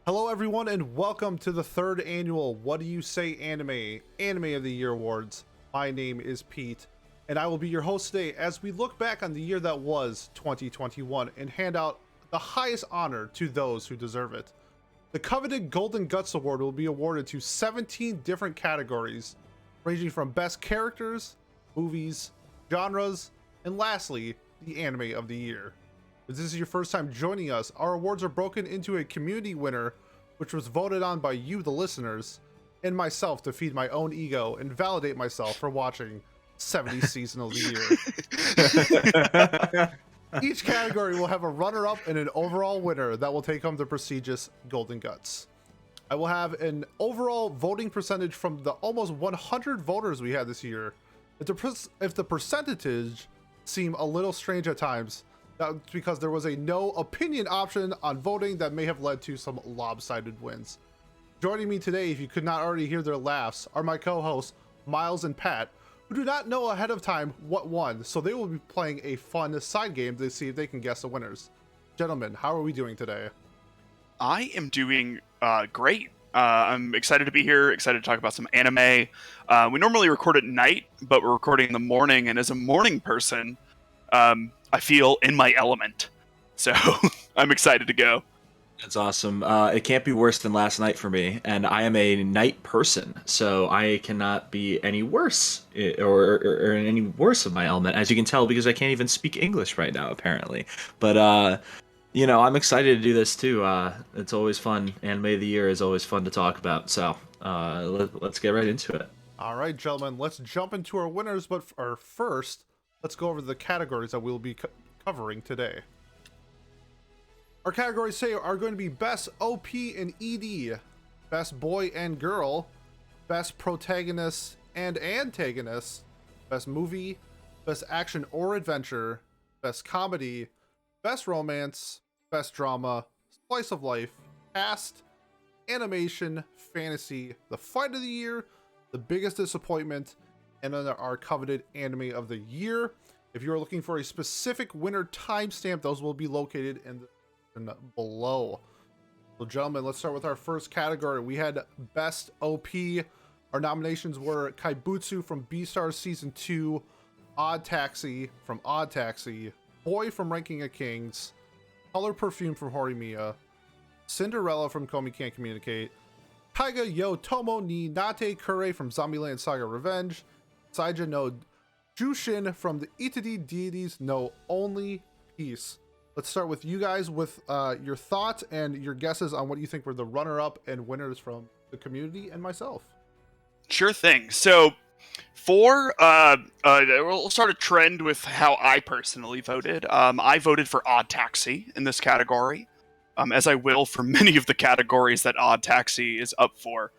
Hello everyone and welcome to the third annual What Do You Say Anime of the Year Awards. My name is Pete and I will be your host today as we look back on the year that was 2021 and hand out the highest honor to those who deserve it. The coveted Golden Guts Award will be awarded to 17 different categories ranging from best characters, movies, genres, and lastly, the anime of the year. If this is your first time joining us, our awards are broken into a community winner, which was voted on by you, the listeners, and myself to feed my own ego and validate myself for watching 70 seasons of the year. Each category will have a runner-up and an overall winner that will take home the prestigious Golden Guts. I will have an overall voting percentage from the almost 100 voters we had this year. If the percentages seem a little strange at times, that's because there was a no opinion option on voting that may have led to some lopsided wins. Joining me today, if you could not already hear their laughs, are my co-hosts Miles and Pat, who do not know ahead of time what won, so they will be playing a fun side game to see if they can guess the winners. Gentlemen, how are we doing today? I am doing great. I'm excited to be here, excited to talk about some anime. We normally record at night, but we're recording in the morning, and as a morning person, I feel in my element. So I'm excited to go. That's awesome. It can't be worse than last night for me, and I am a night person, so I cannot be any worse or any worse of my element, as you can tell, because I can't even speak English right now, apparently. But I'm excited to do this too. It's always fun. Anime of the year is always fun to talk about. So let's get right into it. All right, gentlemen, let's jump into our winners. But first, let's go over the categories that we'll be covering today. Our categories today are going to be Best OP and ED, Best Boy and Girl, Best Protagonist and Antagonist, Best Movie, Best Action or Adventure, Best Comedy, Best Romance, Best Drama, Slice of Life, Cast, Animation, Fantasy, the Fight of the Year, the Biggest Disappointment, and then our coveted Anime of the Year. If you are looking for a specific winner timestamp, those will be located in the below. So gentlemen, let's start with our first category. We had Best OP. Our nominations were Kaibutsu from Beastars Season 2, Odd Taxi from Odd Taxi, Boy from Ranking of Kings, Color Perfume from Horimiya, Cinderella from Komi Can't Communicate, Taiga yo Tomo ni Nate Kure from Zombieland Saga Revenge, Saija no Jushin from the Itadi Deities Know Only Peace. Let's start with you guys with your thoughts and your guesses on what you think were the runner-up and winners from the community and myself. Sure thing. So we'll start a trend with how I personally voted. I voted for Odd Taxi in this category, as I will for many of the categories that Odd Taxi is up for.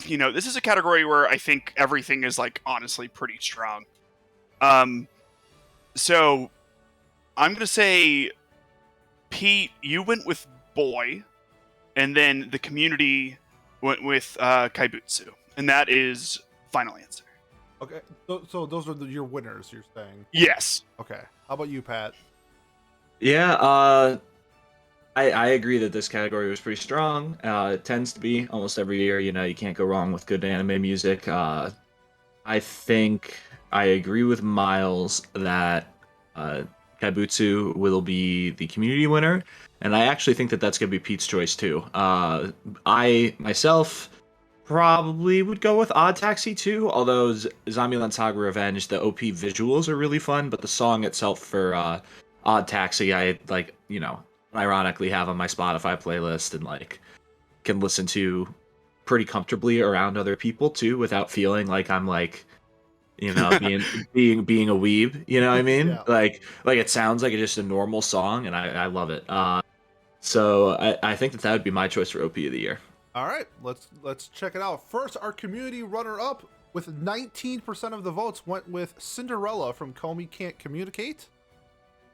This is a category where I think everything is honestly pretty strong. So I'm going to say, Pete, you went with Boy, and then the community went with Kaibutsu. And that is final answer. Okay, so those are your winners, you're saying? Yes. Okay, how about you, Pat? Yeah, I agree that this category was pretty strong. It tends to be almost every year. You can't go wrong with good anime music. I think I agree with Miles that Kaibutsu will be the community winner, and I actually think that that's going to be Pete's choice too. I myself probably would go with Odd Taxi too, although Zombieland Saga Revenge, the OP visuals are really fun, but the song itself for Odd Taxi, I ironically have on my Spotify playlist and can listen to pretty comfortably around other people too, without feeling like I'm being a weeb, you know what I mean? Yeah. Like it sounds like it's just a normal song, and I love it. So I think that would be my choice for OP of the year. All right, let's check it out. First, our community runner-up with 19% of the votes went with Cinderella from Komi Can't Communicate.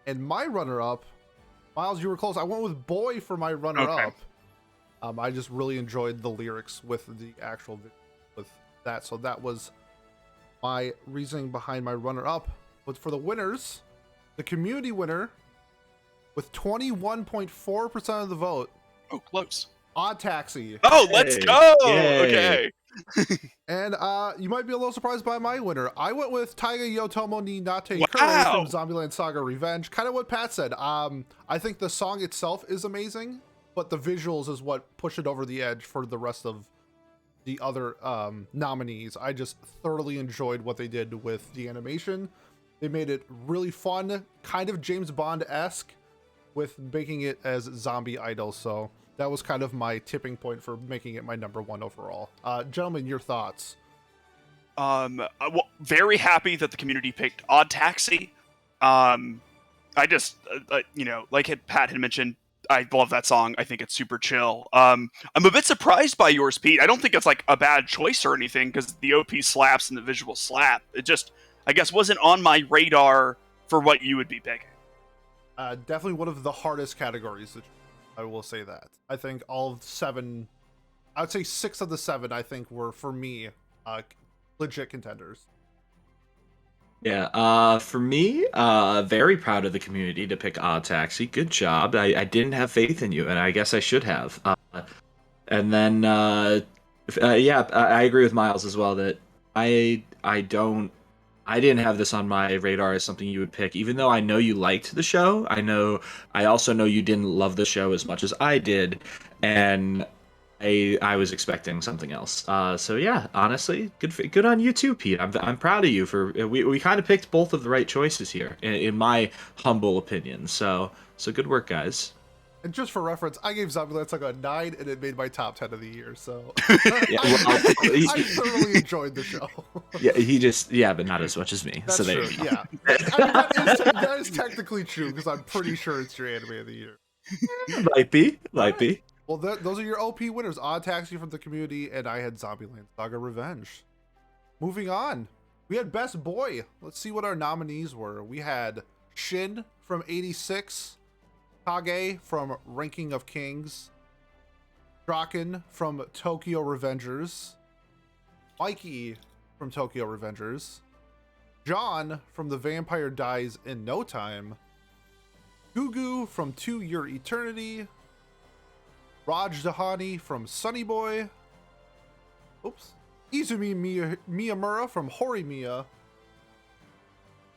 And my runner-up, Miles, you were close. I went with Boy for my runner-up. Okay. I just really enjoyed the lyrics with the actual video with that, so that was my reasoning behind my runner-up. But for the winners, the community winner with 21.4% of the vote. Oh, close. Odd Taxi. Oh, let's go! Yay. Okay. And you might be a little surprised by my winner. I went with Taiga Yotomo ni Nate Kure Wow. from Zombieland Saga Revenge. Kind of what Pat said. I think the song itself is amazing, but the visuals is what pushed it over the edge for the rest of the other nominees. I just thoroughly enjoyed what they did with the animation. They made it really fun, kind of James Bond-esque, with making it as zombie idols. So that was kind of my tipping point for making it my number one overall. Gentlemen, your thoughts? Well, very happy that the community picked Odd Taxi. I just, like Pat had mentioned, I love that song. I think it's super chill. I'm a bit surprised by yours, Pete. I don't think it's like a bad choice or anything because the OP slaps and the visual slap. It just, I guess, wasn't on my radar for what you would be picking. Definitely one of the hardest categories. I will say that. I think all of 7, I would say 6 of the 7, I think were, for me, legit contenders. Yeah, for me, very proud of the community to pick Odd Taxi. Good job. I didn't have faith in you, and I guess I should have. And then, yeah, I agree with Miles as well that I didn't have this on my radar as something you would pick, even though I know you liked the show. I also know you didn't love the show as much as I did, and I was expecting something else. So yeah, honestly, good on you too, Pete. I'm proud of you for we kind of picked both of the right choices here, in my humble opinion. So good work, guys. And just for reference, I gave Zombieland Saga a 9, and it made my top 10 of the year. So Yeah, I thoroughly enjoyed the show. Yeah, but not as much as me. That's so there true. you go. Yeah, I mean, that is technically true because I'm pretty sure it's your anime of the year. Might be. Well, those are your OP winners. Odd Taxi from the community, and I had Zombieland Saga Revenge. Moving on, we had Best Boy. Let's see what our nominees were. We had Shin from 86, Kage from Ranking of Kings, Draken from Tokyo Revengers, Mikey from Tokyo Revengers, John from The Vampire Dies in No Time, Gugu from To Your Eternity, Raj Dahani from Sunny Boy, Izumi Miyamura from Horimiya,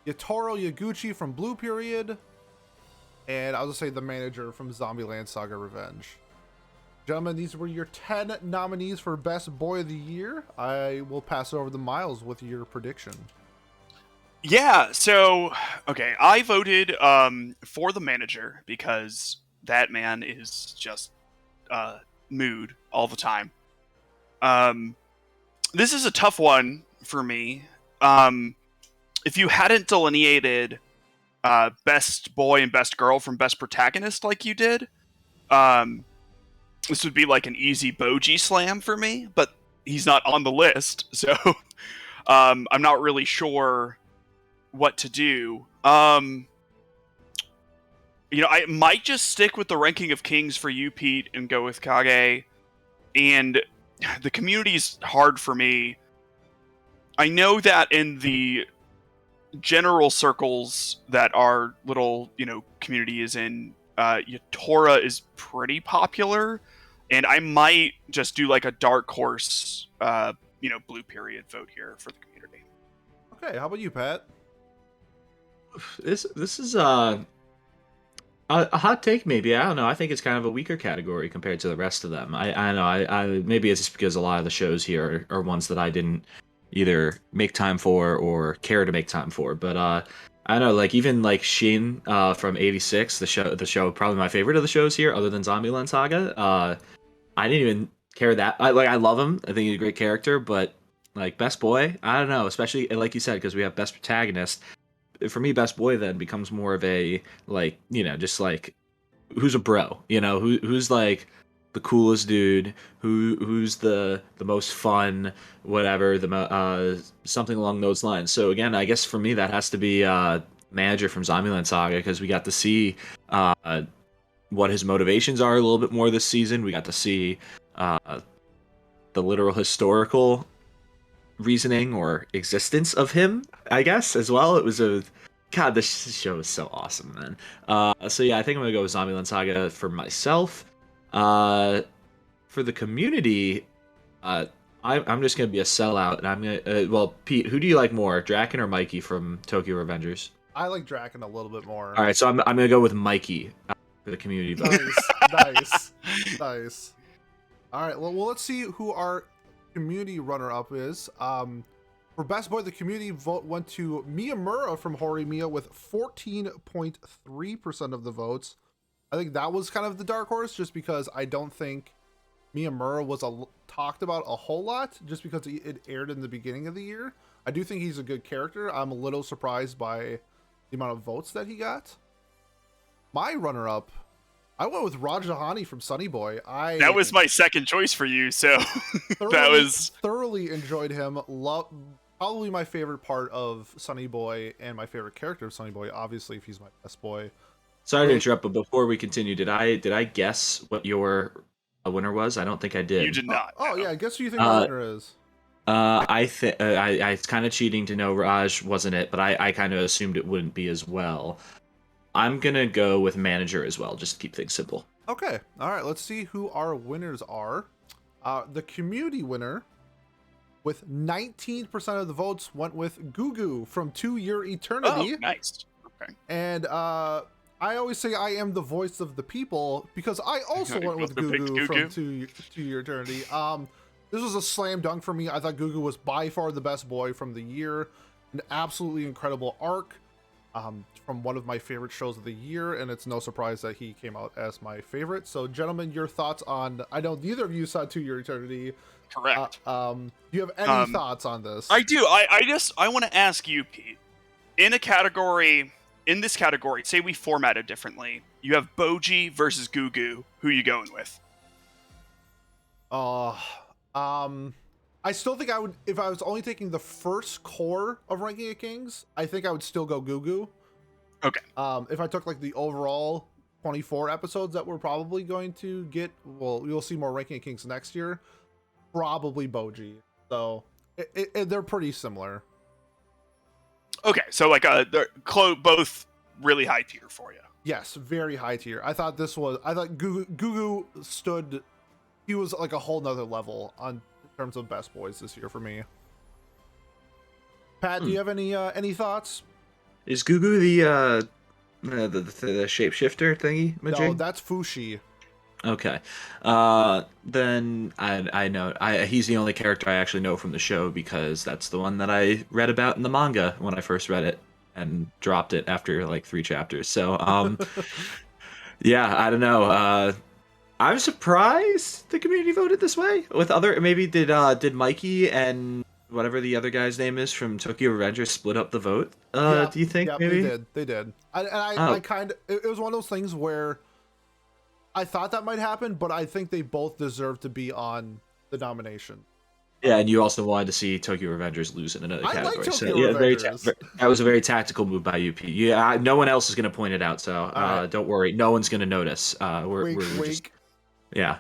Yatoro Yaguchi from Blue Period, and I'll just say the manager from Zombieland Saga Revenge. Gentlemen, these were your 10 nominees for Best Boy of the Year. I will pass it over to Miles with your prediction. Yeah, so, okay, I voted for the manager because that man is just mood all the time. This is a tough one for me. If you hadn't delineated Best Boy and Best Girl from Best Protagonist like you did, this would be like an easy Boji slam for me, but he's not on the list, so I'm not really sure what to do. I might just stick with the Ranking of Kings for you, Pete, and go with Kage. And the community's hard for me. I know that in the general circles that our little, community is in, Yatora is pretty popular, and I might just do like a dark horse, Blue Period vote here for the community. Okay, how about you, Pat? This is a hot take, maybe. I don't know. I think it's kind of a weaker category compared to the rest of them. I don't know. I maybe it's just because a lot of the shows here are ones that I didn't either make time for or care to make time for. But I don't know. Like even like Shin from '86, the show probably my favorite of the shows here, other than Zombieland Saga. I didn't even care that. I love him. I think he's a great character. But like Best Boy, I don't know. Especially like you said, because we have Best Protagonist. For me, Best Boy then becomes more of a just like who's a bro, who's like the coolest dude, who's the most fun, whatever, something along those lines. So again, I guess for me that has to be manager from Zombieland Saga, because we got to see what his motivations are a little bit more this season. We got to see the literal historical reasoning or existence of him, I guess, as well. It was a God, this show is so awesome, man. So yeah, I think I'm gonna go with Zombieland Saga for myself. Uh, for the community, uh, I'm just gonna be a sellout, and I'm gonna. Well, Pete, who do you like more, Draken or Mikey from Tokyo Revengers? I like Draken a little bit more. All right, so I'm gonna go with Mikey for the community vote. Nice. All right, well, let's see who our community runner-up is. For Best Boy, the community vote went to Miyamura from Horimiya with 14.3% of the votes. I think that was kind of the dark horse, just because I don't think Miyamura was talked about a whole lot, just because it aired in the beginning of the year. I do think he's a good character. I'm a little surprised by the amount of votes that he got. My runner-up, I went with Rajahani from Sunny Boy. That was my second choice for you, so thoroughly enjoyed him. Probably my favorite part of Sunny Boy, and my favorite character of Sunny Boy, obviously, if he's my best boy. Sorry to interrupt, but before we continue, did I guess what your winner was? I don't think I did. You did not. Oh, yeah, guess who you think my winner is? I think it's kind of cheating to know Raj wasn't it, but I kind of assumed it wouldn't be as well. I'm gonna go with manager as well, just to keep things simple. Okay, all right. Let's see who our winners are. The community winner, with 19% of the votes, went with Gugu from 2 Year Eternity. Oh, nice. Okay. And I always say I am the voice of the people, because I also went with Gugu from 2 Year Eternity. This was a slam dunk for me. I thought Gugu was by far the best boy from the year. An absolutely incredible arc. From one of my favorite shows of the year, and it's no surprise that he came out as my favorite. So, gentlemen, your thoughts on... I know neither of you saw 2 Year Eternity. Correct. Do you have any thoughts on this? I do. I want to ask you, Pete. In this category, say we format it differently. You have Boji versus Gugu. Who you going with? I still think I would, if I was only taking the first core of Ranking of Kings, I think I would still go Gugu. Okay. If I took like the overall 24 episodes that we're probably going to get, well, you'll see more Ranking of Kings next year, probably Boji. So they're pretty similar. Okay, so like they're both really high tier for you. Yes, very high tier. I thought Gugu stood, he was like a whole nother level in terms of best boys this year for me. Pat, do you have any thoughts? Is Gugu the shapeshifter thingy? No, that's Fushi. Okay. Then I know he's the only character I actually know from the show, because that's the one that I read about in the manga when I first read it and dropped it after like 3 chapters. So yeah, I don't know. I'm surprised the community voted this way. With other, maybe did Mikey and whatever the other guy's name is from Tokyo Revengers split up the vote? Do you think maybe? They did. I kind of, it was one of those things where I thought that might happen, but I think they both deserve to be on the nomination. Yeah, and you also wanted to see Tokyo Revengers lose in another category. Like So yeah, that was a very tactical move by UP. Yeah, no one else is going to point it out, so right. Don't worry, no one's going to notice. We're just, yeah.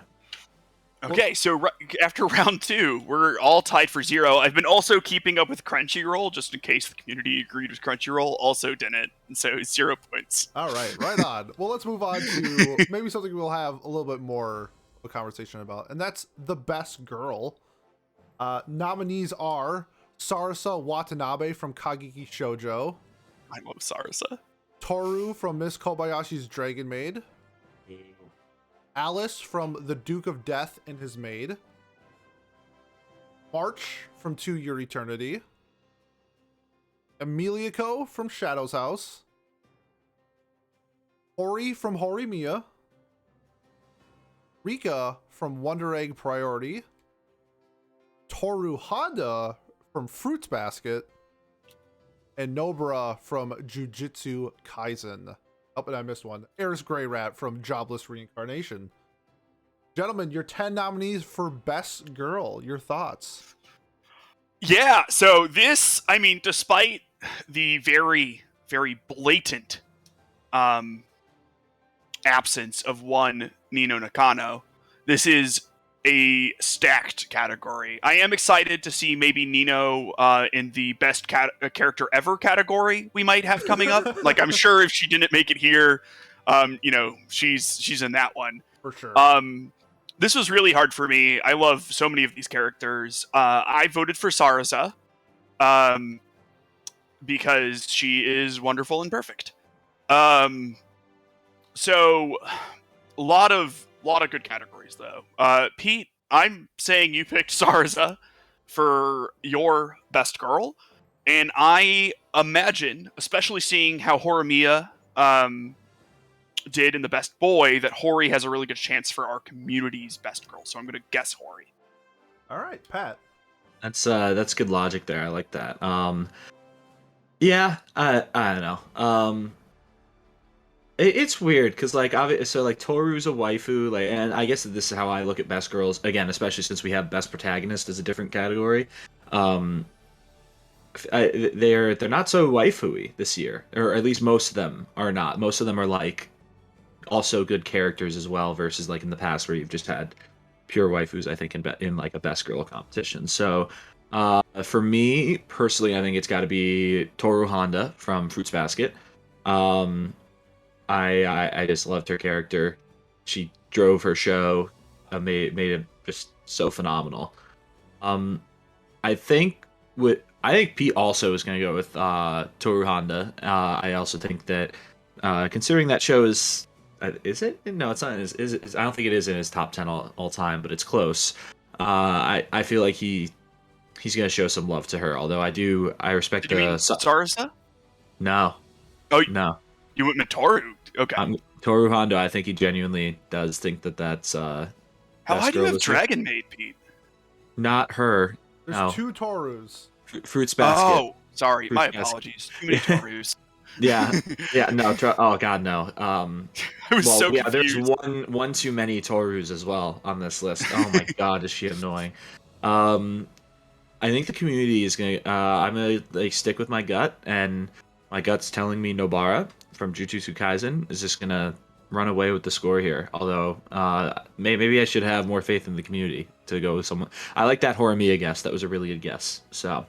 Okay, so after round 2, we're all tied for 0. I've been also keeping up with Crunchyroll, just in case the community agreed with Crunchyroll. Also didn't, and so 0 points. All right, right on. Well, let's move on to maybe something we'll have a little bit more of a conversation about, and that's the best girl. Nominees are Sarasa Watanabe from Kageki Shoujo. I love Sarasa. Toru from Miss Kobayashi's Dragon Maid. Alice from The Duke of Death and His Maid. March from 2 Year Eternity. Emiliako from Shadow's House. Hori from Horimiya. Rika from Wonder Egg Priority. Toru Honda from Fruits Basket. And Nobara from Jujutsu Kaisen. Oh, and I missed one. Eris Grey Rat from Jobless Reincarnation. Gentlemen, your 10 nominees for Best Girl. Your thoughts? Yeah, so this, I mean, despite the very, very blatant absence of one Nino Nakano, this is a stacked category. I am excited to see maybe Nino in the best character ever category we might have coming up. Like, I'm sure if she didn't make it here, she's in that one. For sure. This was really hard for me. I love so many of these characters. I voted for Sarasa because she is wonderful and perfect. So a lot of good categories though. Pete, I'm saying you picked Sarasa for your best girl, and I imagine, especially seeing how Horimiya did in the best boy, that Hori has a really good chance for our community's best girl. So I'm going to guess Hori. All right, Pat. That's good logic there. I like that. Yeah, I don't know. It's weird because so Toru's a waifu, and I guess this is how I look at best girls again, especially since we have best protagonist as a different category. They're not so waifu-y this year, or at least most of them are not. Most of them are like also good characters as well, versus like in the past where you've just had pure waifus. I think in like a best girl competition. So for me personally, I think it's got to be Toru Honda from Fruits Basket. I just loved her character. She drove her show, made it just so phenomenal. I think Pete also is going to go with Toru Honda. I also think that considering that show is it? No, it's not. Is it? I don't think it is in his top 10 all time, but it's close. I feel like he's going to show some love to her. Although I respect Did you mean Sarasa? No. Oh no. You went with Toru. Okay. Toru Honda, I think he genuinely does think that's How high do you have Dragon Maid, Pete? Not her. There's two Torus. Fruits Basket. Oh, sorry. Fruits My Basket. apologies. Too many Torus. Yeah. No. Oh God, no. I was so confused. There's one too many Torus as well on this list. Oh my God, is she annoying? I think the community is gonna. I'm gonna stick with my gut, and my gut's telling me Nobara from Jujutsu Kaisen is just gonna run away with the score here. Although maybe I should have more faith in the community to go with someone. I like that Horimiya guess. That was a really good guess. So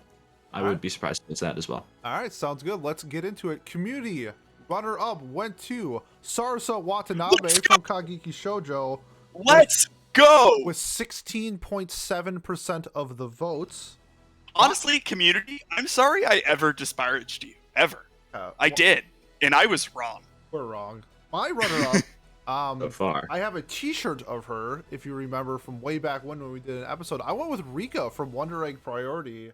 I would be surprised if it's that as well. All right, sounds good. Let's get into it. Community runner-up went to Sarasa Watanabe from Kageki Shoujo. Let's go! With 16.7% of the votes. Honestly, community, I'm sorry I ever disparaged you. Ever. I did. And I was wrong. We're wrong. My runner-up, so far. I have a t-shirt of her, if you remember from way back when we did an episode. I went with Rika from Wonder Egg Priority.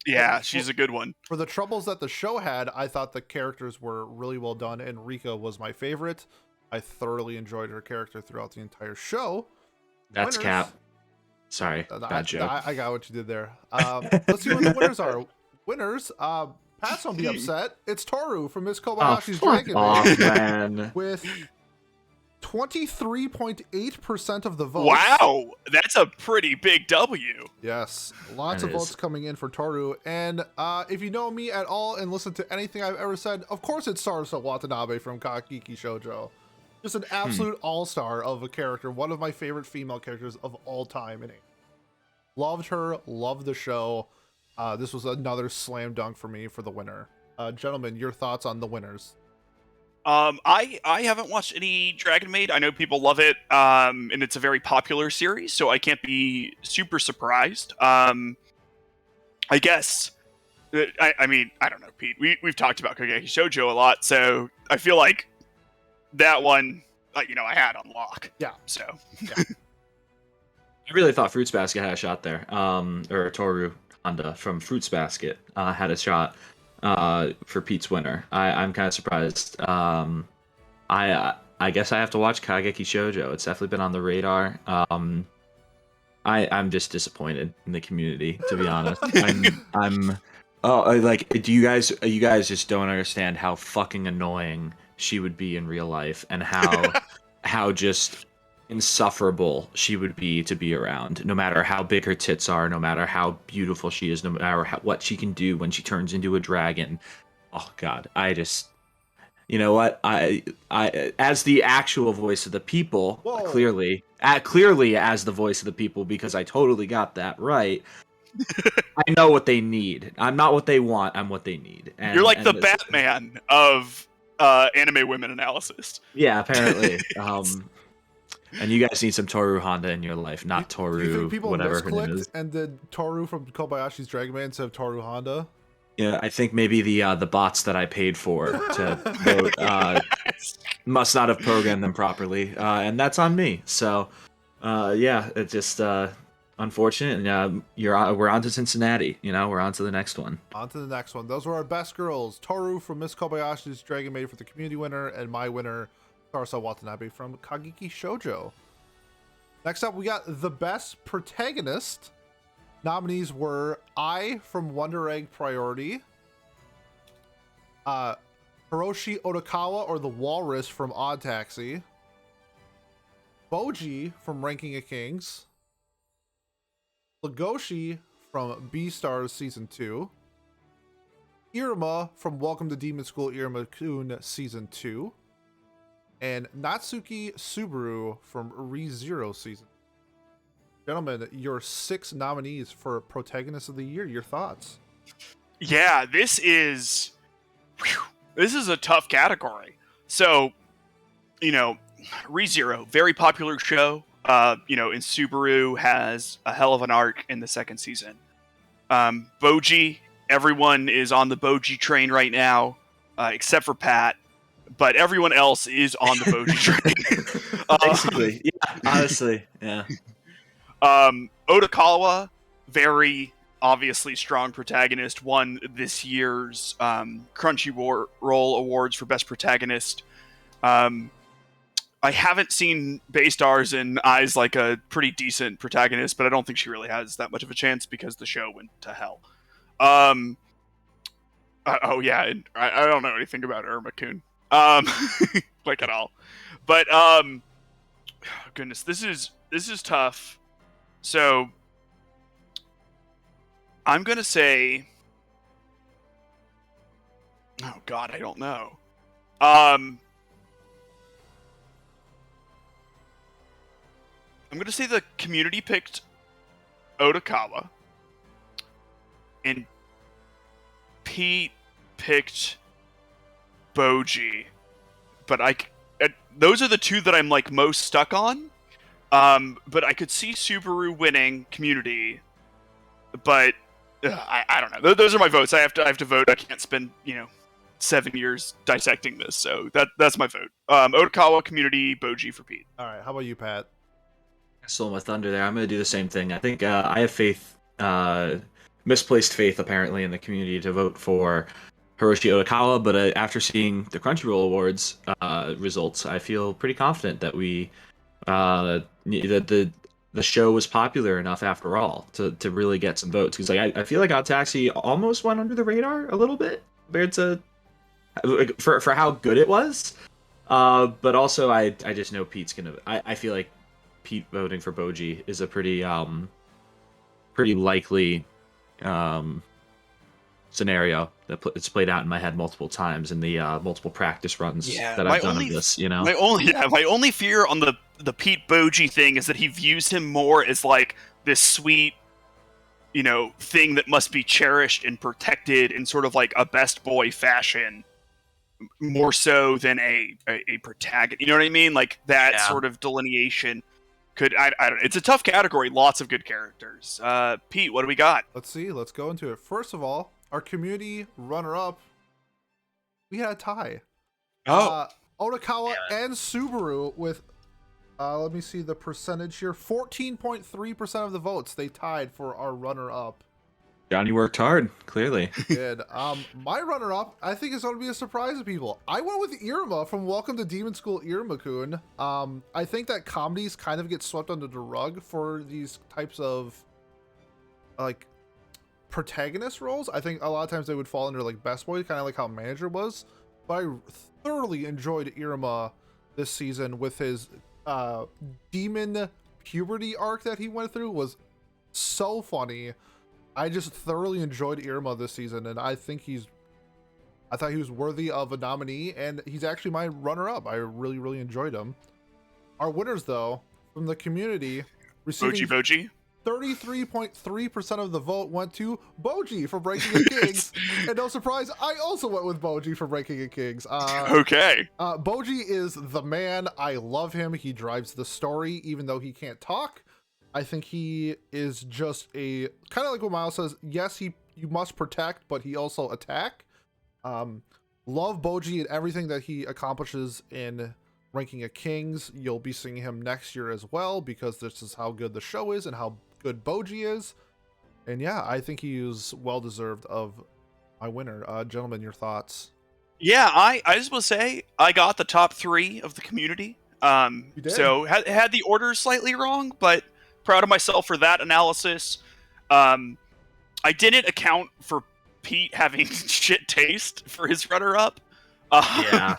Yeah, she's a good one. For the troubles that the show had, I thought the characters were really well done, and Rika was my favorite. I thoroughly enjoyed her character throughout the entire show. That's Cap. Sorry, bad joke. I got what you did there. Let's see what the winners are. Winners, Pat's don't be upset. It's Toru from Miss Kobayashi's Dragon Man. With 23.8% of the votes. Wow, that's a pretty big W. Yes, lots of votes coming in for Toru. And if you know me at all and listen to anything I've ever said, of course it's Sarasa Watanabe from Kageki Shoujo. Just an absolute all-star of a character. One of my favorite female characters of all time. And loved her, loved the show. This was another slam dunk for me for the winner. Gentlemen, your thoughts on the winners? I haven't watched any Dragon Maid. I know people love it, and it's a very popular series, so I can't be super surprised. I guess, I mean, I don't know, Pete. We've talked about Kageki Shoujo a lot, so I feel like that one, I had on lock. Yeah. So. Yeah. I really thought Fruits Basket had a shot there. Or Toru Honda from Fruits Basket had a shot for Pete's winner. I'm kind of surprised. I guess I have to watch Kageki Shoujo. It's definitely been on the radar. I'm just disappointed in the community, to be honest. Do you guys just don't understand how fucking annoying she would be in real life, and how just insufferable she would be to be around, no matter how big her tits are, no matter how beautiful she is, no matter what she can do when she turns into a dragon. Oh God, you know what? I as the actual voice of the people, Whoa. clearly as the voice of the people, because I totally got that right. I know what they need. I'm not what they want. I'm what they need. And, You're like the this, Batman of anime women analysis. yeah, apparently. And you guys need some Toru Honda in your life, not Toru, you think people whatever her name misclicked is. and did Toru from Kobayashi's Dragon Maid instead of Toru Honda? Yeah, I think maybe the bots that I paid for to vote must not have programmed them properly, and that's on me. So, yeah, it's just unfortunate. And we're on to Cincinnati. We're on to the next one. On to the next one. Those were our best girls. Toru from Miss Kobayashi's Dragon Maid for the community winner, and my winner, Sarasa Watanabe from Kageki Shoujo. Next up, we got the best protagonist. Nominees were I from Wonder Egg Priority, Hiroshi Otokawa or the Walrus from Odd Taxi, Boji from Ranking of Kings, Legoshi from Beastars Season 2, Iruma from Welcome to Demon School Iruma-kun Season 2, and Natsuki Subaru from ReZero Season. Gentlemen, your 6 nominees for Protagonist of the Year. Your thoughts? Yeah, this is a tough category. So, ReZero, very popular show. And Subaru has a hell of an arc in the second season. Boji, everyone is on the Boji train right now, except for Pat. But everyone else is on the Boji train. Basically, yeah, honestly, yeah. Otokawa, very obviously strong protagonist, won this year's Crunchyroll Awards for Best Protagonist. I haven't seen Baystars, and Ai's like a pretty decent protagonist, but I don't think she really has that much of a chance because the show went to hell. And I don't know anything about Iruma-kun. Like at all. But goodness, this is tough. So I'm gonna say, oh god, I don't know. I'm gonna say the community picked Otokawa, and Pete picked Boji, but those are the two that I'm like most stuck on. But I could see Subaru winning community, but I don't know. Those are my votes. I have to vote. I can't spend 7 years dissecting this, so that's my vote. Otokawa, community, Boji for Pete. All right, how about you, Pat? I stole my thunder there. I'm going to do the same thing. I think I have faith, misplaced faith apparently in the community to vote for Hiroshi Otokawa, but after seeing the Crunchyroll Awards results, I feel pretty confident that that the show was popular enough after all to really get some votes. Because I feel like Odd Taxi almost went under the radar a little bit compared to for how good it was. But also I just know Pete's gonna. I feel like Pete voting for Boji is a pretty likely scenario that it's played out in my head multiple times in the multiple practice runs that I've done of this. My only fear on the Pete Boji thing is that he views him more as like this sweet, thing that must be cherished and protected in sort of like a best boy fashion, more so than a protagonist. You know what I mean? Like that sort of delineation. I don't know. It's a tough category. Lots of good characters. Pete, what do we got? Let's see. Let's go into it. First of all, our community runner-up, we had a tie. Otokawa and Subaru with, let me see the percentage here, 14.3% of the votes. They tied for our runner-up. Johnny worked hard, clearly. Did. My runner-up, I think, is going to be a surprise to people. I went with Iruma from Welcome to Demon School Iruma-kun. I think that comedies kind of get swept under the rug for these types of, like, protagonist roles. I think a lot of times they would fall under, like, Best Boy, kind of like how Manager was. But I thoroughly enjoyed Iruma this season with his demon puberty arc that he went through. Was so funny. I just thoroughly enjoyed Iruma this season, and I think he's I thought he was worthy of a nominee, and he's actually my runner-up. I really, really enjoyed him. Our winners, though, from the community, receiving Boji. 33.3% of the vote went to Boji for Breaking of Kings, and no surprise, I also went with Boji for Breaking of Kings. Okay. Boji is the man. I love him. He drives the story, even though he can't talk. I think he is just a kind of like what Miles says. Yes, you must protect, but he also attack. Love Boji and everything that he accomplishes in Ranking of Kings. You'll be seeing him next year as well, because this is how good the show is and how good Boji is. And yeah, I think he is well deserved of my winner. Gentlemen, your thoughts? Yeah, I just want to say I got the top 3 of the community. You did? So had the order slightly wrong, but proud of myself for that analysis. I didn't account for Pete having shit taste for his runner-up. Yeah.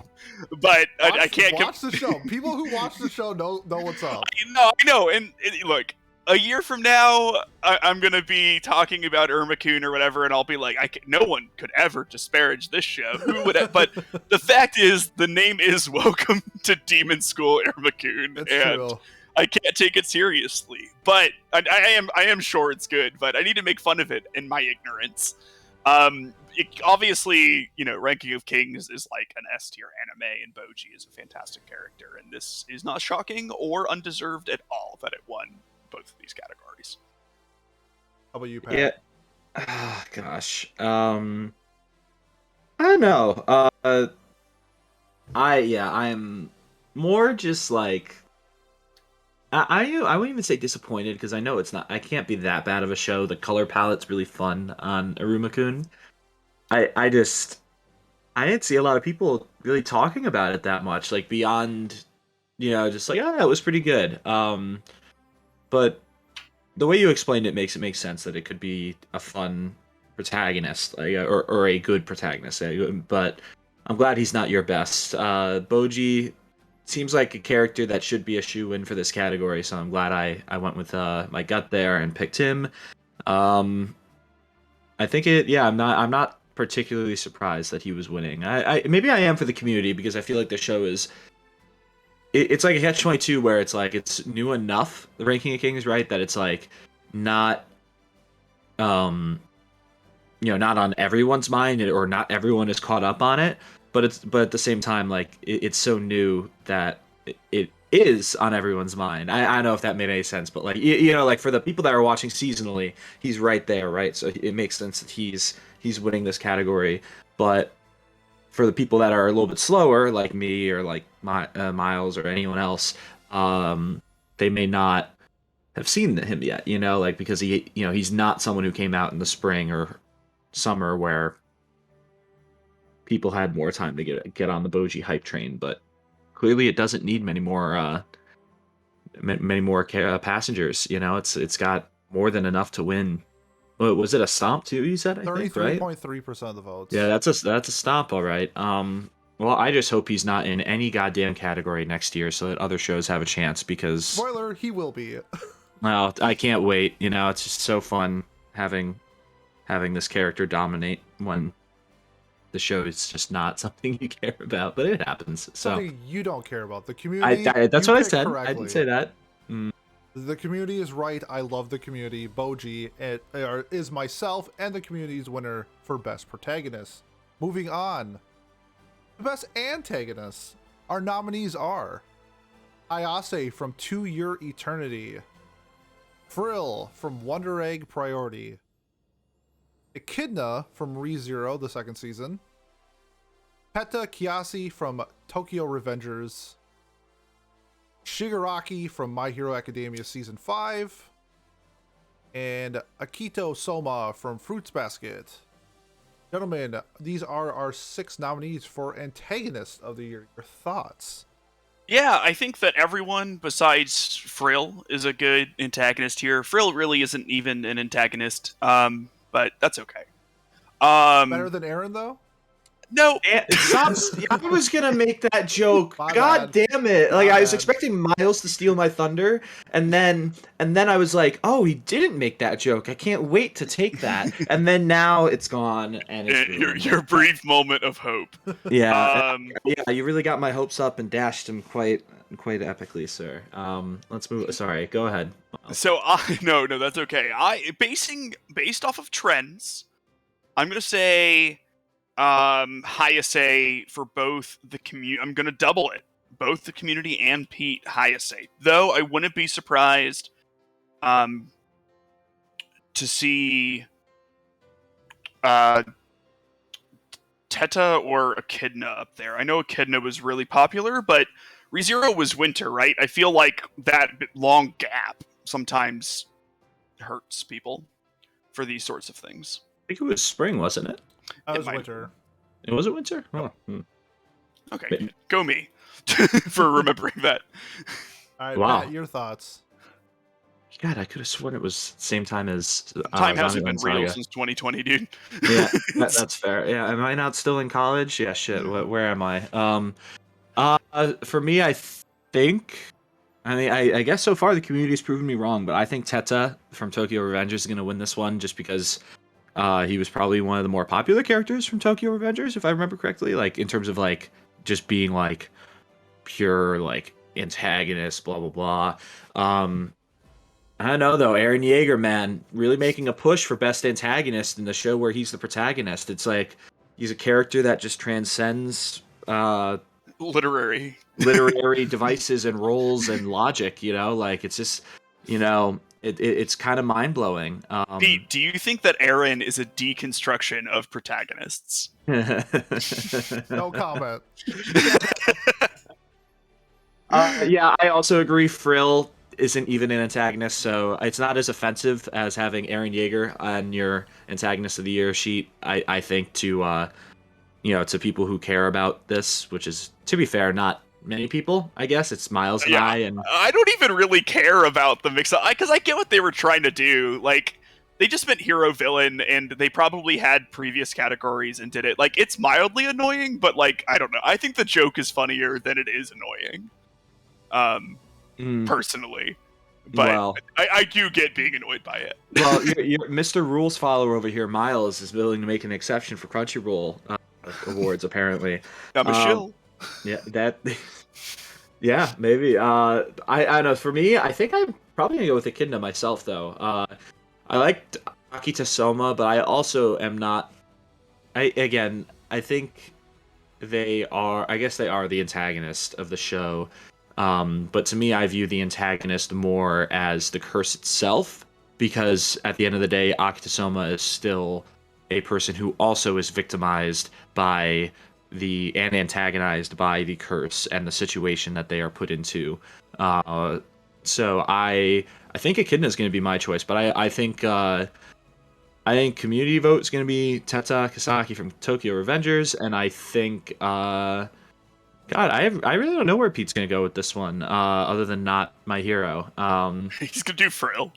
But I can't watch the show. People who watch the show know what's up. I know. And look, a year from now, I'm gonna be talking about Irma-kun or whatever, and I'll be like, no one could ever disparage this show. Who would? But the fact is, the name is Welcome to Demon School Irma-kun, That's and true. I can't take it seriously. But I am sure it's good. But I need to make fun of it in my ignorance. Obviously, Ranking of Kings is like an S tier anime, and Boji is a fantastic character, and this is not shocking or undeserved at all that it won both of these categories. How about you, Pat? Yeah. Oh, gosh. I don't know. I'm more just like I wouldn't even say disappointed, because I know I can't be that bad of a show. The color palette's really fun on Iruma-kun. I didn't see a lot of people really talking about it that much, like beyond, just like, oh, it was pretty good. But the way you explained it makes sense that it could be a fun protagonist, like, or a good protagonist. But I'm glad he's not your best. Boji seems like a character that should be a shoe-in for this category, so I'm glad I went with my gut there and picked him. I think I'm not particularly surprised that he was winning. I maybe I am for the community, because I feel like the show is it's like a catch-22 where it's like it's new enough, the Ranking of Kings, right, that it's like not not on everyone's mind, or not everyone is caught up on it, but at the same time, like it's so new that it is on everyone's mind. I don't know if that made any sense, but like like for the people that are watching seasonally, he's right there, right? So it makes sense that he's winning this category. But for the people that are a little bit slower, like me or like Miles or anyone else, they may not have seen him yet, like because he's not someone who came out in the spring or summer where people had more time to get on the Boji hype train. But clearly, it doesn't need many more passengers. It's got more than enough to win. Was it a stomp too? You said, I think, right? 33.3% of the votes. Yeah, that's a stomp, all right. Well, I just hope he's not in any goddamn category next year, so that other shows have a chance. Because Spoiler: he will be. well, I can't wait. It's just so fun having this character dominate when the show is just not something you care about, but it happens. So Something you don't care about. The community. That's you what I picked said. correctly. I didn't say that. The community is right. I love the community. Boji is myself and the community's winner for Best Protagonist. Moving on. The Best Antagonist. Our nominees are Ayase from 2 Year Eternity, Frill from Wonder Egg Priority, Echidna from ReZero, the second season, Peta Kiasi from Tokyo Revengers, Shigaraki from My Hero Academia Season 5, and Akito Soma from Fruits Basket. Gentlemen, these are our 6 nominees for Antagonist of the Year. Your thoughts? Yeah, I think that everyone besides Frill is a good antagonist here. Frill really isn't even an antagonist, but that's okay. Better than Aaron, though? No. Stop! I was gonna make that joke. My God bad. damn it! Like My I was bad. expecting Miles to steal my thunder, and then I was like, oh, he didn't make that joke. I can't wait to take that. And then now it's gone and it's ruined. Your brief moment of hope. Yeah, yeah. You really got my hopes up and dashed them quite epically, sir. Let's move. Sorry, go ahead. So no, that's okay. Based off of trends, I'm gonna say Hayase for both the community. I'm gonna double it, both the community and Pete Hayase. Though I wouldn't be surprised to see Teta or Echidna up there. I know Echidna was really popular, but ReZero was winter, right? I feel like that long gap sometimes hurts people for these sorts of things. I think it was spring, wasn't it? That was might- winter. It was winter. Oh. Okay, Maybe. go me for remembering that. All right, Wow. Matt, your thoughts. God, I could have sworn it was the same time as Time hasn't been Zombieland real Saga. since 2020, dude. Yeah, that's fair. Yeah, am I not still in college? Yeah, shit. Where am I? For me, I think. I mean, I guess so far the community's proven me wrong, but I think Teta from Tokyo Revengers is gonna win this one just because he was probably one of the more popular characters from Tokyo Revengers, if I remember correctly. Like in terms of like just being like pure like antagonist, blah blah blah. I don't know though, Eren Yeager, man, really making a push for best antagonist in the show where he's the protagonist. It's like he's a character that just transcends Literary. devices and roles and logic. You know, like it's just, you know, it's kind of mind blowing. Pete, do you think that Eren is a deconstruction of protagonists? No comment. Yeah, I also agree. Frill isn't even an antagonist, so it's not as offensive as having Eren Yeager on your antagonist of the year sheet. I think to to people who care about this, which is, to be fair, not many people. I guess it's Miles and I, and I don't even really care about the mix-up because I get what they were trying to do. Like they just meant hero villain, and they probably had previous categories and did it. Like it's mildly annoying, but like I don't know. I think the joke is funnier than it is annoying. Personally, but well, I do get being annoyed by it. well, your Mr. Rules follower over here, Miles, is willing to make an exception for Crunchyroll awards. Apparently, I'm a shill. Yeah, that. Yeah, maybe. I don't know. For me, I think I'm probably gonna go with Echidna myself, though. I liked Akita Soma, but I also am not. I think they are. I guess they are the antagonist of the show. But to me, I view the antagonist more as the curse itself, because at the end of the day, Akita Soma is still a person who also is victimized by and antagonized by the curse and the situation that they are put into. So I think Echidna is going to be my choice, but I think community vote is going to be Teta Kasaki from Tokyo Revengers, and I think God, I really don't know where Pete's gonna go with this one, other than not my hero. He's gonna do Frill.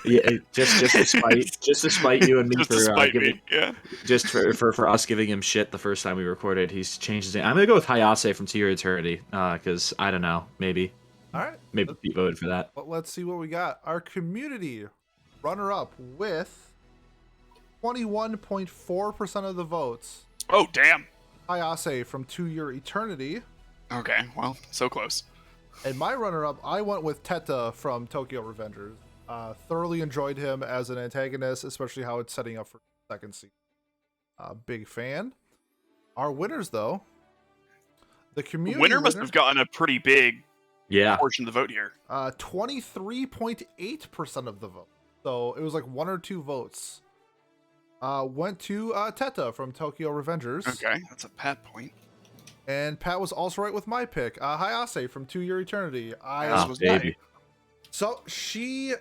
Yeah, just to spite you and me Just for to spite giving, me. Yeah. just for us giving him shit the first time we recorded. He's changed his name. I'm gonna go with Hayase from To Your Eternity, because I don't know, maybe All right. Pete voted for that. Well, let's see what we got. Our community runner-up with 21.4% of the votes. Oh damn. Hayase from To Your Eternity. Okay, well, so close. And my runner-up, I went with Teta from Tokyo Revengers. Thoroughly enjoyed him as an antagonist, especially how it's setting up for second season. Big fan. Our winners, though, the community Winner must have gotten a pretty big portion of the vote here. 23.8% of the vote. So it was like 1 or 2 votes. Went to Teta from Tokyo Revengers. Okay, that's a Pat point. And Pat was also right with my pick. Hayase from To Your Eternity. Baby. So she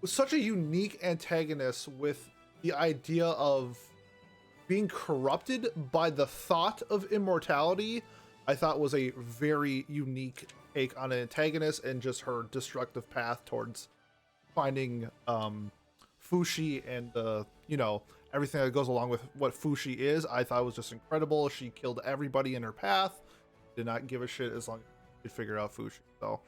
was such a unique antagonist with the idea of being corrupted by the thought of immortality. I thought was a very unique take on an antagonist and just her destructive path towards finding Fushi and everything that goes along with what Fushi is. I thought it was just incredible. She killed everybody in her path. Did not give a shit as long as she could figure out Fushi. So,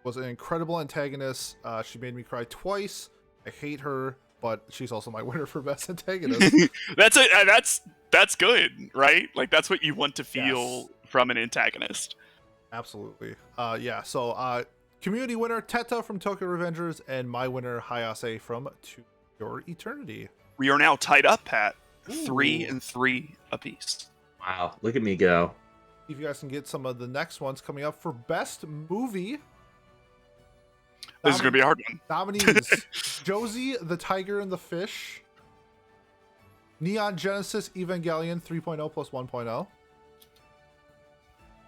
was an incredible antagonist. She made me cry twice. I hate her, but she's also my winner for best antagonist. That's good, right? Like that's what you want to feel Yes. from an antagonist. Absolutely. Yeah. So, community winner Teta from Tokyo Revengers, and my winner Hayase from To Your Eternity. We are now tied up, Pat. Ooh. 3-3 apiece. Wow, look at me go. See if you guys can get some of the next ones coming up for best movie. This is going to be a hard one. Nominees: Josie, the Tiger and the Fish, Neon Genesis Evangelion 3.0 plus 1.0,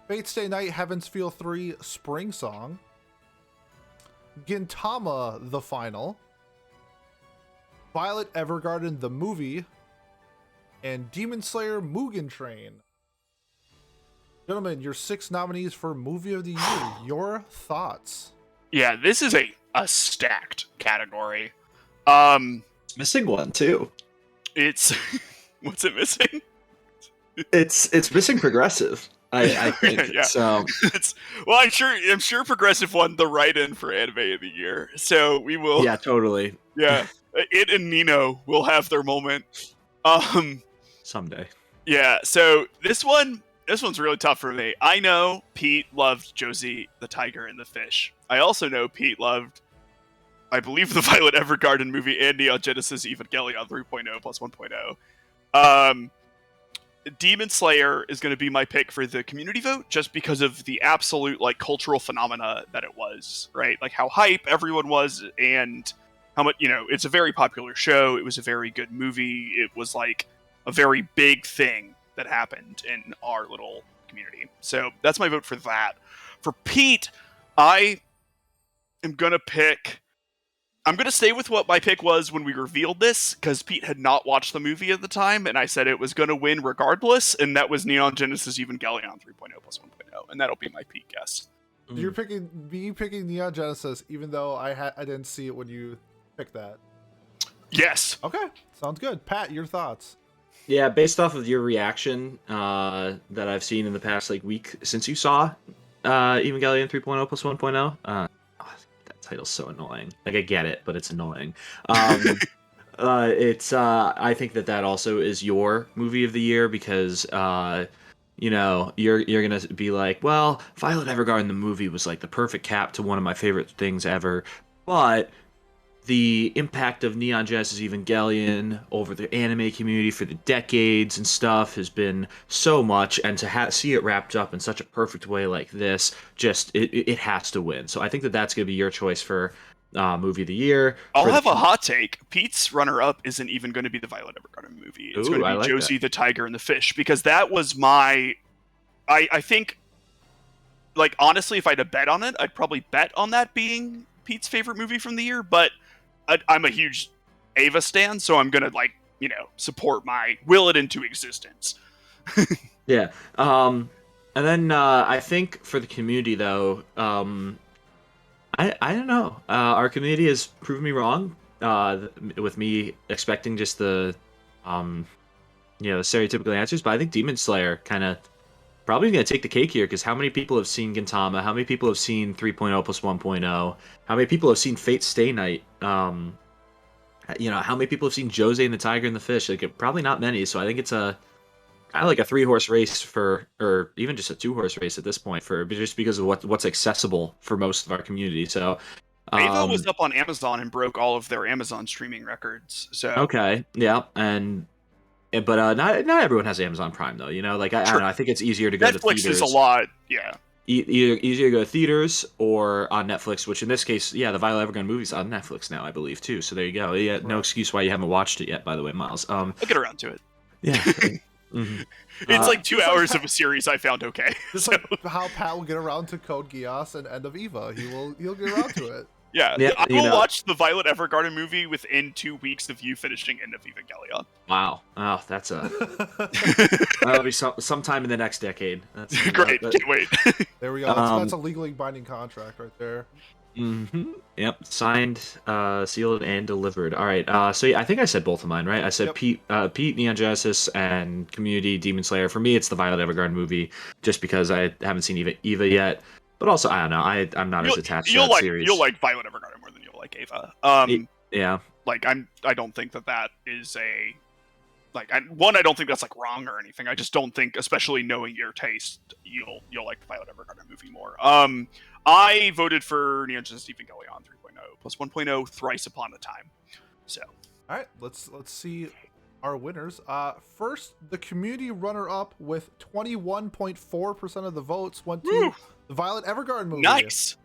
Fate Stay Night Heaven's Feel 3 Spring Song, Gintama The Final, Violet Evergarden The Movie, and Demon Slayer Mugen Train. Gentlemen, your 6 nominees for Movie of the Year. Your thoughts? Yeah, this is a stacked category. Missing one too. It's what's it missing? It's missing progressive. I think. Yeah. So Well, I'm sure Progressive won the write-in for Anime of the Year, so we will. yeah, totally. Yeah, it and Nino will have their moment. Someday. Yeah. So this one's really tough for me. I know Pete loved Josie, the Tiger and the Fish. I also know Pete loved, I believe, the Violet Evergarden movie and Neon Genesis Evangelion 3.0 plus 1.0. Demon Slayer is going to be my pick for the community vote, just because of the absolute like cultural phenomena that it was, right? Like how hype everyone was, and how much, it's a very popular show. It was a very good movie. It was like a very big thing that happened in our little community. So that's my vote for that. For Pete, I am going to pick... I'm going to stay with what my pick was when we revealed this, because Pete had not watched the movie at the time, and I said it was going to win regardless, and that was Neon Genesis Evangelion 3.0 plus 1.0, and that'll be my Pete guess. You're picking Neon Genesis, even though I didn't see it when you picked that. Yes. Okay, sounds good. Pat, your thoughts? Yeah, based off of your reaction that I've seen in the past week since you saw Evangelion 3.0 plus 1.0, that title's so annoying. Like, I get it, but it's annoying. I think that also is your movie of the year, because you're gonna be like, well, Violet Evergarden the movie was like the perfect cap to one of my favorite things ever, but the impact of Neon Genesis Evangelion over the anime community for the decades and stuff has been so much, and to see it wrapped up in such a perfect way like this, just it has to win. So I think that's going to be your choice for movie of the year. I'll have a hot take. Pete's runner-up isn't even going to be the Violet Evergarden movie. It's going to be Josie, the Tiger and the Fish, because that was my... I think, like, honestly, if I had to bet on it, I'd probably bet on that being Pete's favorite movie from the year, but I'm a huge Ava stan, so I'm gonna support will it into existence. Yeah. And then I think for the community though, I don't know. Our community has proven me wrong. With me expecting just the stereotypical answers, but I think Demon Slayer kind of probably gonna take the cake here, because how many people have seen Gintama? How many people have seen 3.0 plus 1.0? How many people have seen Fate Stay Night? How many people have seen Jose and the Tiger and the Fish? Like, probably not many. So I think it's a kind of like a 3-horse race or even just a 2-horse race at this point, just because of what's accessible for most of our community. So Ava was up on Amazon and broke all of their Amazon streaming records. So okay, yeah, but not everyone has Amazon Prime though. I don't know. I think it's easier to go to theaters. Netflix is a lot, yeah. Either easier to go to theaters or on Netflix, which in this case, yeah, the Violet Evergarden movie's on Netflix now, I believe, too. So there you go. Yeah, no excuse why you haven't watched it yet, by the way, Miles. I'll get around to it. Yeah. Mm-hmm. It's like 2 hours of a series I found okay. Just like how Pat will get around to Code Geass and End of Eva. He'll get around to it. Yeah, I will watch the Violet Evergarden movie within 2 weeks of you finishing End of Evangelion. Wow. Oh, that'll be sometime in the next decade. That's great. Can't wait. There we go. That's a legally binding contract right there. Yep. Signed, sealed, and delivered. All right. So yeah, I think I said both of mine, right? I said Yep. Pete, Neon Genesis, and Community, Demon Slayer. For me, it's the Violet Evergarden movie, just because I haven't seen Eva yet. But also, I don't know. I'm not as attached to that You'll series. like Violet Evergarden more than you'll like Ava. Yeah. Like I don't think that is a like I don't think that's like wrong or anything. I just don't think, especially knowing your taste, you'll like the Violet Evergarden movie more. I voted for Neon Genesis Evangelion 3.0 plus 1.0 Thrice Upon a Time. So All right, let's see our winners. First, the community runner-up with 21.4% of the votes went to Woo! the Violet Evergarden movie. Nice.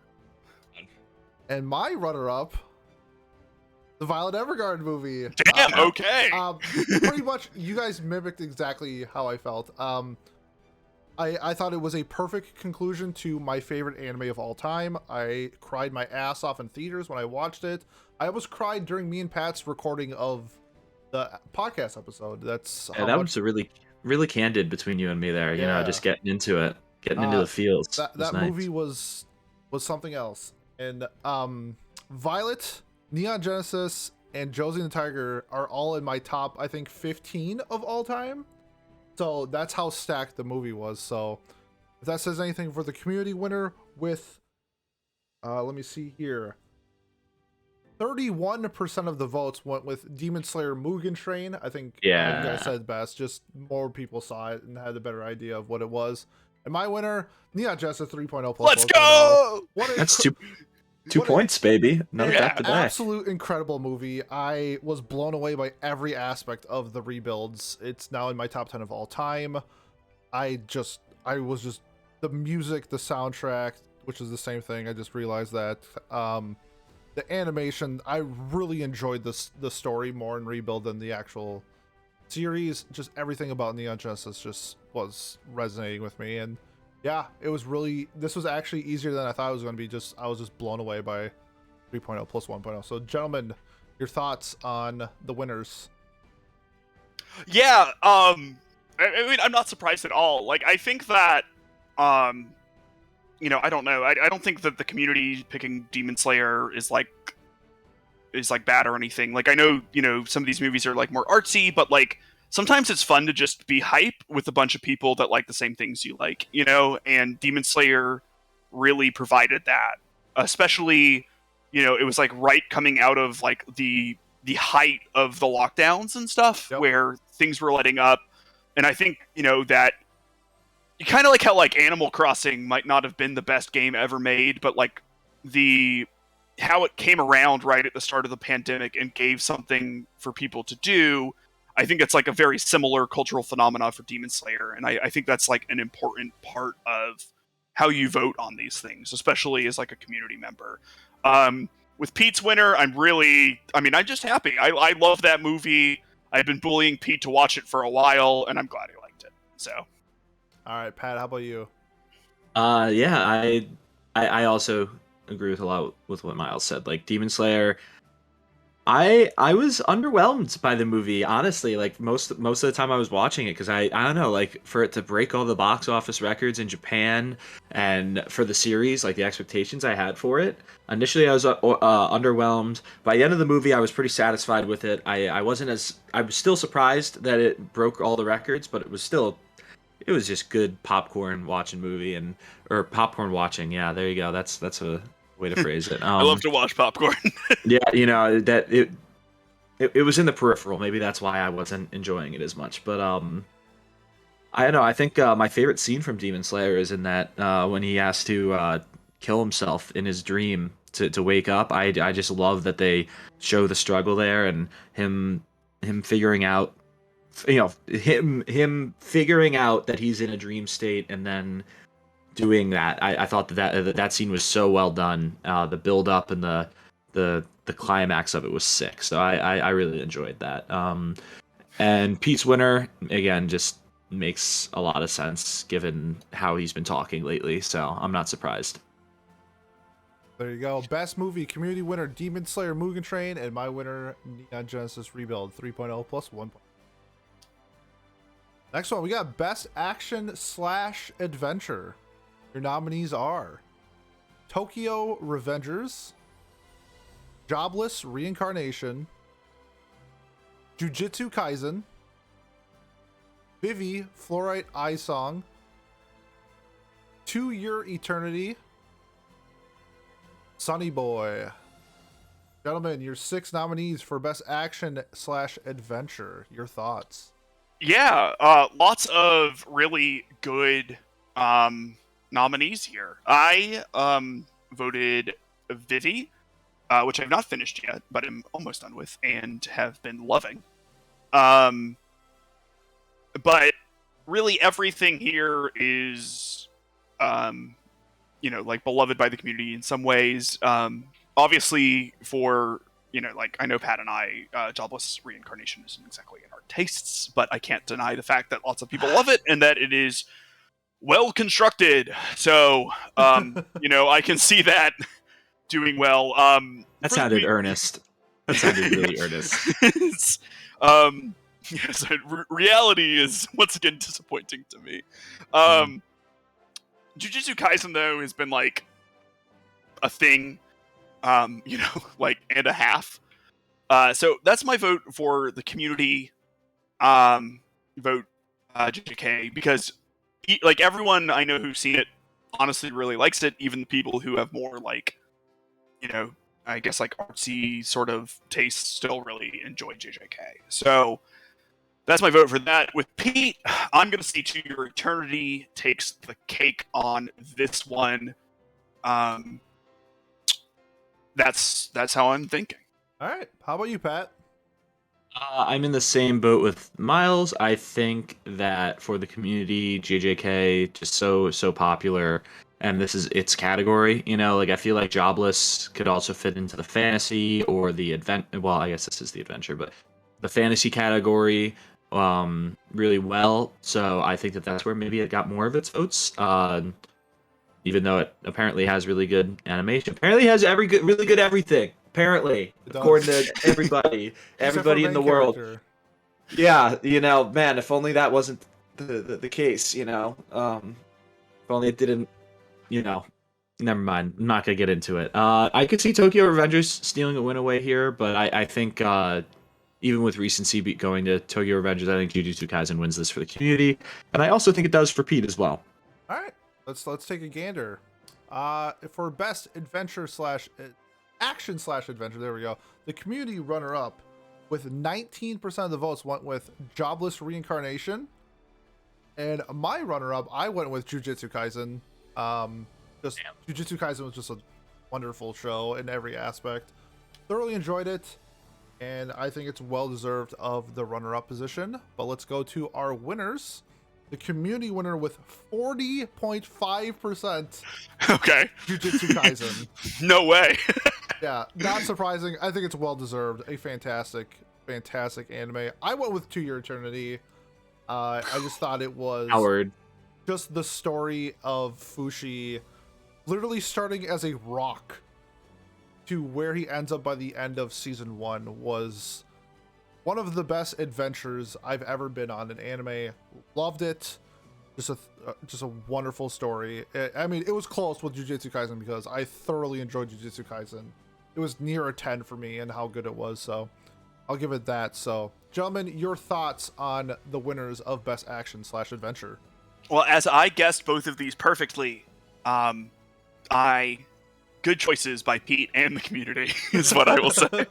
And my runner-up, the Violet Evergarden movie. Damn. Okay. Pretty much, you guys mimicked exactly how I felt. I thought it was a perfect conclusion to my favorite anime of all time. I cried my ass off in theaters when I watched it. I almost cried during me and Pat's recording of the podcast episode. That's Yeah, that was a really candid between you and me there. You know, just getting into it, getting into the feels. That nice. movie was something else. And Violet, Neon Genesis, and Josie and the Tiger are all in my top, I think, 15 of all time. So that's how stacked the movie was. So if that says anything for the community winner, with let me see here, 31% of the votes went with Demon Slayer Mugen Train. I think you guys said best. Just more people saw it and had a better idea of what it was. And my winner, Neon Genesis 3.0 plus. Let's go! That's 2 points, baby. Another back to back. Absolute incredible movie. I was blown away by every aspect of the rebuilds. It's now in my top 10 of all time. I was just the music, the soundtrack, which is the same thing. I just realized that. The animation, I really enjoyed the story more in Rebuild than the actual series. Just everything about Neon Genesis just was resonating with me, and yeah, it was really. This was actually easier than I thought it was going to be. I was just blown away by 3.0 plus 1.0. So, gentlemen, your thoughts on the winners? Yeah, I mean, I'm not surprised at all. Like, I think that, you know, I don't know. I don't think that the community picking Demon Slayer is like bad or anything. Like, I know, you know, some of these movies are like more artsy, but like sometimes it's fun to just be hype with a bunch of people that like the same things you like, you know. And Demon Slayer really provided that, especially, you know, it was like right coming out of like the height of the lockdowns and stuff, where things were letting up. And I think, you know, that you kind of like how like Animal Crossing might not have been the best game ever made, but like how it came around right at the start of the pandemic and gave something for people to do. I think it's like a very similar cultural phenomena for Demon Slayer, and I think that's like an important part of how you vote on these things, especially as like a community member. With Pete's winner, I'm just happy. I love that movie. I've been bullying Pete to watch it for a while, and I'm glad he liked it. So, all right, Pat, how about you? Yeah, I also agree with a lot with what Miles said. Like Demon Slayer, I was underwhelmed by the movie, honestly. Like most of the time I was watching it, because I don't know, like for it to break all the box office records in Japan, and for the series, like the expectations I had for it. Initially, I was underwhelmed. By the end of the movie, I was pretty satisfied with it. I was still surprised that it broke all the records, but it was just good popcorn watching movie, or popcorn watching. Yeah, there you go. That's a way to phrase it. I love to watch popcorn. Yeah, you know that it was in the peripheral. Maybe that's why I wasn't enjoying it as much. But I don't know. I think my favorite scene from Demon Slayer is in that when he has to kill himself in his dream to wake up. I just love that they show the struggle there, and him figuring out, you know, him figuring out that he's in a dream state, and then doing that. I thought that scene was so well done. The build up and the climax of it was sick. So I really enjoyed that. And Pete's winner, again, just makes a lot of sense given how he's been talking lately. So I'm not surprised. There you go. Best movie, community winner, Demon Slayer Mugen Train, and my winner, Neon Genesis Rebuild 3.0 plus 1. Next one, we got Best Action / Adventure. Your nominees are Tokyo Revengers, Jobless Reincarnation, Jujutsu Kaisen, Vivi Fluorite Eye Song, To Your Eternity, Sunny Boy. Gentlemen, your 6 nominees for Best Action/Adventure. Your thoughts? Yeah, lots of really good nominees here. I voted Vivi, which I've not finished yet, but I'm almost done with and have been loving. But really everything here is, like beloved by the community in some ways. Obviously for, like I know Pat and I, Jobless Reincarnation isn't exactly in our tastes, but I can't deny the fact that lots of people love it and that it is well constructed. So, I can see that doing well. That sounded earnest. That sounded really earnest. Yes, reality is once again disappointing to me. Jujutsu Kaisen though has been like a thing, like and a half. So that's my vote for the community. Vote JJK because like everyone I know who's seen it honestly really likes it. Even the people who have more like, I guess like artsy sort of tastes still really enjoy JJK. So that's my vote for that. With Pete, I'm going to say To Your Eternity takes the cake on this one. That's how I'm thinking. All right. How about you, Pat? I'm in the same boat with Miles. I think that for the community, JJK just so popular, and this is its category. Like I feel like Jobless could also fit into the fantasy or the well, I guess this is the adventure, but the fantasy category really well. So I think that's where maybe it got more of its votes. Even though it apparently has really good animation, apparently it has really good everything. Apparently, according to everybody in the world. Yeah, man, if only that wasn't the case, if only it didn't, never mind. I'm not gonna get into it. I could see Tokyo Revengers stealing a win away here, but I think even with recency going to Tokyo Revengers, I think Jujutsu Kaisen wins this for the community, and I also think it does for Pete as well. All right, let's take a gander. For best adventure / action/adventure, there we go. The community runner-up with 19% of the votes went with Jobless Reincarnation, and my runner-up, I went with Jujutsu Kaisen. Jujutsu Kaisen was just a wonderful show in every aspect. Thoroughly enjoyed it, and I think it's well deserved of the runner-up position. But let's go to our winners. The community winner with 40.5%. Okay. Jujutsu Kaisen. No way. Yeah, not surprising. I think it's well deserved. A fantastic anime. I went with To Your Eternity. I just thought it was just the story of Fushi literally starting as a rock to where he ends up by the end of season 1 was one of the best adventures I've ever been on in anime. Loved it. Just a wonderful story. It was close with Jujutsu Kaisen because I thoroughly enjoyed Jujutsu Kaisen. It was near a 10 for me and how good it was, so I'll give it that. So, gentlemen, your thoughts on the winners of Best Action/Adventure? Well, as I guessed both of these perfectly, good choices by Pete and the community is what I will say.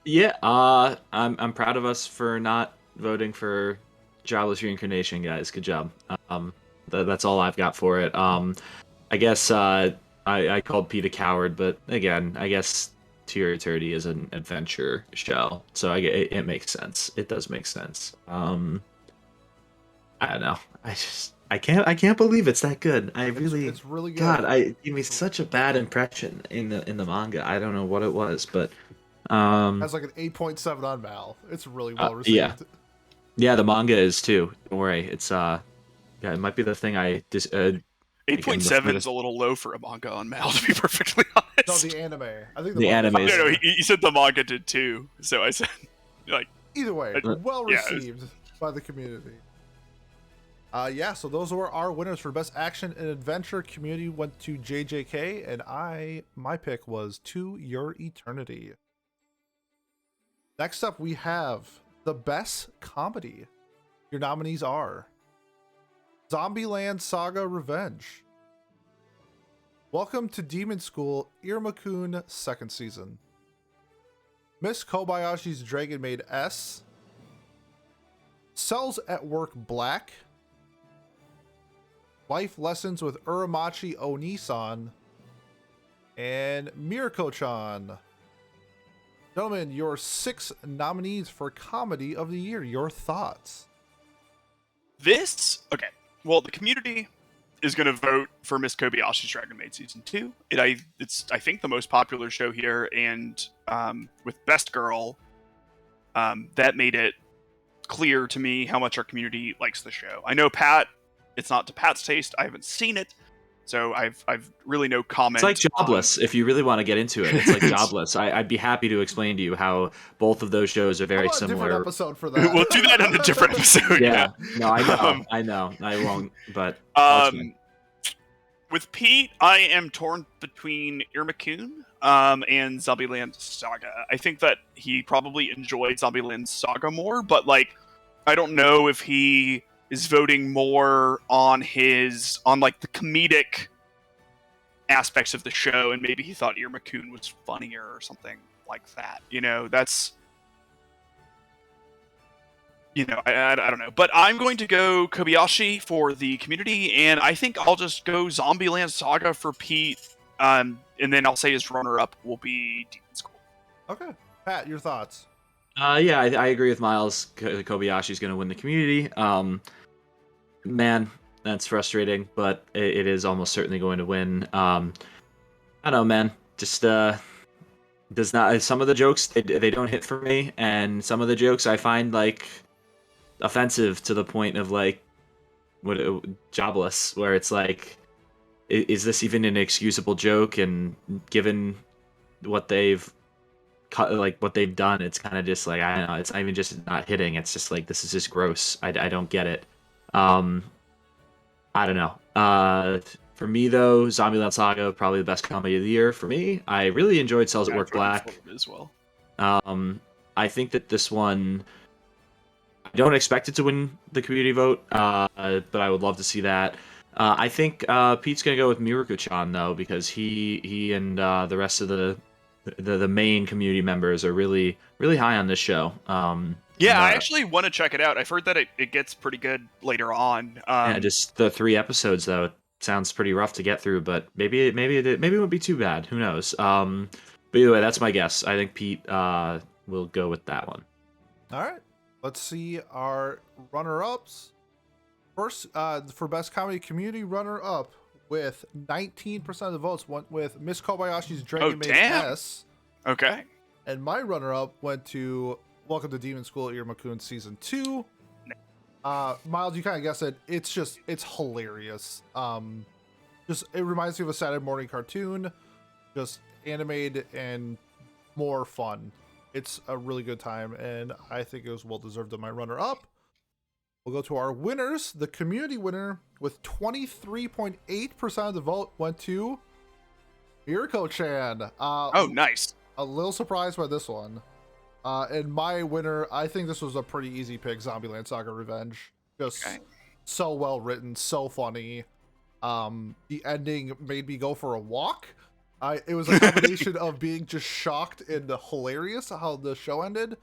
Yeah, I'm proud of us for not voting for Jobless Reincarnation, guys. Good job. That's all I've got for it. I guess I called Pete a coward, but again, I guess To Your Eternity is an adventure show, so it makes sense. It does make sense. I don't know. I can't believe it's that good. It's really good. God, it gave me such a bad impression in the manga. I don't know what it was, but has like an 8.7 on Mal. It's really well received. Yeah, the manga is too. Don't worry. It's it might be the thing 8.7 is a little low for a manga on Mal, to be perfectly honest. No, the anime. I think the anime. No, he said the manga did too. So I said, like, either way, well received by the community. Yeah, so those were our winners for Best Action and Adventure. Community went to JJK, and my pick was To Your Eternity. Next up, we have the Best Comedy. Your nominees are Zombieland Saga Revenge, Welcome to Demon School Iruma-kun Second Season, Miss Kobayashi's Dragon Maid S, Cells at Work Black, Life Lessons with Uramachi Onisan, and Mirko-chan. Gentlemen, your 6 nominees for Comedy of the Year. Your thoughts? Okay. Well, the community is going to vote for Miss Kobayashi's Dragon Maid Season 2. It's I think, the most popular show here, and with Best Girl, that made it clear to me how much our community likes the show. I know Pat, it's not to Pat's taste. I haven't seen it, so I've really no comment. It's like Jobless, if you really want to get into it. It's like Jobless. I'd be happy to explain to you how both of those shows are very similar. A different episode for that. We'll do that on a different episode. Yeah. No, I know. I won't. But with Pete, I am torn between Iruma-kun and Zombieland Saga. I think that he probably enjoyed Zombieland Saga more, but like, I don't know if he is voting more on like the comedic aspects of the show, and maybe he thought Iruma-kun was funnier or something like that. That's, I don't know. But I'm going to go Kobayashi for the community, and I think I'll just go Zombieland Saga for Pete, and then I'll say his runner-up will be Demon School. Okay. Pat, your thoughts? Yeah, I agree with Miles. Kobayashi's going to win the community. Man, that's frustrating, but it is almost certainly going to win. I don't know, man. Just does not. Some of the jokes they don't hit for me, and some of the jokes I find like offensive to the point of like Jobless, where it's like, is this even an excusable joke? And given what they've done, it's kind of just like, I don't know. It's not even just not hitting. It's just like, this is just gross. I don't get it. I don't know. For me though, Zombieland Saga probably the best comedy of the year for me. I really enjoyed Cells at Work Black as well. I think that this one, I don't expect it to win the community vote, but I would love to see that. I think Pete's gonna go with Miruko-chan though, because he and the rest of the main community members are really high on this show. Yeah, I actually want to check it out. I've heard that it gets pretty good later on. Yeah, just the 3 episodes though. It sounds pretty rough to get through, but maybe it won't be too bad. Who knows? But either way, that's my guess. I think Pete will go with that one. All right. Let's see our runner-ups. First, for Best Comedy Community runner-up with 19% of the votes went with Miss Kobayashi's Dragon Maid S. Okay. And my runner-up went to Welcome to Demon School Iruma-kun Season 2. Miles, you kind of guessed it. It's hilarious. It reminds me of a Saturday morning cartoon, just animated and more fun. It's a really good time, and I think it was well deserved of my runner-up. We'll go to our winners. The community winner with 23.8% of the vote went to Mirko-chan. Oh, nice. A little surprised by this one. And my winner, I think this was a pretty easy pick, Zombieland Saga Revenge. Just so well written, so funny. The ending made me go for a walk. It was a combination of being just shocked and hilarious how the show ended.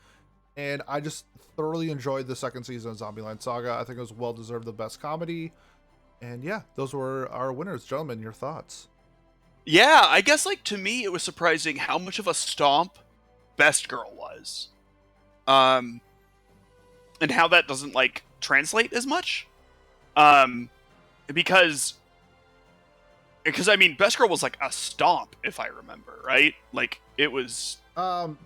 And I just thoroughly enjoyed the second season of Zombieland Saga. I think it was well deserved the best comedy. And yeah, those were our winners. Gentlemen, your thoughts? Yeah, I guess like to me it was surprising how much of a stomp Best Girl was. And how that doesn't like translate as much. Because I mean Best Girl was like a stomp, if I remember, right? Like it was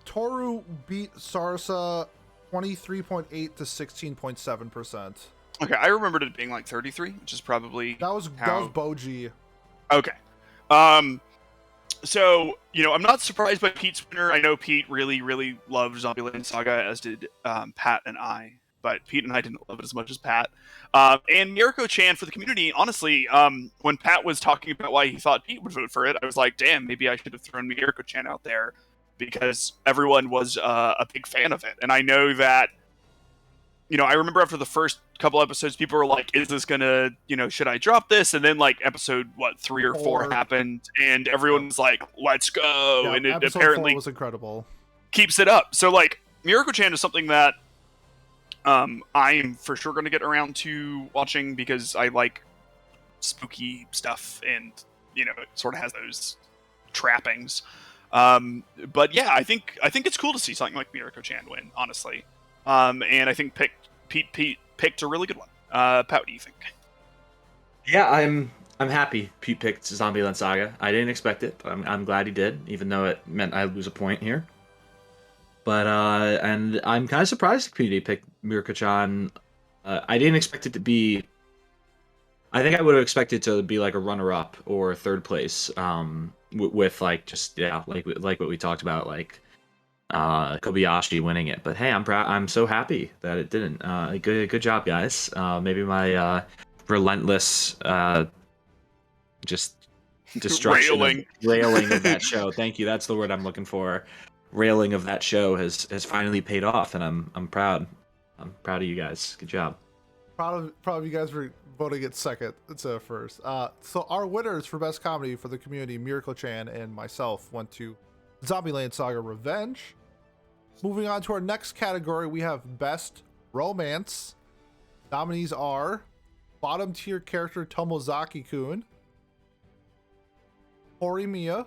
Toru beat Sarasa 23.8 to 16.7%. Okay, I remembered it being like 33, which is probably that was Boji. Okay. So, I'm not surprised by Pete's winner. I know Pete really, really loved Zombieland Saga, as did Pat and I. but Pete and I didn't love it as much as Pat. And Mirko-chan for the community, honestly, when Pat was talking about why he thought Pete would vote for it, I was like, damn, maybe I should have thrown Mirko-chan out there, because everyone was a big fan of it. And I know that, I remember after the first couple episodes, people were like, is this gonna, should I drop this? And then like episode, 3 or 4 happened, and everyone was like, let's go. Yeah, and it episode apparently 4 was incredible. Keeps it up. So like, Mirko-chan is something that I'm for sure going to get around to watching, because I like spooky stuff, and it sort of has those trappings. But yeah, I think it's cool to see something like Mirko-chan win, honestly. And I think Pete picked a really good one. Pat, what do you think? Yeah, I'm happy Pete picked Zombieland Saga. I didn't expect it, but I'm glad he did, even though it meant I lose a point here. But and I'm kind of surprised the community picked Mirko-chan. I didn't expect it to be. I think I would have expected to be like a runner-up or third place. With like just like what we talked about, like Kobayashi winning it. But hey, I'm proud. I'm so happy that it didn't. Good job, guys. Maybe my relentless just destruction railing of that show. Thank you. That's the word I'm looking for. Railing of that show has finally paid off, and I'm proud. I'm proud of you guys. Good job. Proud of you guys for voting it second instead of first. So our winners for best comedy for the community, Mirko-chan and myself, went to Zombieland Saga Revenge. Moving on to our next category, we have best romance. Nominees are bottom tier character Tomozaki-kun, Horimiya,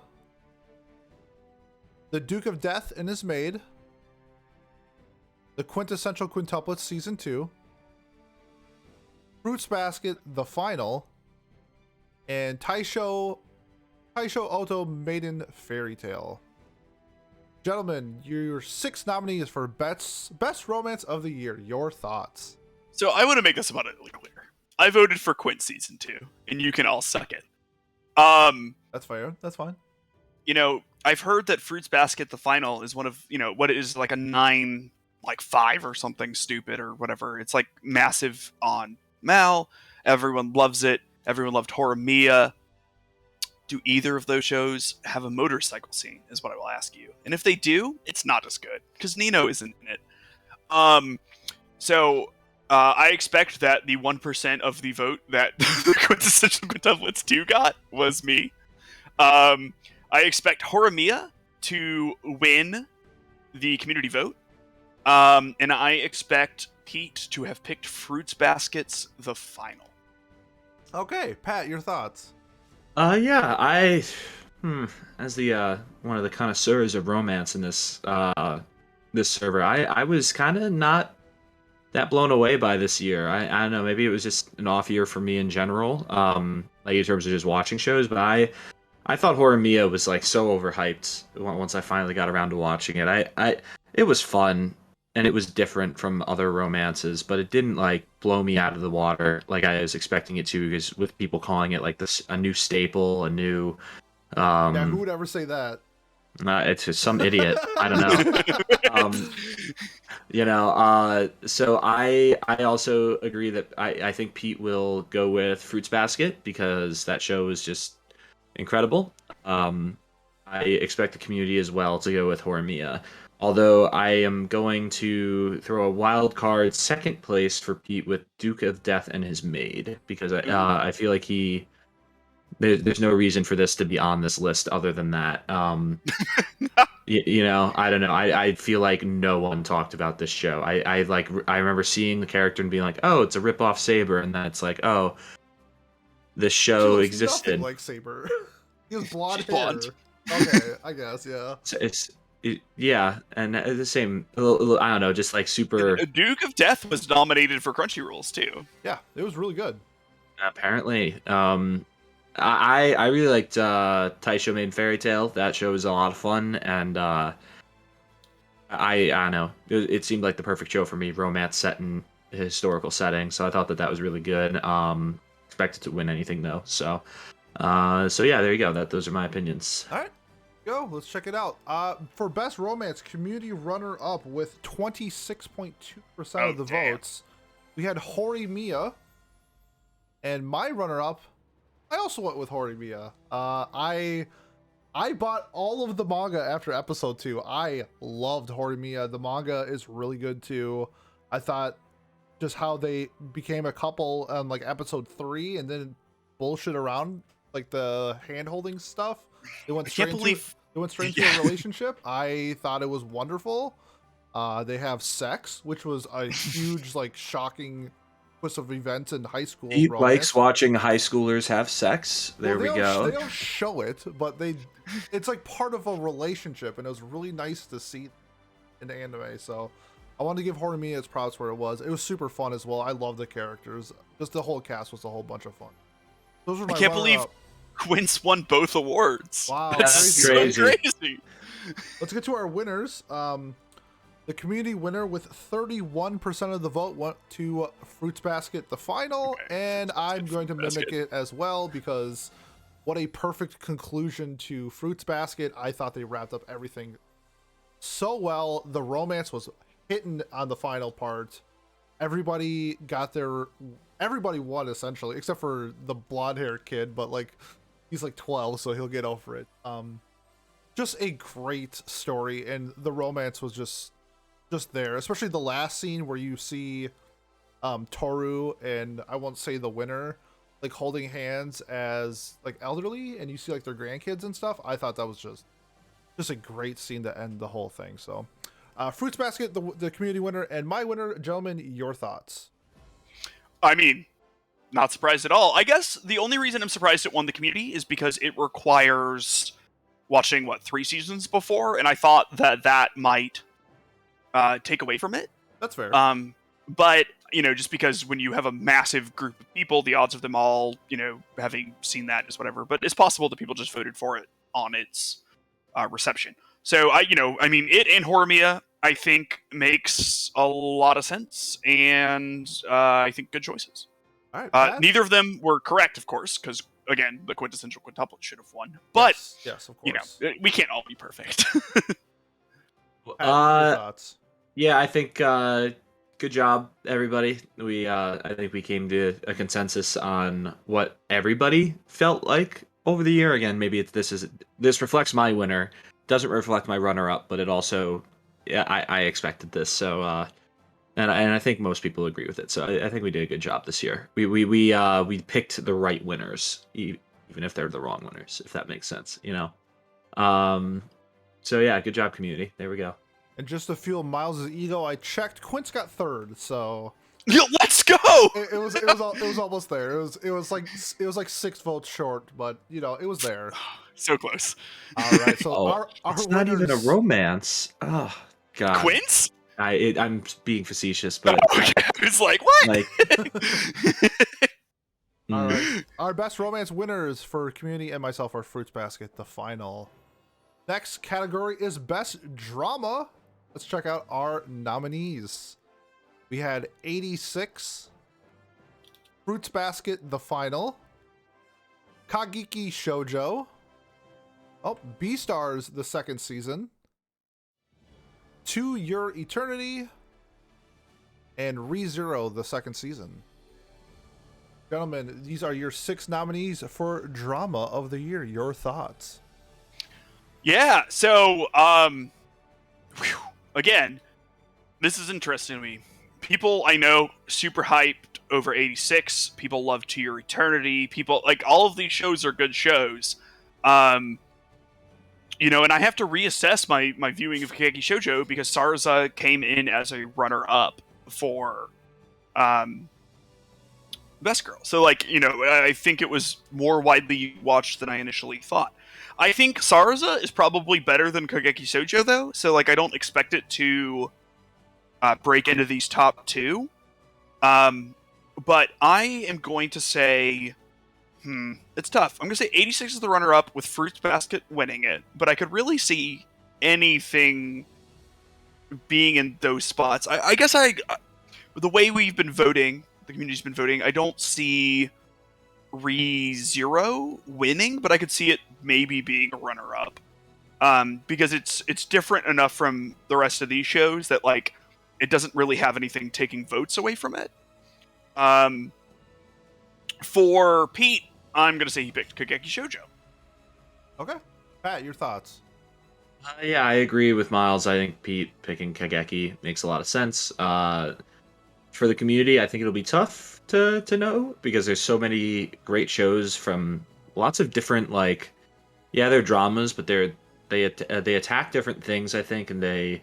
The Duke of Death and His Maid, The Quintessential Quintuplets Season 2, Fruits Basket The Final, and Taisho Oto Maiden Fairy Tale. Gentlemen, your 6 nominees for best romance of the year. Your thoughts? So I want to make this abundantly clear. I voted for Quint Season 2, and you can all suck it. That's fair. That's fine. I've heard that Fruits Basket The Final is one of, what is like a 9, like 5 or something stupid or whatever. It's like massive on Mal. Everyone loves it. Everyone loved Horimiya. Do either of those shows have a motorcycle scene, is what I will ask you. And if they do, it's not as good, because Nino isn't in it. So I expect that the 1% of the vote that the Quintessential Quintuplets 2 got was me. I expect Horimiya to win the community vote. And I expect Pete to have picked Fruits Basket's The Final. Okay, Pat, your thoughts? Yeah, as the one of the connoisseurs of romance in this this server, I was kind of not that blown away by this year. I don't know, maybe it was just an off year for me in general, like in terms of just watching shows, but I thought Horimiya was like so overhyped once I finally got around to watching it. It was fun, and it was different from other romances, but it didn't like blow me out of the water like I was expecting it to, because with people calling it like a new staple, a new yeah, who would ever say that? It's just some idiot. I don't know. So I also agree that I think Pete will go with Fruits Basket, because that show was just incredible. I expect the community as well to go with Horimiya. Although I am going to throw a wild card second place for Pete with Duke of Death and His Maid, because I feel like there's no reason for this to be on this list other than that. I don't know. I feel like no one talked about this show. I remember seeing the character and being like, oh, it's a rip-off Saber, and then it's like, oh, this show existed. Nothing like Saber. He has blonde hair. Blonde. Okay, I guess, yeah. Yeah, and the same. I don't know, just like super. Duke of Death was nominated for Crunchyroll's too. Yeah, it was really good. Apparently, I really liked Taisho Maiden Fairy Tale. That show was a lot of fun, and I don't know. It seemed like the perfect show for me. Romance set in a historical setting, so I thought that was really good. Expected to win anything though, so yeah, there you go. Those are my opinions. All right. Go, let's check it out. For best romance, community runner-up with 26.2% of the votes, we had Horimiya, and my runner-up, I also went with Horimiya. I bought all of the manga after episode 2. I loved Horimiya. The manga is really good too. I thought just how they became a couple on like episode 3 and then bullshit around like the hand-holding stuff. They went straight into a relationship. I thought it was wonderful. They have sex, which was a huge, like, shocking twist of events in high school. He romance. likes watching high schoolers have sex. There we go. They don't show it, but it's like part of a relationship, and it was really nice to see in the anime. So I wanted to give Horimiya its props where it was. It was super fun as well. I love the characters. Just the whole cast was a whole bunch of fun. Those were my I can't believe Quince won both awards. Wow, that's crazy. so crazy. Let's get to our winners. The community winner with 31% of the vote went to Fruits Basket, the final, and I'm going to mimic it as well because what a perfect conclusion to Fruits Basket. I thought they wrapped up everything so well. The romance was hitting on the final part. Everybody won essentially, except for the blonde hair kid, but like he's like 12, so he'll get over it. Just a great story, and the romance was just there, especially the last scene where you see Toru and I won't say the winner like holding hands as like elderly, and you see like their grandkids and stuff. I thought that was just a great scene to end the whole thing. So Fruits Basket, the community winner, and my winner. Gentlemen, your thoughts? I mean, not surprised at all. I guess the only reason I'm surprised it won the community is because it requires watching 3 seasons before, and I thought that might take away from it. That's fair. But just because when you have a massive group of people, the odds of them all having seen that is whatever. But it's possible that people just voted for it on its reception. So it and Horimiya I think makes a lot of sense, and I think good choices. All right, neither of them were correct, of course, because again, the quintessential quintuplet should have won. But yes, of course. We can't all be perfect. Thoughts? Yeah, I think good job, everybody. I think we came to a consensus on what everybody felt like over the year. Again, maybe this reflects my winner, doesn't reflect my runner-up, but it also, I expected this. So, and I think most people agree with it. So I think we did a good job this year. We picked the right winners, even if they're the wrong winners, if that makes sense. So yeah, good job, community. There we go. And just to fuel Miles' ego, I checked. Quince got 3rd, so let's go. It was almost there. It was like 6 votes short, but it was there. So close. All right, so our it's winners... not even a romance. Oh God, Quince. I'm being facetious, but I was like, what? All right, our best romance winners for community and myself are Fruits Basket, the final. Next category is best drama. Let's check out our nominees. We had 86, Fruits Basket, the final, Kageki Shoujo, Beastars, the 2nd season, To Your Eternity, and ReZero, the 2nd season. Gentlemen, these are your 6 nominees for drama of the year. Your thoughts? Yeah, so again, this is interesting to me. People I know super hyped over 86. People love To Your Eternity. People like all of these shows are good shows. And I have to reassess my viewing of Kageki Shoujo because Sarza came in as a runner-up for Best Girl. So I think it was more widely watched than I initially thought. I think Sarza is probably better than Kageki Shoujo, though, so I don't expect it to break into these top 2. But I am going to say, it's tough. I'm going to say 86 is the runner-up with Fruits Basket winning it, but I could really see anything being in those spots. I guess the way we've been voting, the community's been voting, I don't see ReZero winning, but I could see it maybe being a runner-up. because it's different enough from the rest of these shows that like it doesn't really have anything taking votes away from it. For Pete, I'm gonna say he picked Kageki Shoujo. Okay, Pat, your thoughts? Yeah, I agree with Miles. I think Pete picking Kageki makes a lot of sense. For the community, I think it'll be tough to know because there's so many great shows from lots of different like, yeah, they're dramas, but they attack different things. I think, and they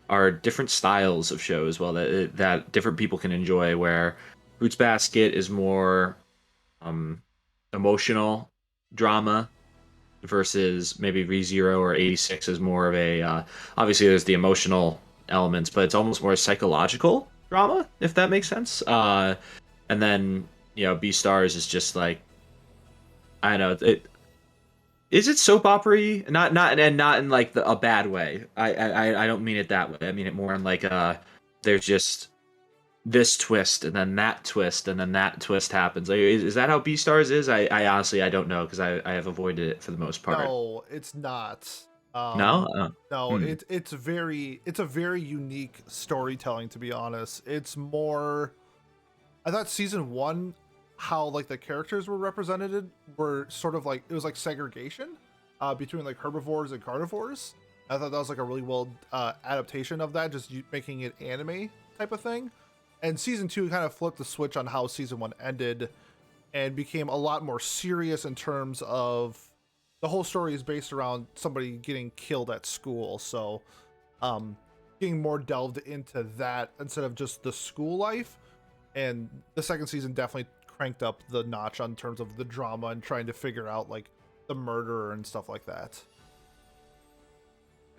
are different styles of shows. Well, that different people can enjoy. Where Fruits Basket is more emotional drama versus maybe ReZero or 86 is more of a obviously there's the emotional elements, but it's almost more psychological drama, if that makes sense. And then B Stars is just like, I don't know, is it soap opera-y? Not in like a bad way. I don't mean it that way. I mean it more in like there's just this twist and then that twist and then that twist happens. Like, is that how B Stars is? I honestly I don't know because I have avoided it for the most part. No, it's not. No. No, it's a very unique storytelling, to be honest. It's more, I thought season 1, how like the characters were represented were sort of like, it was like segregation between like herbivores and carnivores. I thought that was like a really well adaptation of that, just making it anime type of thing. And season 2 kind of flipped the switch on how season 1 ended and became a lot more serious in terms of the whole story is based around somebody getting killed at school. So getting more delved into that instead of just the school life. And the second season definitely cranked up the notch on terms of the drama and trying to figure out like the murderer and stuff like that.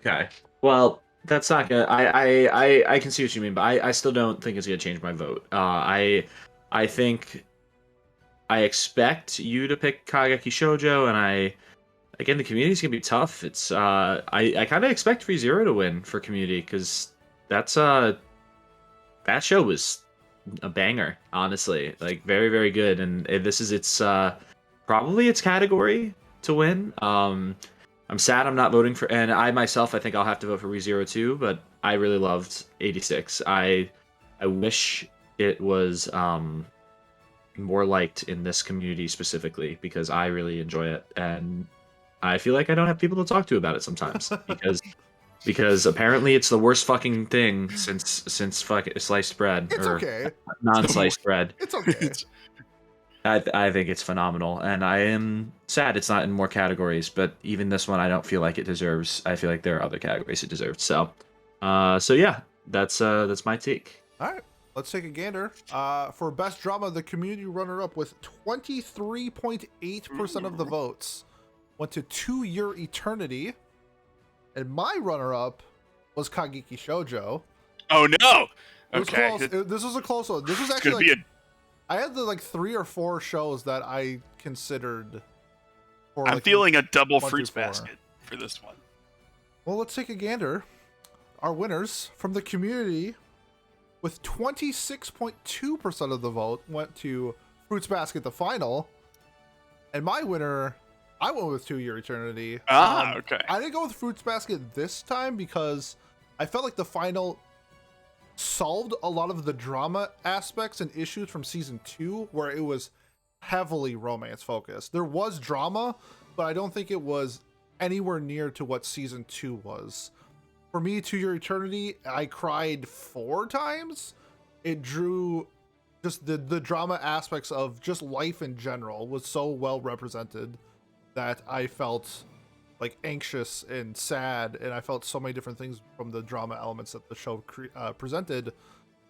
Okay. Well, that's not gonna. I can see what you mean, but I still don't think it's gonna change my vote. I think I expect you to pick Kageki Shoujo, and again the community's gonna be tough. It's I kind of expect ReZero to win for community because that's that show was a banger, honestly, like very very good, and this is its probably its category to win. I'm sad I'm not voting for, and I myself, I think I'll have to vote for ReZero too, but I really loved 86. I wish it was more liked in this community specifically because I really enjoy it, and I feel like I don't have people to talk to about it sometimes because apparently it's the worst fucking thing since fuck sliced bread It's or okay. non-sliced bread. It's okay. I think it's phenomenal, and I am sad it's not in more categories. But even this one, I don't feel like it deserves. I feel like there are other categories it deserves. So yeah, that's my take. All right, let's take a gander. For best drama, the community runner-up with 23.8% of the votes went to To Your Eternity, and my runner-up was Kageki Shoujo. Oh no! It was Okay, close. This was a close one. This was it's actually gonna be I had the like 3 or 4 shows that I considered. For, I'm like, feeling a double 1 fruits through 4. basket for this one. Well, let's take a gander. Our winners from the community with 26.2% of the vote went to Fruits Basket, the final. And my winner, I went with To Your Eternity. Okay. I didn't go with Fruits Basket this time because I felt like the final solved a lot of the drama aspects and issues from season 2, where it was heavily romance focused. There was drama, but I don't think it was anywhere near to what season 2 was. For me, To Your Eternity, I cried 4 times. It drew just the drama aspects of just life in general was so well represented that I felt like anxious and sad, and I felt so many different things from the drama elements that the show presented,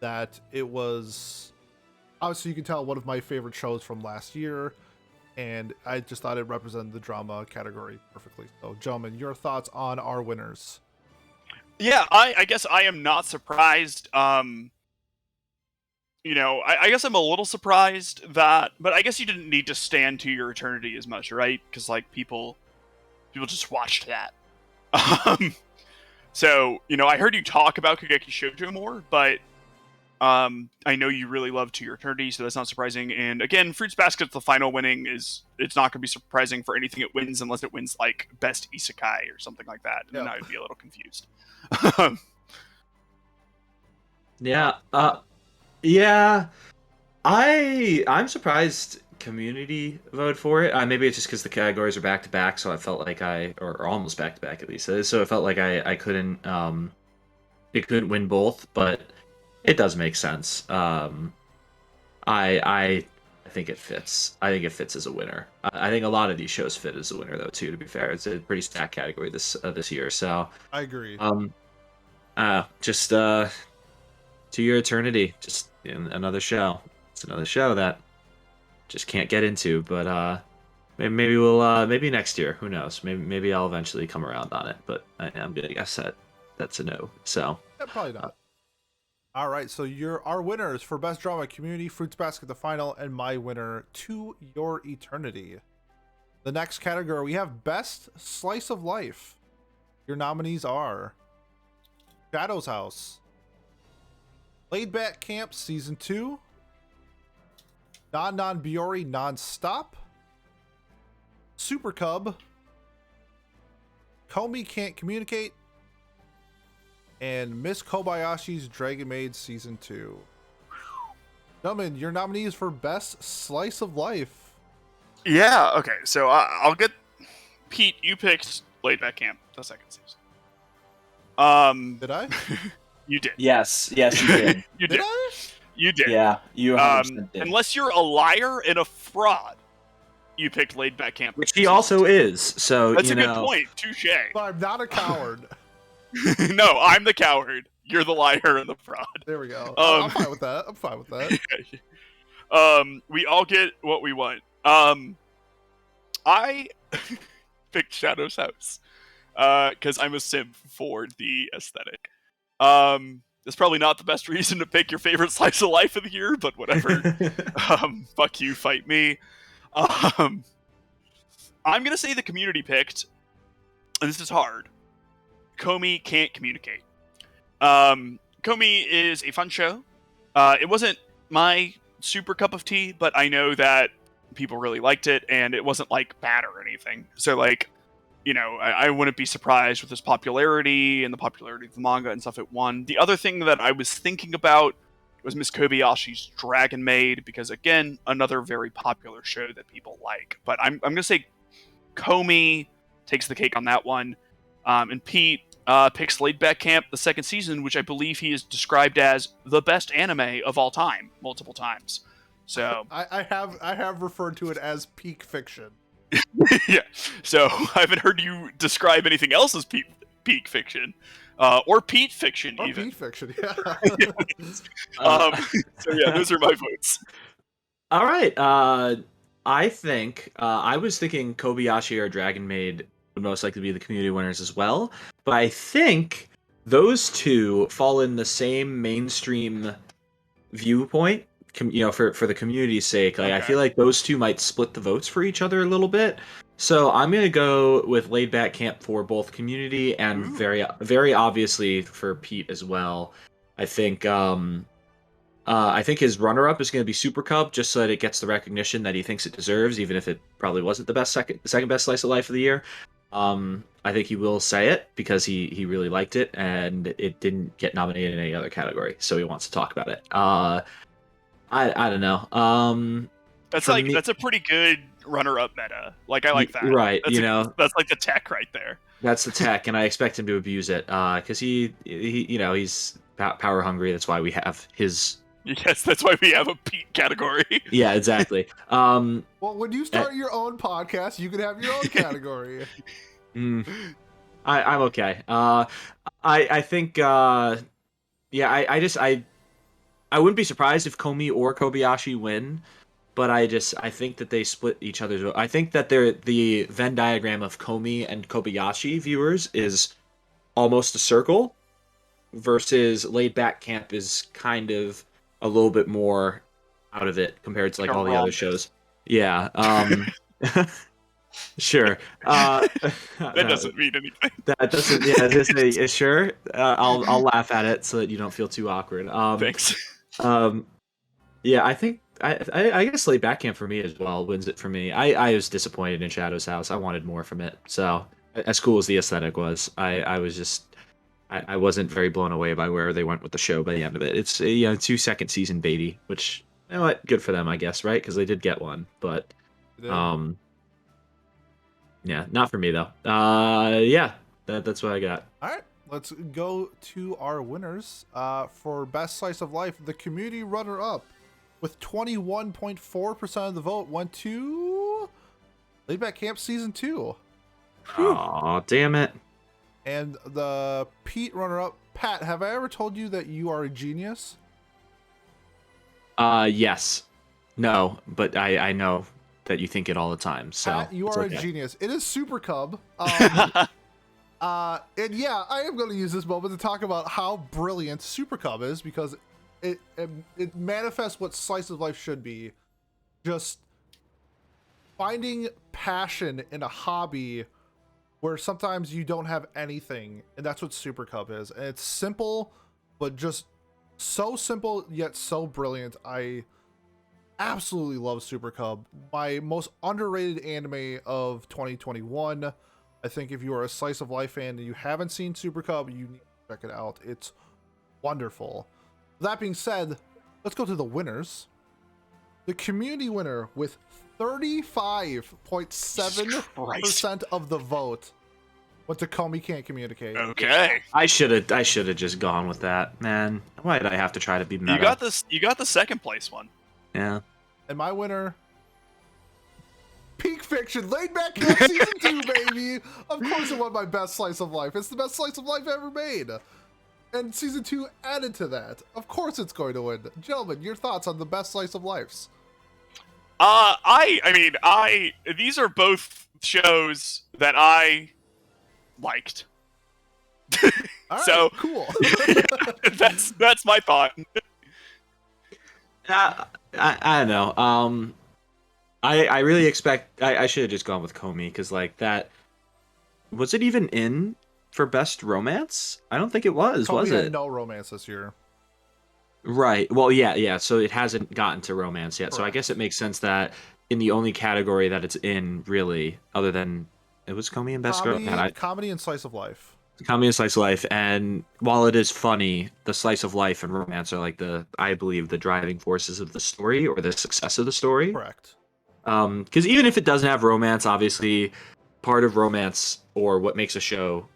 that it was obviously, you can tell, one of my favorite shows from last year, and I just thought it represented the drama category perfectly. So gentlemen, your thoughts on our winners? Yeah, I guess I am not surprised. I guess I'm a little surprised that, but I guess you didn't need to stand To Your Eternity as much, right? Because like people just watched that. So I heard you talk about Kageki Shoujo more, but I know you really love To Your Eternity, so that's not surprising. And again, Fruits Basket's the final winning it's not going to be surprising for anything it wins unless it wins like Best Isekai or something like that. And then I would be a little confused. Yeah. Yeah. I'm surprised Community voted for it. Maybe it's just because the categories are back to back, so I felt like or almost back to back at least. So it felt like I couldn't it couldn't win both, but it does make sense. I think it fits. I think it fits as a winner. I think a lot of these shows fit as a winner though too. To be fair, it's a pretty stacked category this year. So I agree. Just To Your Eternity, just another show. It's another show that just can't get into, but maybe we'll maybe next year. Who knows? Maybe I'll eventually come around on it. But I'm gonna guess that's a no. So yeah, probably not. All right, so our winners for Best Drama Community, Fruits Basket, the final, and my winner, To Your Eternity. The next category, we have Best Slice of Life. Your nominees are Shadow's House, Laid Back Camp Season 2, Non Biori Non-Stop, Super Cub, Komi Can't Communicate, and Miss Kobayashi's Dragon Maid Season 2. Gentlemen, your nominees for Best Slice of Life. Yeah, okay, so I'll get... Pete, you picked Laid Back Camp, the second season. Did I? You did. Yes, you did. You Did did. I? You did. Yeah, you 100% did. Unless you're a liar and a fraud, you picked Laid Back Camp. which he also is. So That's you a know, good point. Touche. But I'm not a coward. No, I'm the coward. You're the liar and the fraud. There we go. I'm fine with that. I'm fine with that. We all get what we want. I picked Shadow's House because I'm a simp for the aesthetic. That's probably not the best reason to pick your favorite slice of life of the year, but whatever. Fuck you, fight me. I'm gonna say the community picked, and this is hard. Komi Can't Communicate. Komi is a fun show. It wasn't my super cup of tea, but I know that people really liked it, and it wasn't like bad or anything. So like, you know, I wouldn't be surprised with its popularity and the popularity of the manga and stuff it won. The other thing that I was thinking about was Miss Kobayashi's Dragon Maid, because again, another very popular show that people like. But I'm gonna say Komi takes the cake on that one. And Pete picks Laid Back Camp, the second season, which I believe he is described as the best anime of all time, multiple times. So I have referred to it as peak fiction. yeah. So I haven't heard you describe anything else as peak fiction, or Pete fiction Or even. peak fiction, yeah. So yeah, those are my votes. all right. I think I was thinking Kobayashi or Dragon Maid would most likely be the community winners as well, but I think those two fall in the same mainstream viewpoint. You know, for the community's sake, like, I feel like those two might split the votes for each other a little bit. So I'm gonna go with Laid Back Camp for both community and very obviously for Pete as well. I think his runner-up is gonna be Super Cub, just so that it gets the recognition that he thinks it deserves, even if it probably wasn't the second best slice of life of the year. I think he will say it because he really liked it, and it didn't get nominated in any other category, so he wants to talk about it. I don't know. That's a pretty good runner-up meta. Like, I like that. Right, that's like the tech right there. That's the tech, and I expect him to abuse it because he he's power hungry. That's why we have his. Yes, that's why we have a Pete category. Yeah, exactly. Well, when you start your own podcast, you can have your own category. I'm okay. I think. I wouldn't be surprised if Komi or Kobayashi win, but I think that they split each other's. I think that the Venn diagram of Komi and Kobayashi viewers is almost a circle, versus Laid Back Camp is kind of a little bit more out of it compared to like all the other shows. Yeah. Sure. That doesn't mean anything. That doesn't. Yeah. Sure. I'll laugh at it so that you don't feel too awkward. Thanks. Um, yeah, I think I guess Laid Back Camp for me as well wins it for me. I was disappointed in Shadow's House. I wanted more from it. So as cool as the aesthetic was, I was just I wasn't very blown away by where they went with the show by the end of it. It's 2 second season baity, which you know what, good for them, I guess, right? Because they did get one, but um, yeah, not for me though. Yeah, that's what I got. All right, let's go to our winners. For best slice of life, the community runner-up with 21.4% of the vote went to Laid Back Camp Season 2. Oh, damn it. And the Pete runner-up, Pat, have I ever told you that you are a genius? Yes. No, but I know that you think it all the time. So Pat, you it's are okay. a genius. It is Super Cub. And yeah, I am going to use this moment to talk about how brilliant Super Cub is, because it manifests what slice of life should be. Just finding passion in a hobby where sometimes you don't have anything, and that's what Super Cub is. And it's simple, but just so simple yet so brilliant. I absolutely love Super Cub. My most underrated anime of 2021. I think if you are a slice of life fan and you haven't seen Super Cub, you need to check it out. It's wonderful. That being said, let's go to the winners. The community winner with 35.7% of the vote went to Comey Can't Communicate. Okay. I should have just gone with that, man. Why did I have to try to be meta? You got this. You got the second place one. Yeah. And my winner, Peak Fiction, Laid Back Camp Season 2, baby! Of course it won my best slice of life. It's the best slice of life ever made. And Season 2 added to that. Of course it's going to win. Gentlemen, your thoughts on the best slice of lives? These are both shows that I liked. All right, So cool. that's my thought. I don't know. I really expect I should have just gone with Comey, because like that, was it even in for best romance? I don't think it was Comey had it? no romance this year. Right. Well, yeah. So it hasn't gotten to romance yet. Correct. So I guess it makes sense that in the only category that it's in, really, other than it was Comey and best Comedy and slice of life. Comedy and slice of life, and while it is funny, the slice of life and romance are like I believe the driving forces of the story or the success of the story. Correct. Because even if it doesn't have romance, obviously, part of romance or what makes a show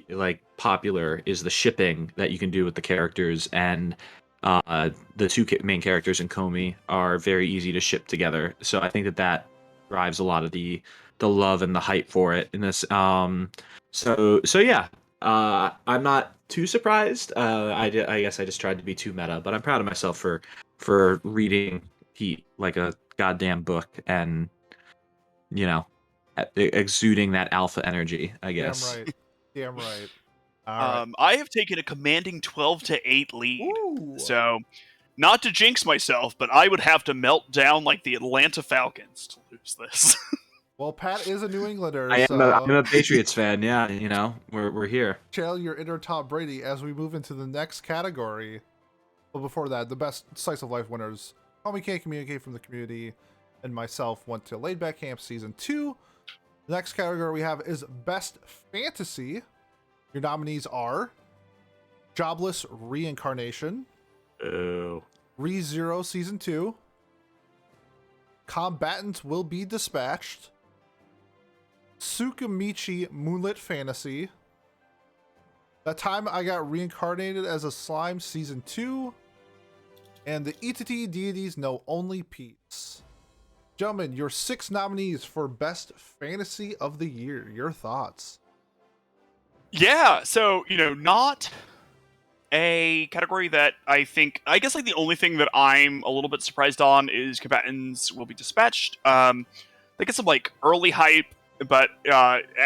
like popular is the shipping that you can do with the characters, and the two main characters in Comey are very easy to ship together. So I think that drives a lot of the love and the hype for it in this. So yeah, I'm not too surprised. I guess I just tried to be too meta, but I'm proud of myself for reading Heat like a goddamn book, and exuding that alpha energy, I guess. Damn right. I have taken a commanding 12-8 lead. Ooh. So, not to jinx myself, but I would have to melt down like the Atlanta Falcons to lose this. Well, Pat is a New Englander. I'm a Patriots fan. Yeah, we're here. Channel your inner Tom Brady as we move into the next category. But before that, the best slice of life winners, Homie Can't Communicate from the community, and myself went to Laid Back Camp Season 2. The next category we have is Best Fantasy. Your nominees are Jobless Reincarnation, Oh. ReZero Season 2, Combatants Will Be Dispatched, Tsukimichi Moonlit Fantasy, That Time I Got Reincarnated as a Slime Season 2, and the Itati Deities Know Only Peace. Gentlemen, your 6 nominees for Best Fantasy of the Year. Your thoughts? Yeah, so, not a category that I guess like the only thing that I'm a little bit surprised on is Combatants Will Be Dispatched. They get some like early hype, but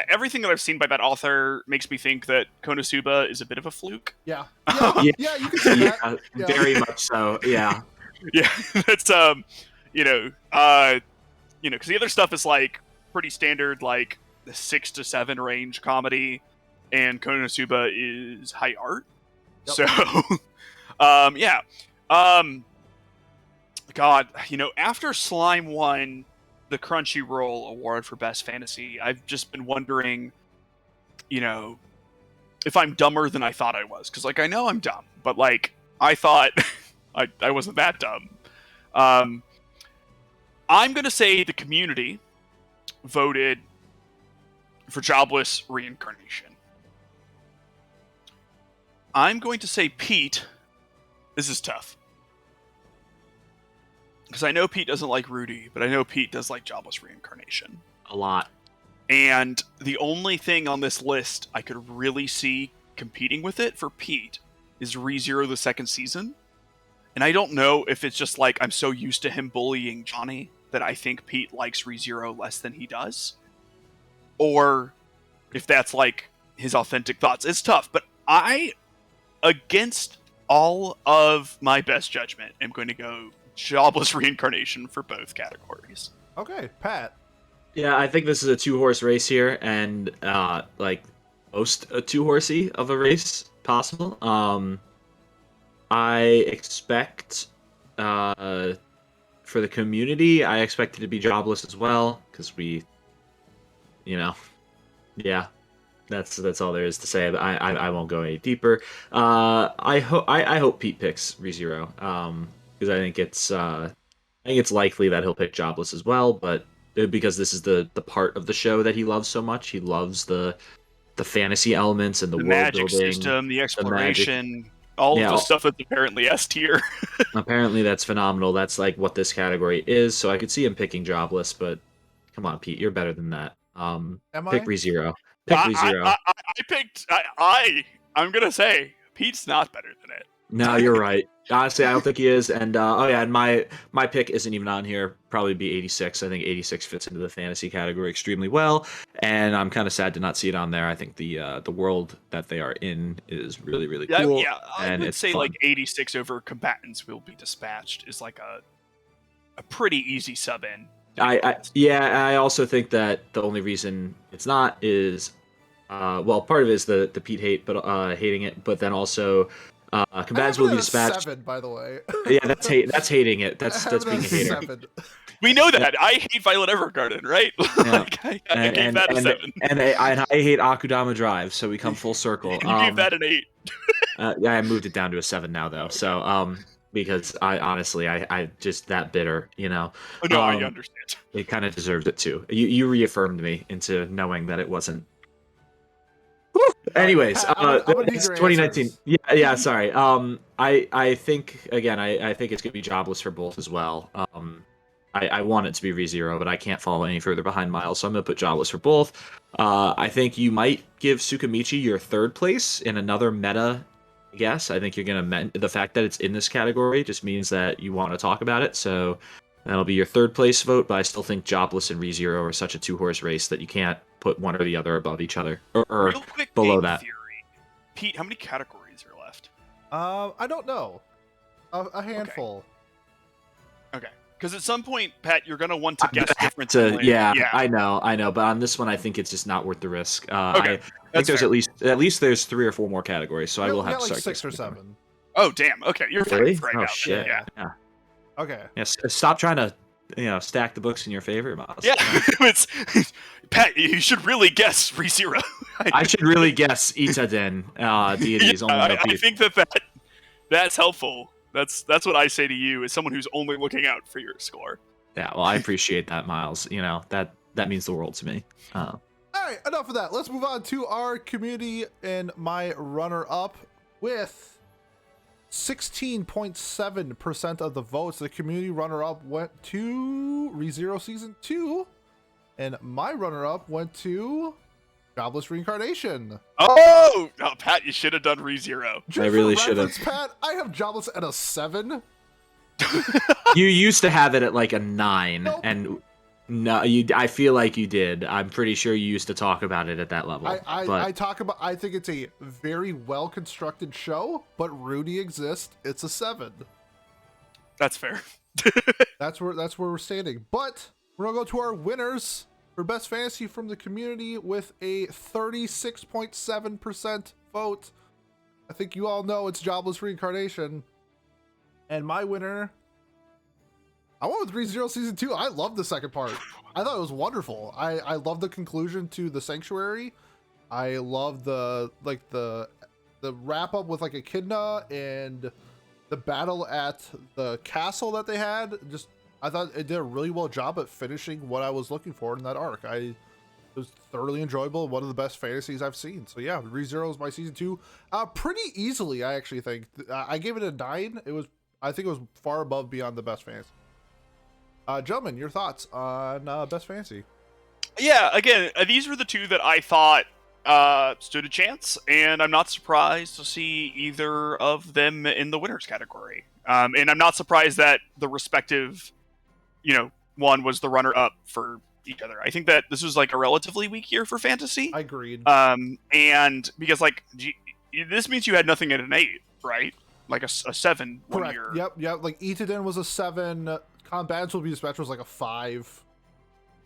everything that I've seen by that author makes me think that Konosuba is a bit of a fluke. Yeah, you can say that. Yeah. Very much so. Yeah. Yeah, that's because the other stuff is like pretty standard, like the 6 to 7 range comedy, and Konosuba is high art. Yep. So, yeah. God, after Slime won the Crunchyroll Award for Best Fantasy, I've just been wondering, if I'm dumber than I thought I was. Because, I know I'm dumb, but, I thought I wasn't that dumb. I'm going to say the community voted for Jobless Reincarnation. I'm going to say Pete. This is tough. Because I know Pete doesn't like Rudy, but I know Pete does like Jobless Reincarnation. A lot. And the only thing on this list I could really see competing with it for Pete is ReZero the second season. And I don't know if it's just I'm so used to him bullying Johnny that I think Pete likes ReZero less than he does. Or if that's his authentic thoughts. It's tough, but I, against all of my best judgment, am going to go Jobless Reincarnation for both categories. Okay, Pat. Yeah, I think this is a 2-horse race here, and most a 2-horsey of a race possible. I expect for the community, I expect it to be Jobless as well, because that's all there is to say. I won't go any deeper. I hope Pete picks ReZero, because I think it's likely that he'll pick Jobless as well, but because this is the part of the show that he loves so much. He loves the fantasy elements and the world magic building, system, the exploration, all of the stuff that's apparently S tier. Apparently that's phenomenal. That's what this category is. So I could see him picking Jobless, but come on, Pete, you're better than that. Pick ReZero. Pick ReZero. I picked. I'm gonna say Pete's not better than it. No, you're right. Honestly, I don't think he is. And and my pick isn't even on here. Probably be 86. I think 86 fits into the fantasy category extremely well, and I'm kind of sad to not see it on there. I think the world that they are in is really, really cool. Yeah, I would say fun. 86 over Combatants Will Be Dispatched is a pretty easy sub in. I also think that the only reason it's not is part of it is the Pete hate, but hating it, but then also Combatants Will Be Dispatched. 7, by the way. Yeah, that's hating it. That's being a hater. 7. We know that. I hate Violet Evergarden, right? Yeah. I gave that a 7. And I hate Akudama Drive, so we come full circle. You gave that an 8. Yeah, I moved it down to a 7 now, though. So because I honestly I just that bitter, Oh, no, I understand. It kind of deserved it too. You reaffirmed me into knowing that it wasn't. Anyways, it's 2019. Yeah. Sorry. I think again. I think it's gonna be Jobless for both as well. I want it to be ReZero, but I can't follow any further behind Miles, so I'm gonna put Jobless for both. I think you might give Tsukamichi your third place in another meta. Yes, I think you're gonna. The fact that it's in this category just means that you want to talk about it. So that'll be your third place vote. But I still think Jobless and ReZero are such a 2-horse race that you can't put one or the other above each other or Real quick below game that. Theory. Pete, how many categories are left? I don't know. A handful. Okay. Because at some point, Pat, you're gonna want to guess different. Yeah, I know. But on this one, I think it's just not worth the risk. Okay, I think there's at least there's 3 or 4 more categories, so I will have to start 6 or 7. Oh damn! Okay, you're really? fine right Oh now. shit! Yeah. Okay. Yeah, stop trying to stack the books in your favor, Miles. Yeah, it's Pat. You should really guess ReZero. I should really guess Itadin deities. I think that's helpful. That's what I say to you as someone who's only looking out for your score. Yeah, well, I appreciate that, Miles. That means the world to me. All right, enough of that. Let's move on to our community and my runner-up with 16.7% of the votes. The community runner-up went to ReZero Season 2, and my runner-up went to Jobless Reincarnation. Oh, Pat, you should have done ReZero. I really should have. Pat, I have Jobless at a 7. You used to have it at a 9, Nope. and no, I feel like you did. I'm pretty sure you used to talk about it at that level. I think it's a very well constructed show, but Rudy exists. It's a 7. That's fair. That's where we're standing. But we're gonna go to our winners for best fantasy from the community with a 36.7% vote. I think you all know it's Jobless Reincarnation. And my winner, I went with ReZero Season 2. I love the second part. I thought it was wonderful. I love the conclusion to the Sanctuary. I love the wrap up with like Echidna and the battle at the castle that they had. Just I thought it did a really well job at finishing what I was looking for in that arc. It was thoroughly enjoyable. One of the best fantasies I've seen. So yeah, ReZero is my season 2. Pretty easily, I actually think. I gave it a 9. I think it was far above beyond the best fantasy. Gentlemen, your thoughts on best fantasy? Yeah, again, these were the two that I thought stood a chance, and I'm not surprised to see either of them in the winners category. And I'm not surprised that the respective, one was the runner-up for each other. I think that this was like a relatively weak year for fantasy. I agreed. And because this means you had nothing at an 8, right? Like a 7 Correct. 1 year. Yep. Like Itadin was a 7. Combatants will be dispatched was like a 5.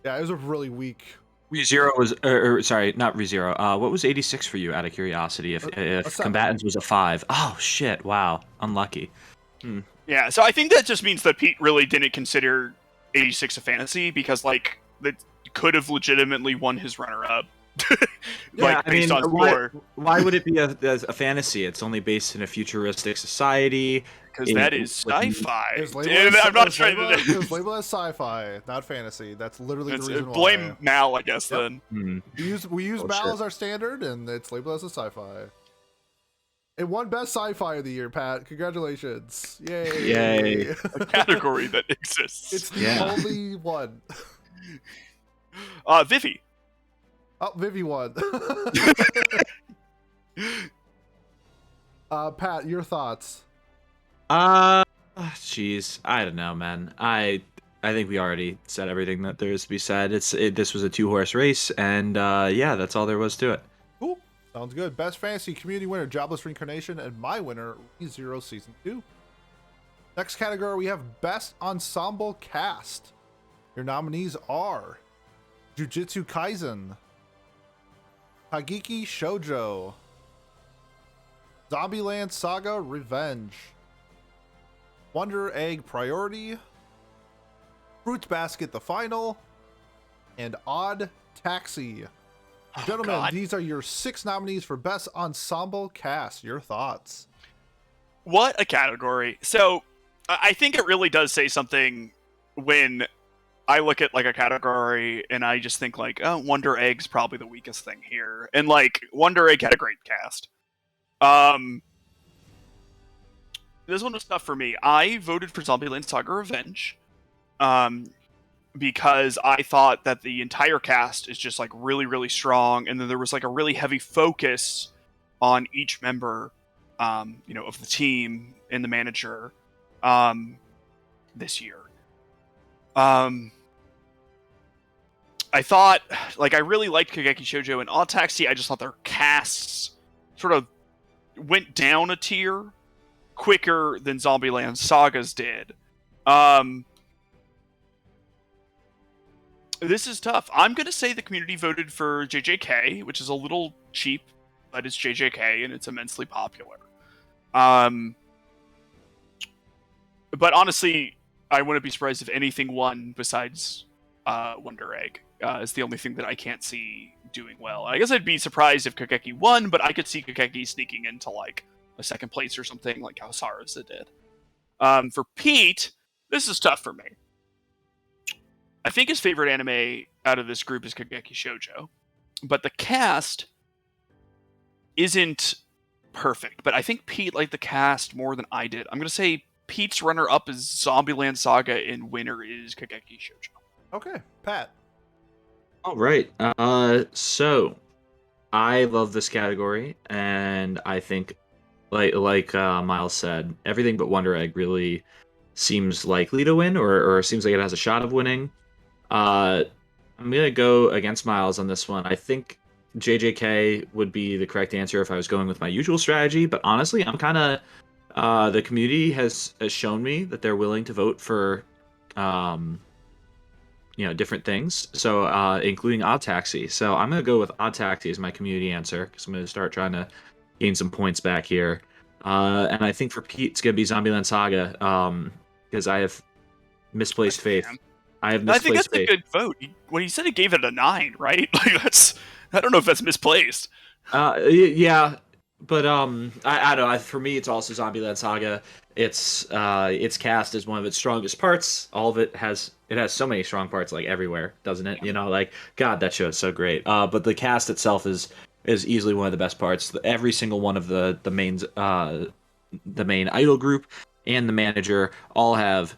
Yeah, it was a really weak. ReZero was, sorry, not ReZero. What was 86 for you? Out of curiosity, if Combatants was a 5. Oh shit! Wow, unlucky. Yeah, so I think that just means that Pete really didn't consider 86 a fantasy because that could have legitimately won his runner-up. Based on score. Why would it be a fantasy? It's only based in a futuristic society. Because that is sci-fi. It was labeled as sci-fi, not fantasy. That's literally the reason why. Blame Mal, I guess, then. We use Mal as our standard, and it's labeled as a sci-fi. It won best sci-fi of the year, Pat. Congratulations. Yay. A category that exists. It's the only one. Vivi. Oh, Vivi won. Pat, your thoughts? Jeez, I don't know, man. I think we already said everything that there is to be said. This was a 2-horse race, and yeah, that's all there was to it. Cool. Sounds good. Best fantasy community winner, Jobless Reincarnation, and my winner, ReZero Season 2. Next category, we have Best Ensemble Cast. Your nominees are Jujutsu Kaisen, Hagiki Shoujo, Zombieland Saga Revenge, Wonder Egg Priority, Fruit Basket The Final, and Odd Taxi. Gentlemen, these are your 6 nominees for Best Ensemble Cast. Your thoughts? What a category. So, I think it really does say something when I look at a category and I just think Wonder Egg's probably the weakest thing here. And Wonder Egg had a great cast. This one was tough for me. I voted for Zombieland Saga Revenge. Because I thought that the entire cast is just really, really strong, and then there was a really heavy focus on each member, of the team and the manager, this year. I thought, I really liked Kageki Shoujo and Odd Taxi. I just thought their casts sort of went down a tier quicker than Zombieland Saga's did. This is tough. I'm going to say the community voted for JJK, which is a little cheap, but it's JJK and it's immensely popular. But honestly, I wouldn't be surprised if anything won besides Wonder Egg. Is the only thing that I can't see doing well. I guess I'd be surprised if Kageki won, but I could see Kageki sneaking into a second place or something like how Sarasa did. For Pete, this is tough for me. I think his favorite anime out of this group is Kageki Shoujo, but the cast isn't perfect. But I think Pete liked the cast more than I did. I'm going to say Pete's runner-up is Zombieland Saga and winner is Kageki Shoujo. Okay, Pat. All right. So I love this category, and I think, like Miles said, everything but Wonder Egg really seems likely to win, or seems like it has a shot of winning. I'm gonna go against Miles on this one. I think JJK would be the correct answer if I was going with my usual strategy, but honestly, I'm kind of the community has shown me that they're willing to vote for different things, so including Odd Taxi. So I'm gonna go with Odd Taxi as my community answer because I'm gonna start trying to gain some points back here. And I think for Pete, it's gonna be Zombieland Saga, because I have misplaced faith. Damn. I have I think misplaced that's a faith. good vote. When he said he gave it a 9, right? Like that's, I don't know if that's misplaced. Yeah, but I don't know. For me, it's also Zombieland Saga. Its cast is one of its strongest parts. All of it has so many strong parts, like everywhere, doesn't it? You know, like God, that show is so great. But the cast itself is easily one of the best parts. Every single one of the main idol group and the manager all have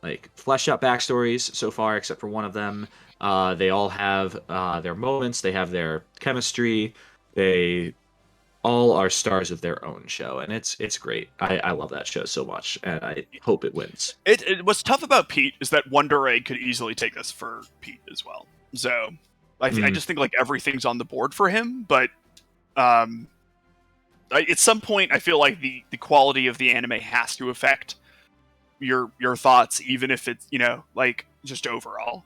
like fleshed out backstories so far, except for one of them. They all have their moments. They have their chemistry. They all are stars of their own show, and it's great. I love that show so much, and I hope it wins. What's tough about Pete is that Wonder Egg could easily take this for Pete as well. So I just think like everything's on the board for him, but at some point I feel like the quality of the anime has to affect your thoughts, even if it's, you know, like just overall.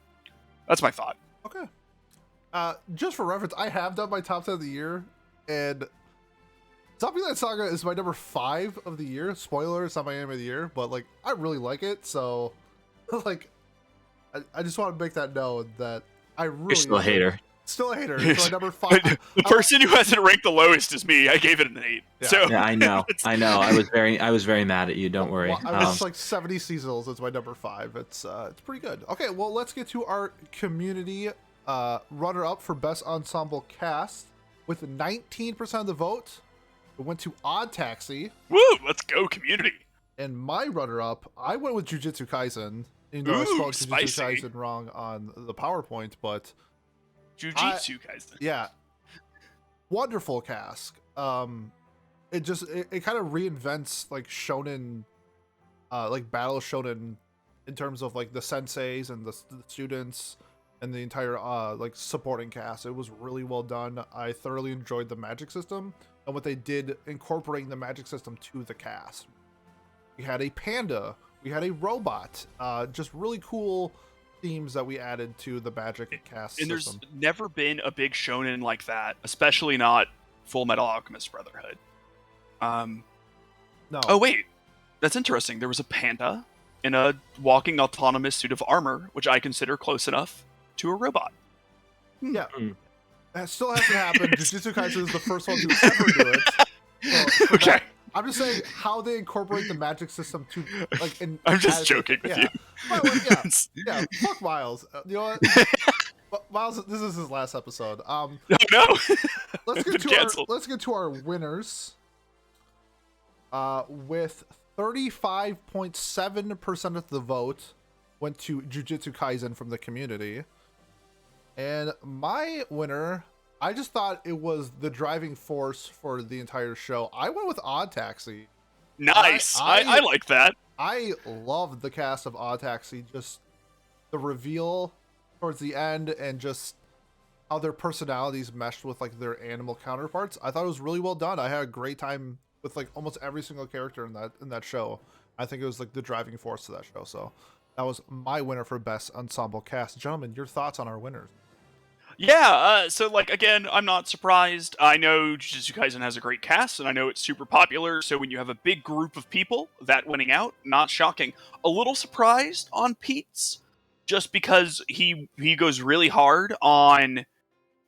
That's my thought. Okay. Just for reference, I have done my top 10 of the year, and Zombieland Saga is my number 5 of the year. Spoiler, it's not my anime of the year, but like I really like it, so like I just want to make that known that I really You're still a hater. Still a hater. It's my number 5. The person who has it ranked the lowest is me. I gave it an 8. Yeah. So Yeah, I know. I was very mad at you. Don't worry. Well, I was like 70 seasonals. It's my number 5. It's pretty good. Okay, well let's get to our community runner-up for best ensemble cast with 19% of the vote. It went to Odd Taxi. woo, let's go community. And my runner-up, I went with Jujutsu Kaisen. You know, I Ooh, spelled spicy. Jujutsu Kaisen wrong on the PowerPoint, but Jujutsu Kaisen. yeah, wonderful cast. It kind of reinvents like shonen, like battle shonen, in terms of like the senseis and the students and the entire like supporting cast. It was really well done. I thoroughly enjoyed the magic system and what they did incorporating the magic system to the cast. We had a panda, we had a robot, just really cool themes that we added to the magic cast And system. there's never been a big shonen like that, especially not Full Metal Alchemist Brotherhood. No. Oh wait, that's interesting. There was a panda in a walking autonomous suit of armor, which I consider close enough to a robot. Yeah. Mm. That still hasn't happened. Jujutsu Kaisen is the first one to ever do it. So, Okay. that, I'm just saying how they incorporate the magic system to like. I'm just joking with you. But, like, yeah. Fuck Miles. You know what? Miles, this is his last episode. No. Let's Been get to canceled. let's get to our winners. With 35.7% of the vote went to Jujutsu Kaisen from the community. And my winner, I just thought it was the driving force for the entire show. I went with Odd Taxi. Nice. I like that. I loved the cast of Odd Taxi. Just the reveal towards the end and just how their personalities meshed with like their animal counterparts. I thought it was really well done. I had a great time with like almost every single character in that show. I think it was like the driving force to that show. So that was my winner for best ensemble cast. Gentlemen, your thoughts on our winners? Yeah, so, like, again, I'm not surprised. I know Jujutsu Kaisen has a great cast, and I know it's super popular, so when you have a big group of people, that winning out, not shocking. A little surprised on Pete's, just because he goes really hard on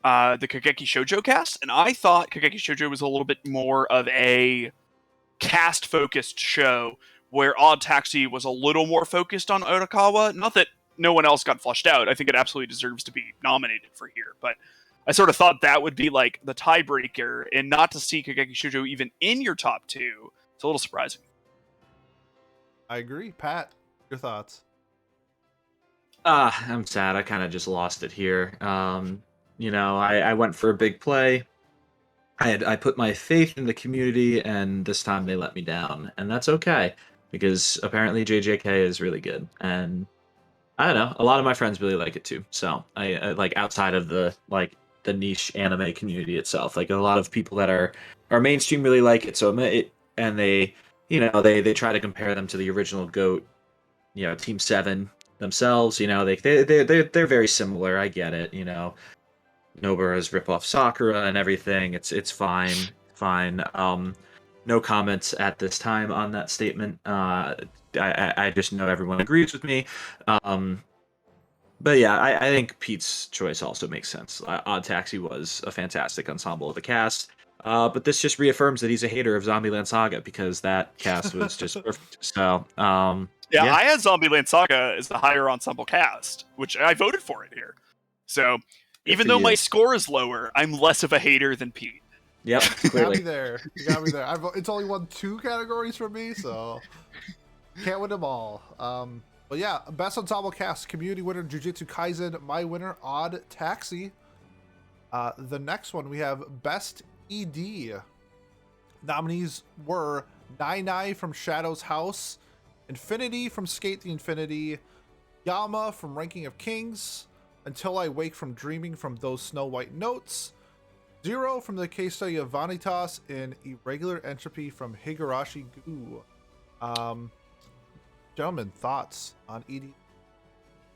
the Kageki Shoujo cast, and I thought Kageki Shoujo was a little bit more of a cast-focused show, where Odd Taxi was a little more focused on Otakawa. Not that no one else got flushed out. I think it absolutely deserves to be nominated for here, but I sort of thought that would be like the tiebreaker, and not to see Kageki Shoujo even in your top 2, it's a little surprising. I agree. Pat, your thoughts? I'm sad. I kind of just lost it here. You know, I went for a big play. I put my faith in the community, and this time they let me down, and that's okay because apparently JJK is really good, and I don't know. A lot of my friends really like it too. So I like outside of the niche anime community itself, like a lot of people that are mainstream really like it. So they they try to compare them to the original GOAT, you know, Team 7 themselves. You know, they're very similar. I get it. You know, Nobara's rip off Sakura and everything. It's fine. fine. No comments at this time on that statement. I just know everyone agrees with me. But yeah, I think Pete's choice also makes sense. Odd Taxi was a fantastic ensemble of the cast. But this just reaffirms that he's a hater of Zombieland Saga because that cast was just perfect. So, Yeah, yeah. I had Zombieland Saga as the higher ensemble cast, which I voted for it here. So Good even for though you. my score is lower, I'm less of a hater than Pete. Yep, You got me clearly. there. You got me there. It's only won 2 categories for me, so can't win them all. But yeah, best ensemble cast, community winner Jujutsu Kaisen, my winner Odd Taxi. The next one we have best ED. Nominees were Nai Nai from Shadow's House, Infinity from Skate the Infinity, Yama from Ranking of Kings, Until I Wake from Dreaming from Those Snow White Notes, Zero from the case study of Vanitas, and Irregular Entropy from Higurashi Gu. Gentlemen, thoughts on ED?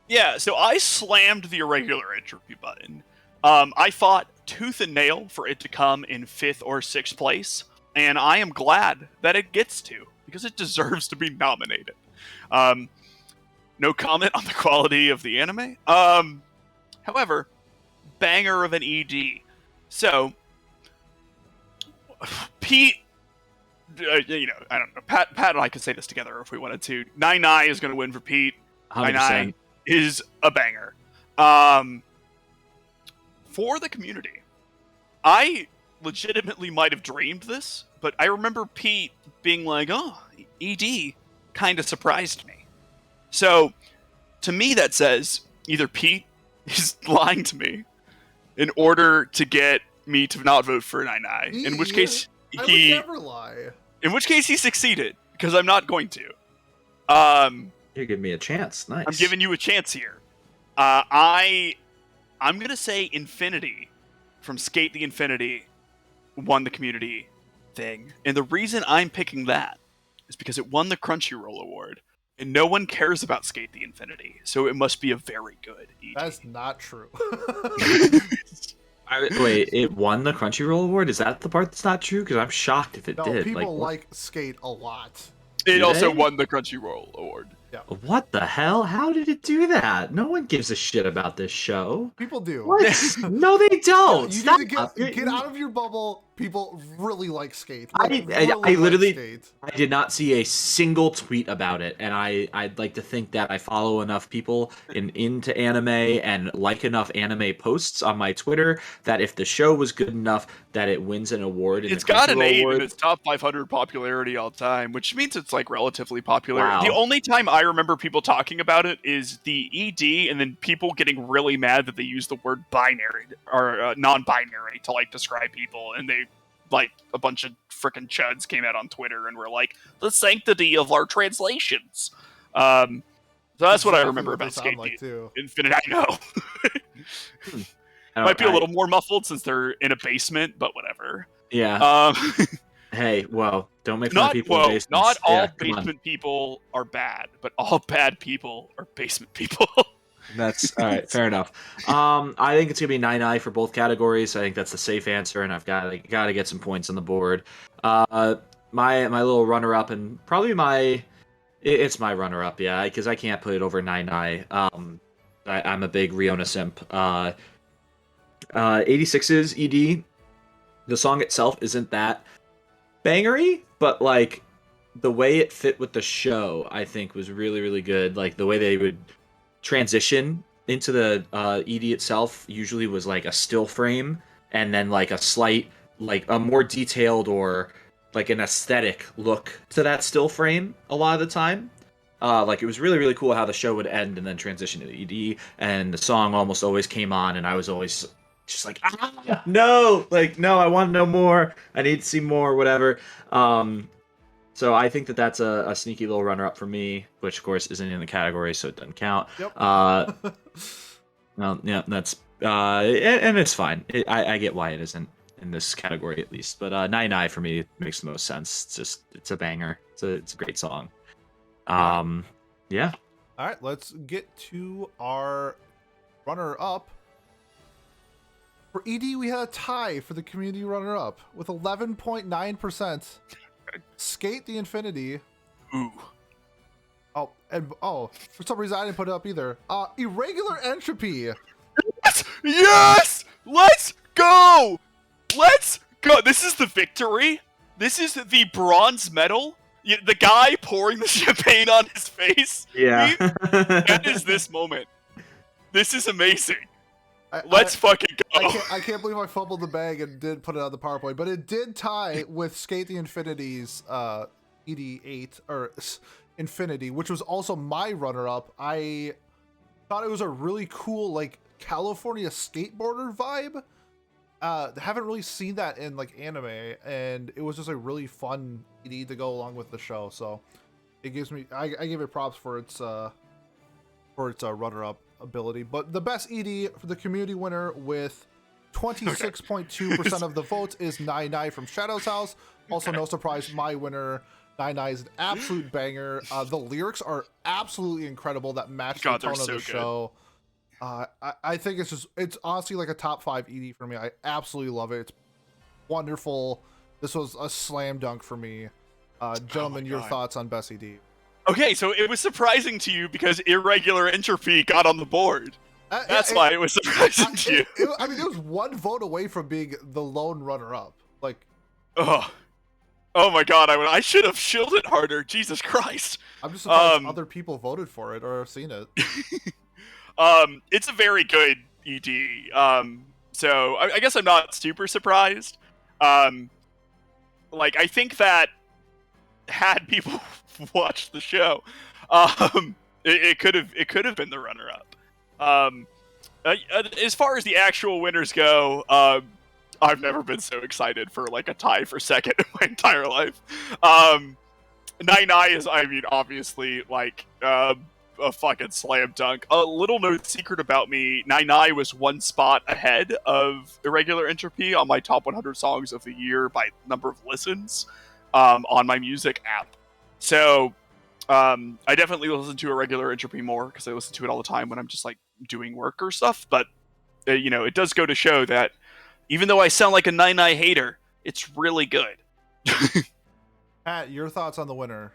Yeah, so I slammed the irregular entropy button. I fought tooth and nail for it to come in 5th or 6th place, and I am glad that it gets to, because it deserves to be nominated. No comment on the quality of the anime. However, banger of an ED. So, Pete, I don't know. Pat and I could say this together if we wanted to. Nai Nai is going to win for Pete. 100%. Nai Nai is a banger. For the community, I legitimately might have dreamed this, but I remember Pete being like, "Oh, ED," kind of surprised me. So, to me, that says either Pete is lying to me in order to get me to not vote for Nai Nai, in which case I would never lie. in which case he succeeded, because I'm not going to. You're giving me a chance. Nice. I'm giving you a chance here. I'm gonna say Infinity from Skate the Infinity won the community thing, and the reason I'm picking that is because it won the Crunchyroll Award, and no one cares about Skate the Infinity, so it must be a very good ED. That's not true. Wait, it won the Crunchyroll Award? Is that the part that's not true? Because I'm shocked if it No, did. people what? like Skate a lot. It Do also they? won the Crunchyroll Award. What the hell? How did it do that? No one gives a shit about this show. People do. What? No, they don't. You Stop. need to get out of your bubble. People really like Skate. I Really literally, like Skate. I did not see a single tweet about it, and I'd like to think that I follow enough people into anime and like enough anime posts on my Twitter that if the show was good enough that it wins an award, It's got an 8 award, in its top 500 popularity all time, which means it's like relatively popular. Wow. The only time I remember people talking about it is the ED, and then people getting really mad that they use the word binary or non-binary to like describe people, and they like a bunch of freaking chuds came out on Twitter and were like, the sanctity of our translations. So that's what I remember about Skate like too. Infinite. I know. Might be a little more muffled since they're in a basement, but whatever. Yeah. Hey, well, don't make fun of people in basements. Not all Yeah, come on. basement people are bad, but all bad people are basement people. That's all right. Fair enough. I think it's gonna be 9-9 for both categories. I think that's the safe answer, and I've got to get some points on the board. My little runner up, and probably it's my runner up, yeah, because I can't put it over 9-9. I'm a big Riona simp. 86's ED. The song itself isn't that bangery, but like the way it fit with the show, I think was really, really good. Like the way they would transition into the ED itself usually was like a still frame and then like a slight, like a more detailed or like an aesthetic look to that still frame a lot of the time. Like it was really, really cool how the show would end and then transition to the ED, and the song almost always came on and I was always just like, no, like, no, I want to know more. I need to see more, whatever. So I think that's a sneaky little runner-up for me, which of course isn't in the category, so it doesn't count. Yep. Well, yeah, that's and it's fine. I get why it isn't in this category at least, but 9-9 for me makes the most sense. It's a banger. It's a great song. Yeah. All right, let's get to our runner-up. For ED, we had a tie for the community runner-up with 11.9%. Skate the Infinity. Ooh. For some reason I didn't put it up either. Irregular Entropy. Yes! Let's go! Let's go! This is the victory. This is the bronze medal. The guy pouring the champagne on his face. Yeah. That is this moment. This is amazing. Let's fucking go. I can't believe I fumbled the bag and didn't put it on the PowerPoint, but it did tie with Skate the Infinity's ED8 or Infinity, which was also my runner-up. I thought it was a really cool like California skateboarder vibe. Haven't really seen that in like anime, and it was just a really fun ED to go along with the show. So it gives me I give it props for its runner-up ability. But the best ED for the community winner with 26.2% of the votes is Nai Nai from Shadow's House. Also, no surprise, my winner. Nai Nai is an absolute banger. The lyrics are absolutely incredible that match the tone of the show. I think it's honestly like a top 5 ED for me. I absolutely love it. It's wonderful. This was a slam dunk for me. Gentlemen, your thoughts on best ED? Okay, so it was surprising to you because Irregular Entropy got on the board. That's why it was surprising to you. It was one vote away from being the lone runner-up. Like, oh my god, I should have shielded harder. Jesus Christ. I'm just surprised other people voted for it or have seen it. It's a very good ED. So I guess I'm not super surprised. Like, I think that had people watched the show, it could have been the runner-up. As far as the actual winners go, I've never been so excited for like a tie for second in my entire life. Nai Nai is, I mean, obviously like a fucking slam dunk. A little known secret about me: Nai Nai was one spot ahead of Irregular Entropy on my top 100 songs of the year by number of listens on my music app. So I definitely listen to Irregular Entropy more because I listen to it all the time when I'm just like doing work or stuff. But it does go to show that even though I sound like a Nai Nai hater, it's really good. Pat, your thoughts on the winner?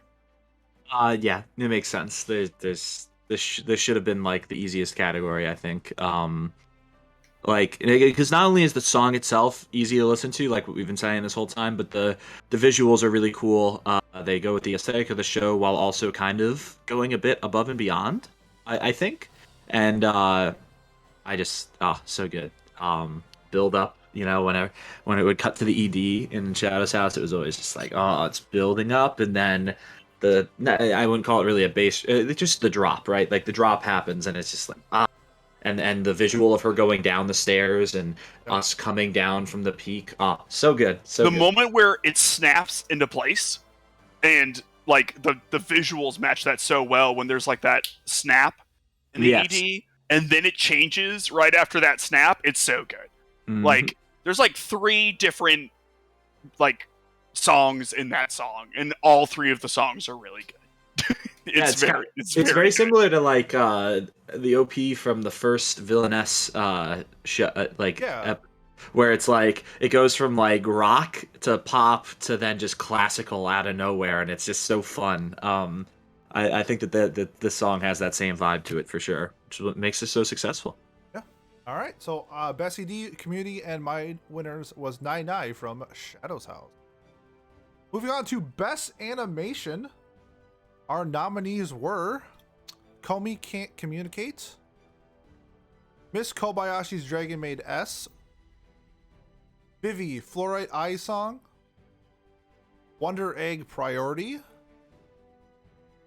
Yeah, it makes sense. This should have been like the easiest category, I think. Like, because not only is the song itself easy to listen to, like what we've been saying this whole time, but the visuals are really cool. They go with the aesthetic of the show while also kind of going a bit above and beyond, I think. And so good. Build up, when it would cut to the ED in Shadow's House, it was always just like, oh, it's building up, and then I wouldn't call it really a bass, it's just the drop, right? Like the drop happens, and it's just like, and the visual of her going down the stairs and us coming down from the peak. Oh, so good. The moment where it snaps into place, and like the visuals match that so well when there's like that snap in the ED, and then it changes right after that snap. It's so good. Mm-hmm. Like there's like 3 different like songs in that song, and all 3 of the songs are really good. It's very similar to like the OP from the first Villainess show, where it's like it goes from like rock to pop to then just classical out of nowhere, and it's just so fun. I think that the song has that same vibe to it for sure, which is what makes it so successful. Yeah. All right. So best CD, community, and my winners was Nai Nai from Shadow's House. Moving on to best animation. Our nominees were Komi Can't Communicate, Miss Kobayashi's Dragon Maid S, Vivi Fluorite Eye Song, Wonder Egg Priority,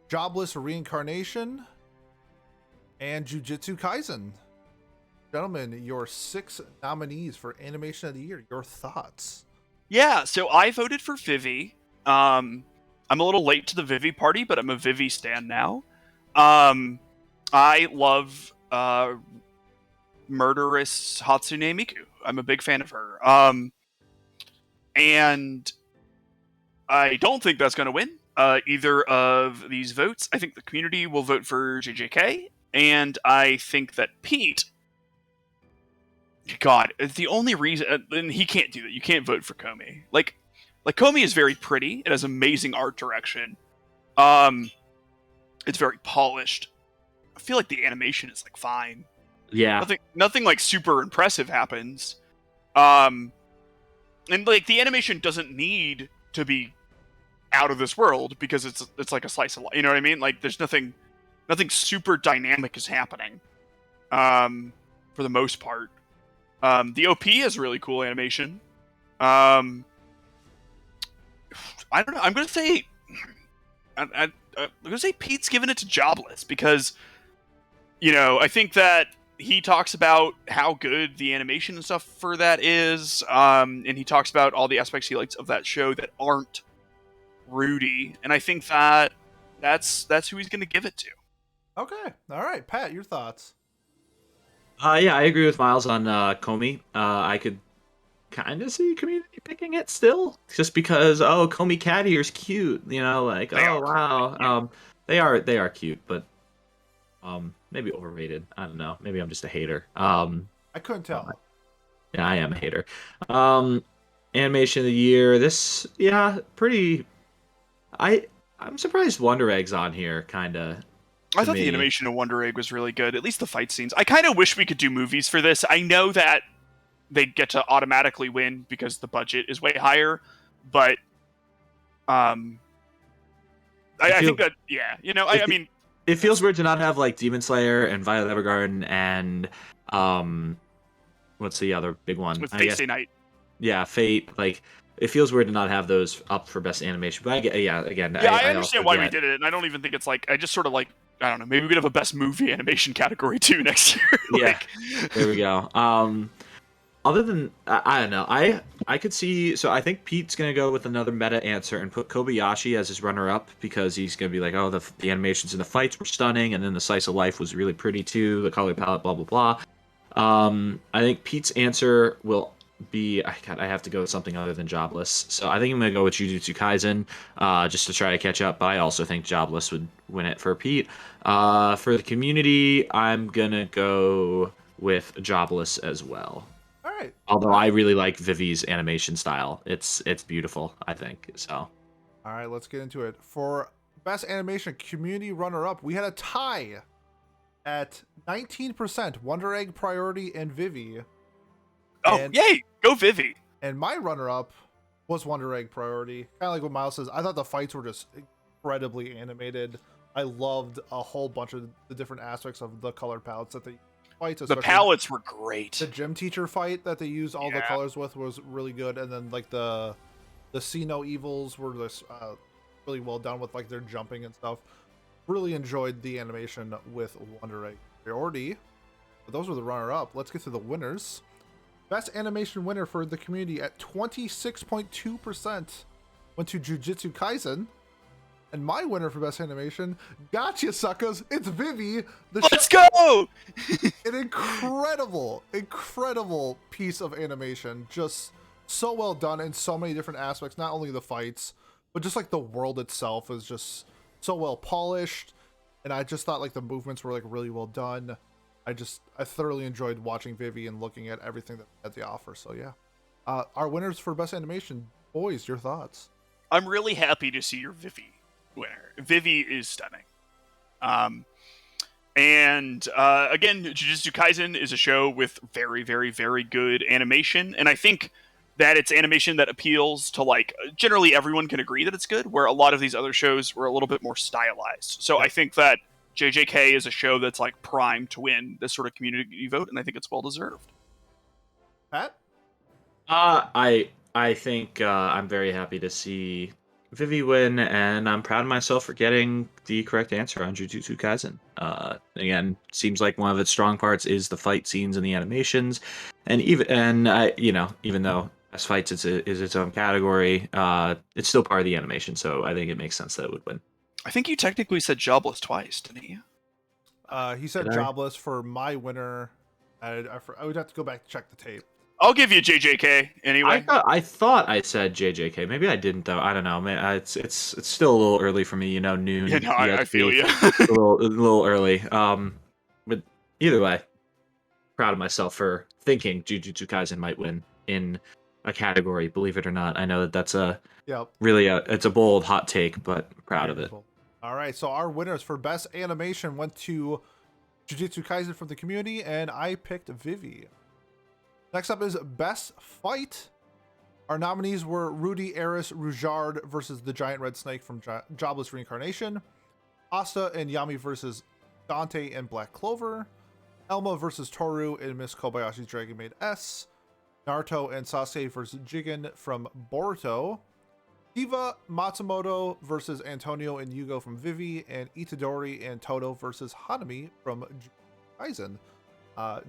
Jobless Reincarnation, and Jujutsu Kaisen. Gentlemen, your 6 nominees for Animation of the Year. Your thoughts? Yeah, so I voted for Vivi. I'm a little late to the Vivi party, but I'm a Vivi stan now. I love Murderous Hatsune Miku. I'm a big fan of her. And I don't think that's going to win either of these votes. I think the community will vote for JJK, and I think that Pete god, the only reason, and he can't do that. You can't vote for Comey. Like Comey is very pretty. It has amazing art direction. It's very polished. I feel like the animation is like fine. Yeah. Nothing like super impressive happens. And like the animation doesn't need to be out of this world because it's like a slice of life. You know what I mean? Like there's nothing super dynamic is happening. For the most part. The OP has really cool animation. I don't know. I'm gonna say Pete's giving it to Jobless because, I think that he talks about how good the animation and stuff for that is, and he talks about all the aspects he likes of that show that aren't Rudy, and I think that's who he's gonna give it to. Okay, all right, Pat, your thoughts? Yeah, I agree with Miles on Comey. I could kind of see Community picking it still, just because Comey Cat Ear's cute. Like wow, they are cute, but maybe overrated. I don't know. Maybe I'm just a hater. I couldn't tell. Yeah, I am a hater. Animation of the year. This, pretty. I'm surprised Wonder Egg's on here, kind of. I thought the animation of Wonder Egg was really good, at least the fight scenes. I kind of wish we could do movies for this. I know that they get to automatically win because the budget is way higher, but I think that, I mean... It feels weird to not have, like, Demon Slayer and Violet Evergarden and, what's the other big one? With Fate Stay Night. Yeah, Fate, like... It feels weird to not have those up for best animation, but I understand why we did it, and I don't even think it's like I just sort of like I don't know. Maybe we could have a best movie animation category too next year. There we go. Other than I don't know, I could see. So I think Pete's gonna go with another meta answer and put Kobayashi as his runner-up because he's gonna be like, the animations in the fights were stunning, and then the slice of life was really pretty too. The color palette, blah blah blah. I think Pete's answer will be I have to go with something other than Jobless. So I think I'm gonna go with Jujutsu Kaisen, just to try to catch up. But I also think Jobless would win it for Pete. For the community, I'm gonna go with Jobless as well. All right. Although I really like Vivi's animation style. It's beautiful, I think. So. All right, let's get into it. For best animation community runner-up, we had a tie at 19%. Wonder Egg, Priority, and Vivi. Yay! Go Vivi! And my runner-up was Wonder Egg Priority. Kind of like what Miles says. I thought the fights were just incredibly animated. I loved a whole bunch of the different aspects of the color palettes that they fights. The palettes were great. The gym teacher fight that they used all the colors with was really good. And then like the See No Evils were just really well done with like their jumping and stuff. Really enjoyed the animation with Wonder Egg Priority. But those were the runner-up. Let's get to the winners. Best animation winner for the community at 26.2% went to Jujutsu Kaisen. And my winner for best animation, gotcha suckers, it's Vivi. Let's go! An incredible piece of animation. Just so well done in so many different aspects. Not only the fights, but just like the world itself is just so well polished. And I just thought like the movements were like really well done. I thoroughly enjoyed watching Vivi and looking at everything that had to offer. So yeah, our winners for best animation, boys, your thoughts? I'm really happy to see your Vivi winner. Vivi is stunning. And again, Jujutsu Kaisen is a show with very, very, very good animation, and I think that it's animation that appeals to like generally everyone can agree that it's good. Where a lot of these other shows were a little bit more stylized. So I think that JJK is a show that's like primed to win this sort of community vote, and I think it's well deserved. Pat? I think I'm very happy to see Vivi win, and I'm proud of myself for getting the correct answer on Jujutsu Kaisen. Again, seems like one of its strong parts is the fight scenes and the animations, and even though as fights is its own category, it's still part of the animation, so I think it makes sense that it would win. I think you technically said Jobless twice, didn't you? He said Jobless for my winner. I would have to go back to check the tape. I'll give you JJK anyway. I thought I said JJK. Maybe I didn't though. I don't know. Man, it's still a little early for me. Noon. Yeah, no, I feel you. a little early. But either way, proud of myself for thinking Jujutsu Kaisen might win in a category. Believe it or not, I know that that's a Yep. really it's a bold hot take, but I'm proud of it. All right, so our winners for best animation went to Jujutsu Kaisen from the community, and I picked Vivi. Next up is best fight. Our nominees were Rudy Eris Rujard versus the Giant Red Snake from Jobless Reincarnation, Asta and Yami versus Dante and Black Clover, Elma versus Toru in Miss Kobayashi's Dragon Maid S, Naruto and Sasuke versus Jigen from Boruto, Diva Matsumoto versus Antonio and Yugo from Vivi, and Itadori and Toto versus Hanami from Aizen.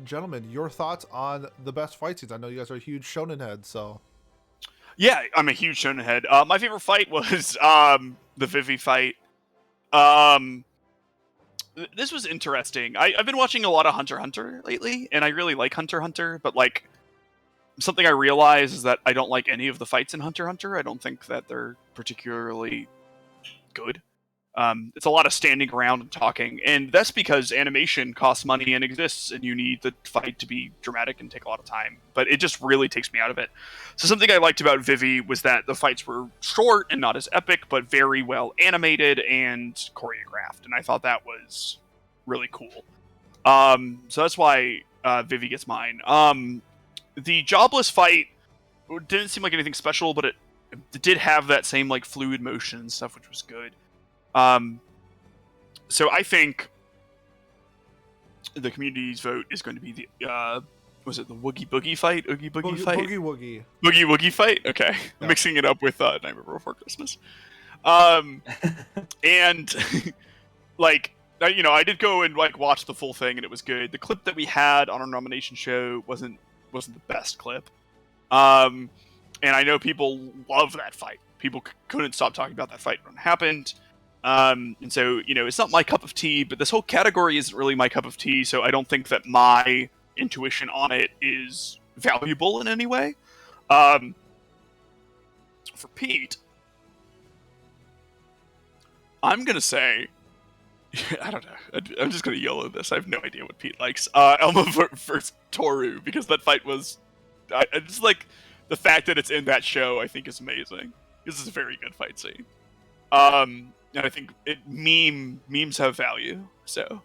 Gentlemen, your thoughts on the best fight scenes? I know you guys are huge shonen heads, so. Yeah, I'm a huge shonen head. My favorite fight was the Vivi fight. This was interesting. I've been watching a lot of Hunter x Hunter lately, and I really like Hunter x Hunter, but like something I realize is that I don't like any of the fights in Hunter x Hunter. I don't think that they're particularly good. It's a lot of standing around and talking, and that's because animation costs money and exists, and you need the fight to be dramatic and take a lot of time. But it just really takes me out of it. So something I liked about Vivi was that the fights were short and not as epic, but very well animated and choreographed, and I thought that was really cool. So that's why Vivi gets mine. The Jobless fight didn't seem like anything special, but it did have that same like fluid motion and stuff, which was good. So I think the community's vote is going to be the was it the Woogie Boogie fight? Oogie Boogie fight? Boogie Woogie. Boogie Woogie fight? Okay. Yeah. I'm mixing it up with Nightmare Before Christmas. And like I did go and like watch the full thing, and it was good. The clip that we had on our nomination show wasn't the best clip. And I know people love that fight. People couldn't stop talking about that fight when it happened. And so, it's not my cup of tea, but this whole category isn't really my cup of tea, so I don't think that my intuition on it is valuable in any way. For Pete, I'm going to say, I don't know, I'm just going to yell at this. I have no idea what Pete likes. Elma versus Toru, because that fight was, just like, the fact that it's in that show, I think is amazing. This is a very good fight scene. And I think memes have value, so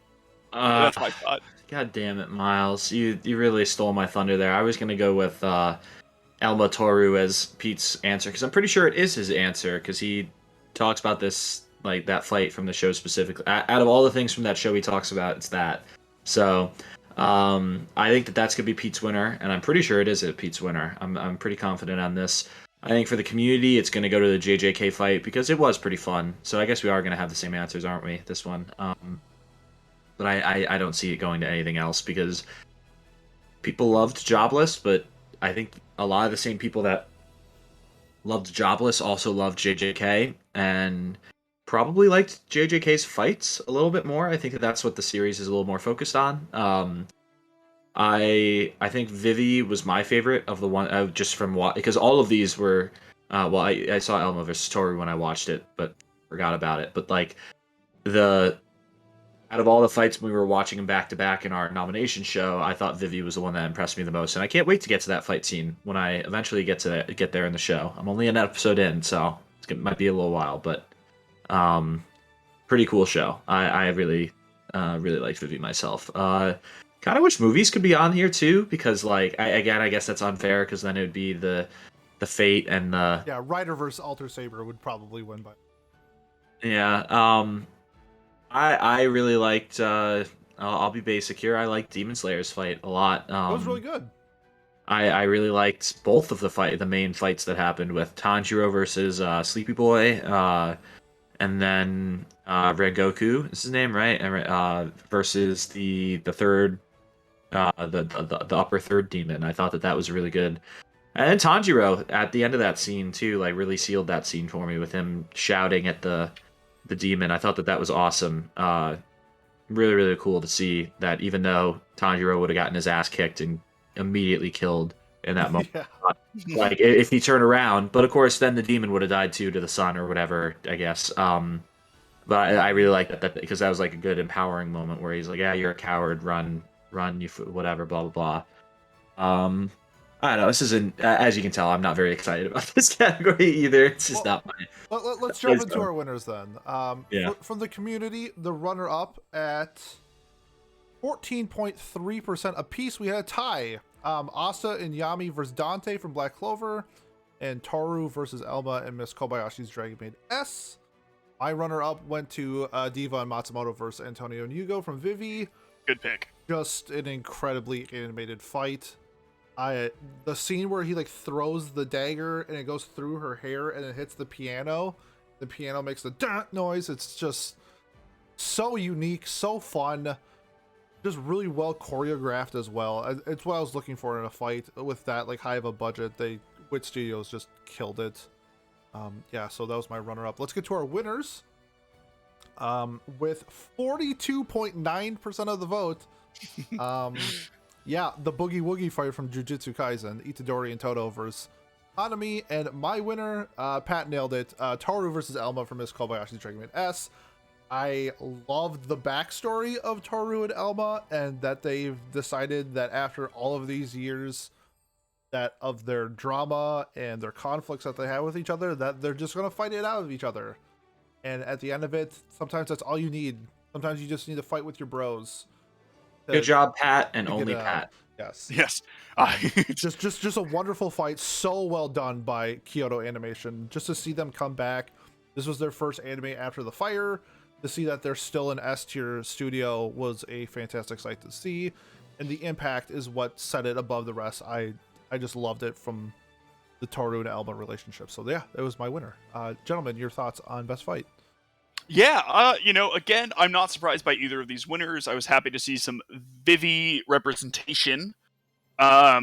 that's my thought. God damn it, Miles! You really stole my thunder there. I was gonna go with Elma Toru as Pete's answer, because I'm pretty sure it is his answer, because he talks about this, like, that fight from the show specifically. Out of all the things from that show he talks about, it's that. So I think that's gonna be Pete's winner, and I'm pretty sure it is Pete's winner. I'm pretty confident on this. I think for the community, it's going to go to the JJK fight, because it was pretty fun. So I guess we are going to have the same answers, aren't we, this one? But I don't see it going to anything else, because people loved Jobless, but I think a lot of the same people that loved Jobless also loved JJK, and probably liked JJK's fights a little bit more. I think that's what the series is a little more focused on. I think Vivi was my favorite of the one, just from because all of these were, I saw Elma vs. Toru when I watched it, but forgot about it. But like out of all the fights when we were watching them back to back in our nomination show, I thought Vivi was the one that impressed me the most, and I can't wait to get to that fight scene when I eventually get there in the show. I'm only an episode in, so it might be a little while, but pretty cool show. I really liked Vivi myself. Kind of wish movies could be on here too, because like I guess that's unfair, because then it would be the Fate and the Rider versus Alter Saber would probably win by. I really liked. I'll be basic here. I liked Demon Slayer's fight a lot. It was really good. I really liked both of the main fights that happened with Tanjiro versus Sleepy Boy, and then Rengoku is his name, right? Versus the third. The upper third demon. I thought that was really good. And then Tanjiro at the end of that scene too, like, really sealed that scene for me with him shouting at the demon. I thought that was awesome. Really, really cool to see that, even though Tanjiro would have gotten his ass kicked and immediately killed in that moment. Like, if he turned around, but of course then the demon would have died too, to the sun or whatever, I guess. But I really like that, because that was like a good empowering moment where he's like, yeah, you're a coward, run. run, whatever, blah blah blah. I don't know. This isn't, as you can tell, I'm not very excited about this category either. It's just not my. Let's jump into our winners then. Yeah. From the community, the runner-up at 14.3% apiece, we had a tie. Asa and Yami versus Dante from Black Clover, and Toru versus Elma and Miss Kobayashi's Dragon Maid S. My runner-up went to Diva and Matsumoto versus Antonio and Yugo from Vivi. Good pick. Just an incredibly animated fight. The scene where he like throws the dagger and it goes through her hair and it hits the piano. The piano makes the dun noise. It's just so unique, so fun, just really well choreographed as well. It's what I was looking for in a fight with that like high of a budget. Wit Studios just killed it. Yeah, so that was my runner-up. Let's get to our winners. With 42.9% of the vote. Yeah, the Boogie Woogie fight from Jujutsu Kaisen, Itadori and Toto versus Hanami, and my winner, Pat nailed it, Toru versus Elma from Miss Kobayashi's Dragon Maid S. I loved the backstory of Toru and Elma, and that they've decided that after all of these years that of their drama and their conflicts that they have with each other, that they're just going to fight it out of each other. And at the end of it, sometimes that's all you need. Sometimes you just need to fight with your bros. Good job, Pat, and only Pat. Yes. Yes. Just a wonderful fight. So well done by Kyoto Animation. Just to see them come back. This was their first anime after the fire. To see that they're still an S-tier studio was a fantastic sight to see. And the impact is what set it above the rest. I just loved it from the Toru and Elma relationship. So yeah, it was my winner. Gentlemen, your thoughts on best fight? Yeah, again, I'm not surprised by either of these winners. I was happy to see some Vivi representation. I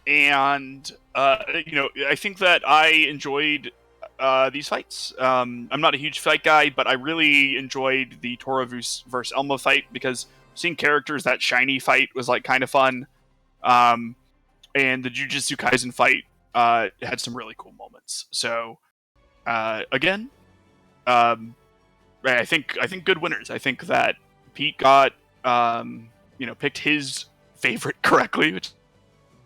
think that I enjoyed these fights. I'm not a huge fight guy, but I really enjoyed the Toru versus Elma fight because seeing characters that shiny fight was like kind of fun. And the Jujutsu Kaisen fight had some really cool moments. So, again, I think good winners. I think that Pete got picked his favorite correctly, which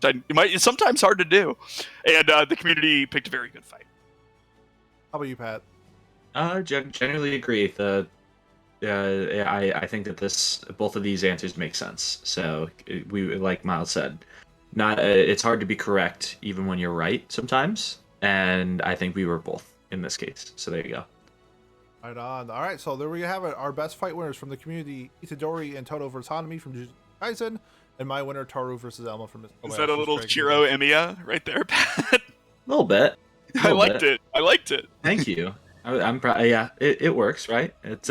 it's sometimes hard to do, and the community picked a very good fight. How about you, Pat? Generally agree. I think that both of these answers make sense. So we, like Miles said, it's hard to be correct even when you're right sometimes, and I think we were both in this case. So there you go. Right on. All right, so there we have it. Our best fight winners from the community: Itadori and Toto versus Hanami from Jujutsu Kaisen, and my winner Toru versus Elma from Miss Kobayashi's. Is that a little Chiro Emiya right there, Pat? A little bit. I liked it. Thank you. I'm proud. Yeah, it works, right? It's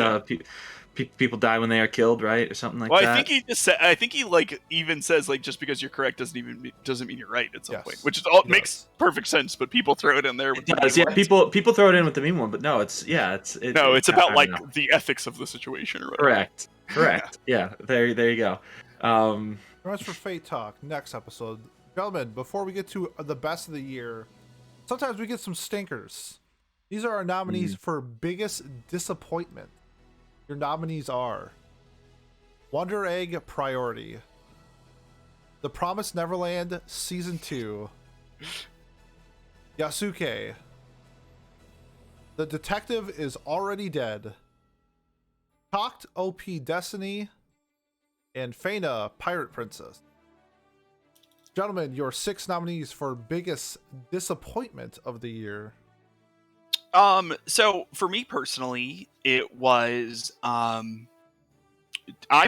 people die when they are killed, right, or something like that. Well, I think he just said. I think he even says just because you're correct doesn't mean you're right at some point, which makes perfect sense. But people throw it in there. With people throw it in with the mean one, but no, it's about the ethics of the situation or whatever. Correct. Yeah, there you go. As for Fate Talk, next episode, gentlemen. Before we get to the best of the year, sometimes we get some stinkers. These are our nominees for biggest disappointment. Your nominees are Wonder Egg Priority, The Promised Neverland Season 2, Yasuke, The Detective is Already Dead, Talked OP Destiny, and Fena Pirate Princess. Gentlemen, your 6 nominees for biggest disappointment of the year. So for me personally, it was, I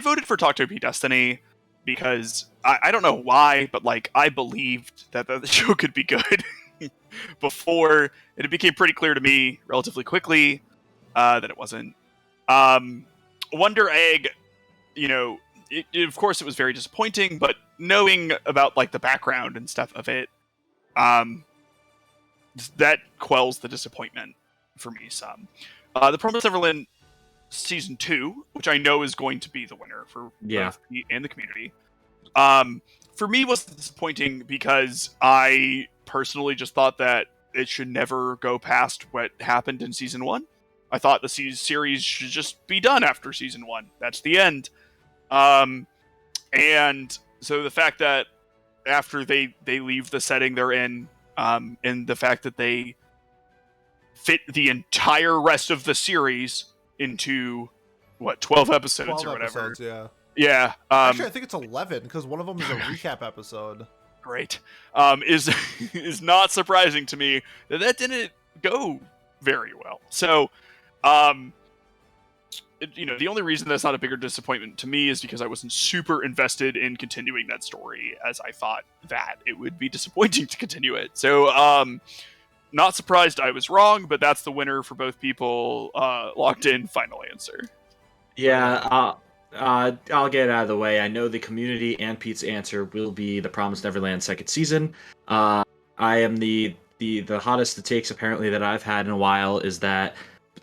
voted for Talk to OP Destiny because I don't know why, but I believed that the show could be good before it became pretty clear to me relatively quickly, that it wasn't. Wonder Egg, of course it was very disappointing, but knowing about the background and stuff of it, that quells the disappointment for me some. The Promised Neverland Season 2, which I know is going to be the winner for both me and the community, for me was disappointing because I personally just thought that it should never go past what happened in Season 1. I thought the series should just be done after Season 1. That's the end. And so the fact that after they leave the setting they're in, and the fact that they fit the entire rest of the series into 12 episodes 12 or whatever. episodes, yeah. Yeah. Actually, I think it's 11 because one of them is a recap episode. Great. Is not surprising to me that didn't go very well. So, the only reason that's not a bigger disappointment to me is because I wasn't super invested in continuing that story, as I thought that it would be disappointing to continue it. So, not surprised I was wrong, but that's the winner for both people. Locked in, final answer. Yeah, I'll get it out of the way. I know the community and Pete's answer will be The Promised Neverland second season. I am the hottest the takes apparently that I've had in a while is that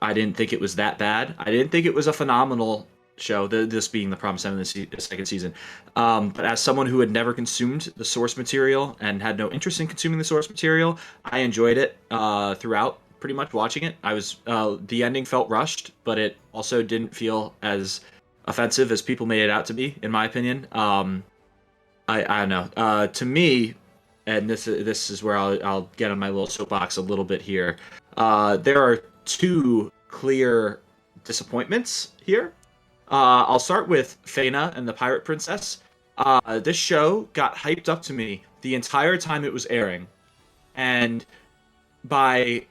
I didn't think it was that bad. I didn't think it was a phenomenal show, this being The Promised Neverland second season. But as someone who had never consumed the source material and had no interest in consuming the source material, I enjoyed it throughout. Pretty much watching it. I was the ending felt rushed, but it also didn't feel as offensive as people made it out to be, in my opinion. I don't know. To me, and this is where I'll get on my little soapbox a little bit here. There are two clear disappointments here. I'll start with Fena and the Pirate Princess. This show got hyped up to me the entire time it was airing, and by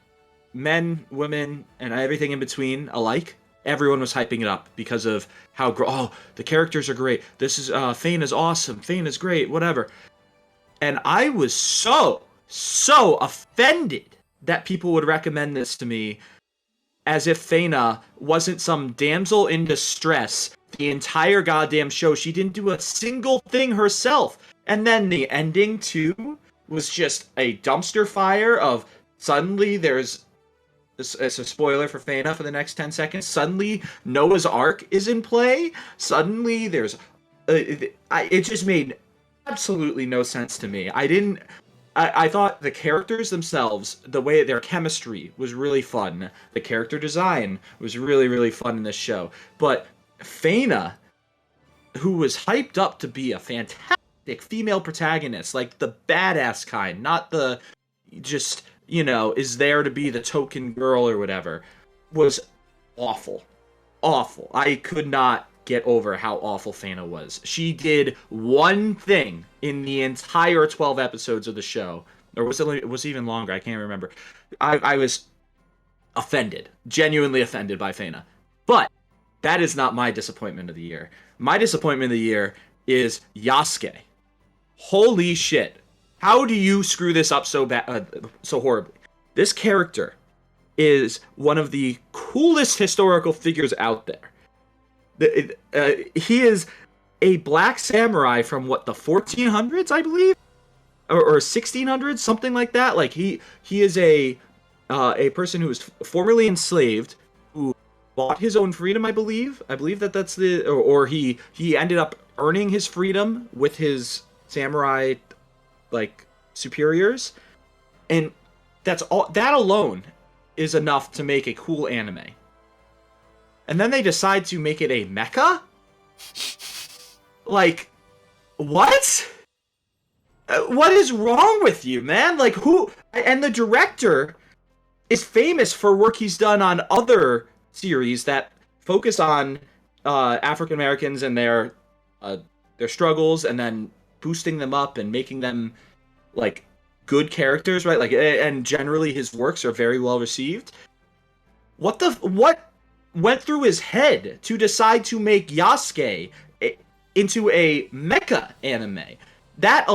men, women, and everything in between alike, everyone was hyping it up because of how the characters are great. This is Fena's awesome. Fena's great. Whatever. And I was so offended that people would recommend this to me, as if Fena wasn't some damsel in distress the entire goddamn show. She didn't do a single thing herself. And then the ending too was just a dumpster fire of suddenly there's. It's a spoiler for Fena for the next 10 seconds. Suddenly, Noah's Ark is in play. Suddenly, there's... it just made absolutely no sense to me. I thought the characters themselves, the way their chemistry was really fun. The character design was really, really fun in this show. But Fena, who was hyped up to be a fantastic female protagonist, like the badass kind, not the just... is there to be the token girl or whatever, was awful. Awful. I could not get over how awful Fena was. She did one thing in the entire 12 episodes of the show. Or was it even longer? I can't remember. I was offended. Genuinely offended by Fena. But that is not my disappointment of the year. My disappointment of the year is Yasuke. Holy shit. How do you screw this up so horribly? This character is one of the coolest historical figures out there. He is a black samurai from the 1400s, I believe, or 1600s, something like that. Like he is a person who was formerly enslaved, who bought his own freedom. I believe that's or he ended up earning his freedom with his samurai superiors, and that's all. That alone is enough to make a cool anime. And then they decide to make it a mecha? What? What is wrong with you, man? Who? And the director is famous for work he's done on other series that focus on African Americans and their struggles, and then boosting them up and making them good characters, right? And generally his works are very well received. What went through his head to decide to make Yasuke into a mecha anime? That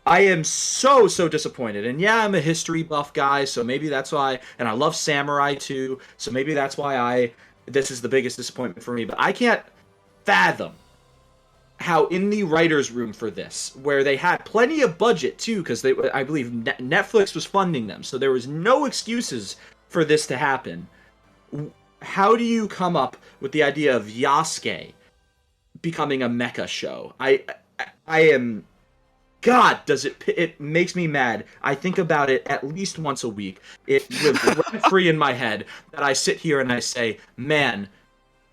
I am so disappointed. And yeah, I'm a history buff guy, so maybe that's why, and I love samurai too, so maybe that's why this is the biggest disappointment for me. But I can't fathom how in the writer's room for this, where they had plenty of budget too, because I believe Netflix was funding them, so there was no excuses for this to happen. How do you come up with the idea of Yasuke becoming a mecha show? I am... God, it makes me mad. I think about it at least once a week. It lives rent-free in my head that I sit here and I say, man,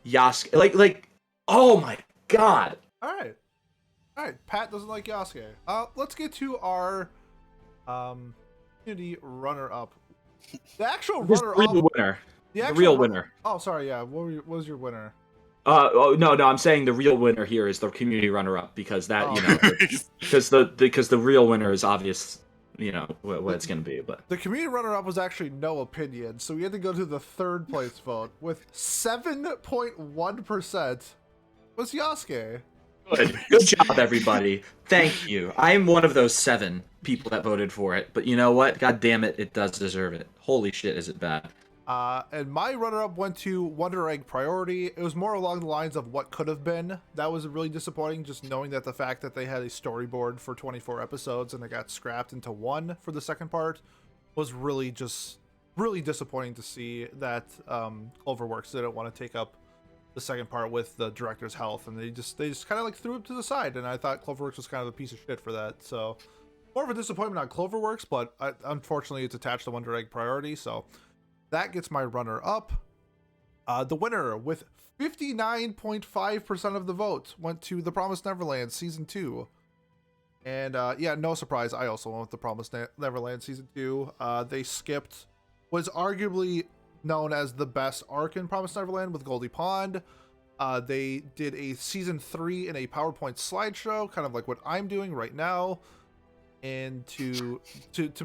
Yasuke... oh my God. All right. Pat doesn't like Yasuke. Let's get to our community runner-up. The actual Just runner-up. real winner. The The actual real winner. Oh, sorry. Yeah. What was your winner? No, I'm saying the real winner here is the community runner-up because that, Oh. because the real winner is obvious, what it's gonna be. But The community runner-up was actually no opinion, so we had to go to the third place vote with 7.1% was Yasuke. good job, everybody. Thank you. I am one of those 7 people that voted for it. But you know what? God damn it, it does deserve it. Holy shit, is it bad? And my runner-up went to Wonder Egg Priority. It was more along the lines of what could have been. That was really disappointing, just knowing that the fact that they had a storyboard for 24 episodes and it got scrapped into 1 for the second part was really disappointing to see that Cloverworks didn't want to take up the second part with the director's health, and they just kind of like threw it to the side, and I thought Cloverworks was kind of a piece of shit for that. So more of a disappointment on Cloverworks, but unfortunately it's attached to Wonder Egg Priority, so that gets my runner up. The winner with 59.5% of the vote went to The Promised Neverland Season 2. And yeah, no surprise, I also went with The Promised Neverland Season 2. They skipped what is arguably known as the best arc in Promised Neverland with Goldie Pond. They did a Season 3 in a PowerPoint slideshow, kind of like what I'm doing right now. And to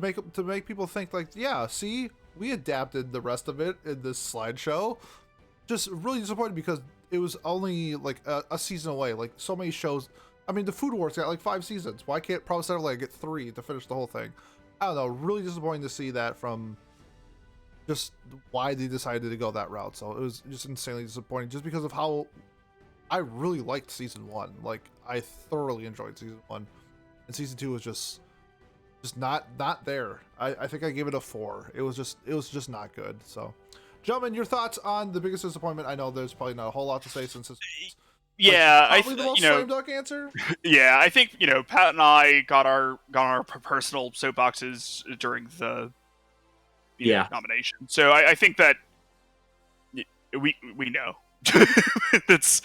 make people think like, yeah, see, we adapted the rest of it in this slideshow. Just really disappointed because it was only like a season away. Like so many shows. I mean, the Food Wars got like 5 seasons. Why can't Promised Neverland get 3 to finish the whole thing? I don't know. Really disappointing to see that from just why they decided to go that route. So it was just insanely disappointing just because of how I really liked Season 1. Like I thoroughly enjoyed Season 1. And Season 2 was just not there. I think I gave it a 4. It was just not good. So, gentlemen, your thoughts on the biggest disappointment? I know there's probably not a whole lot to say since it's probably the most slam dunk answer. Yeah, I think Pat and I got our personal soapboxes during the nomination. So I think that we know that's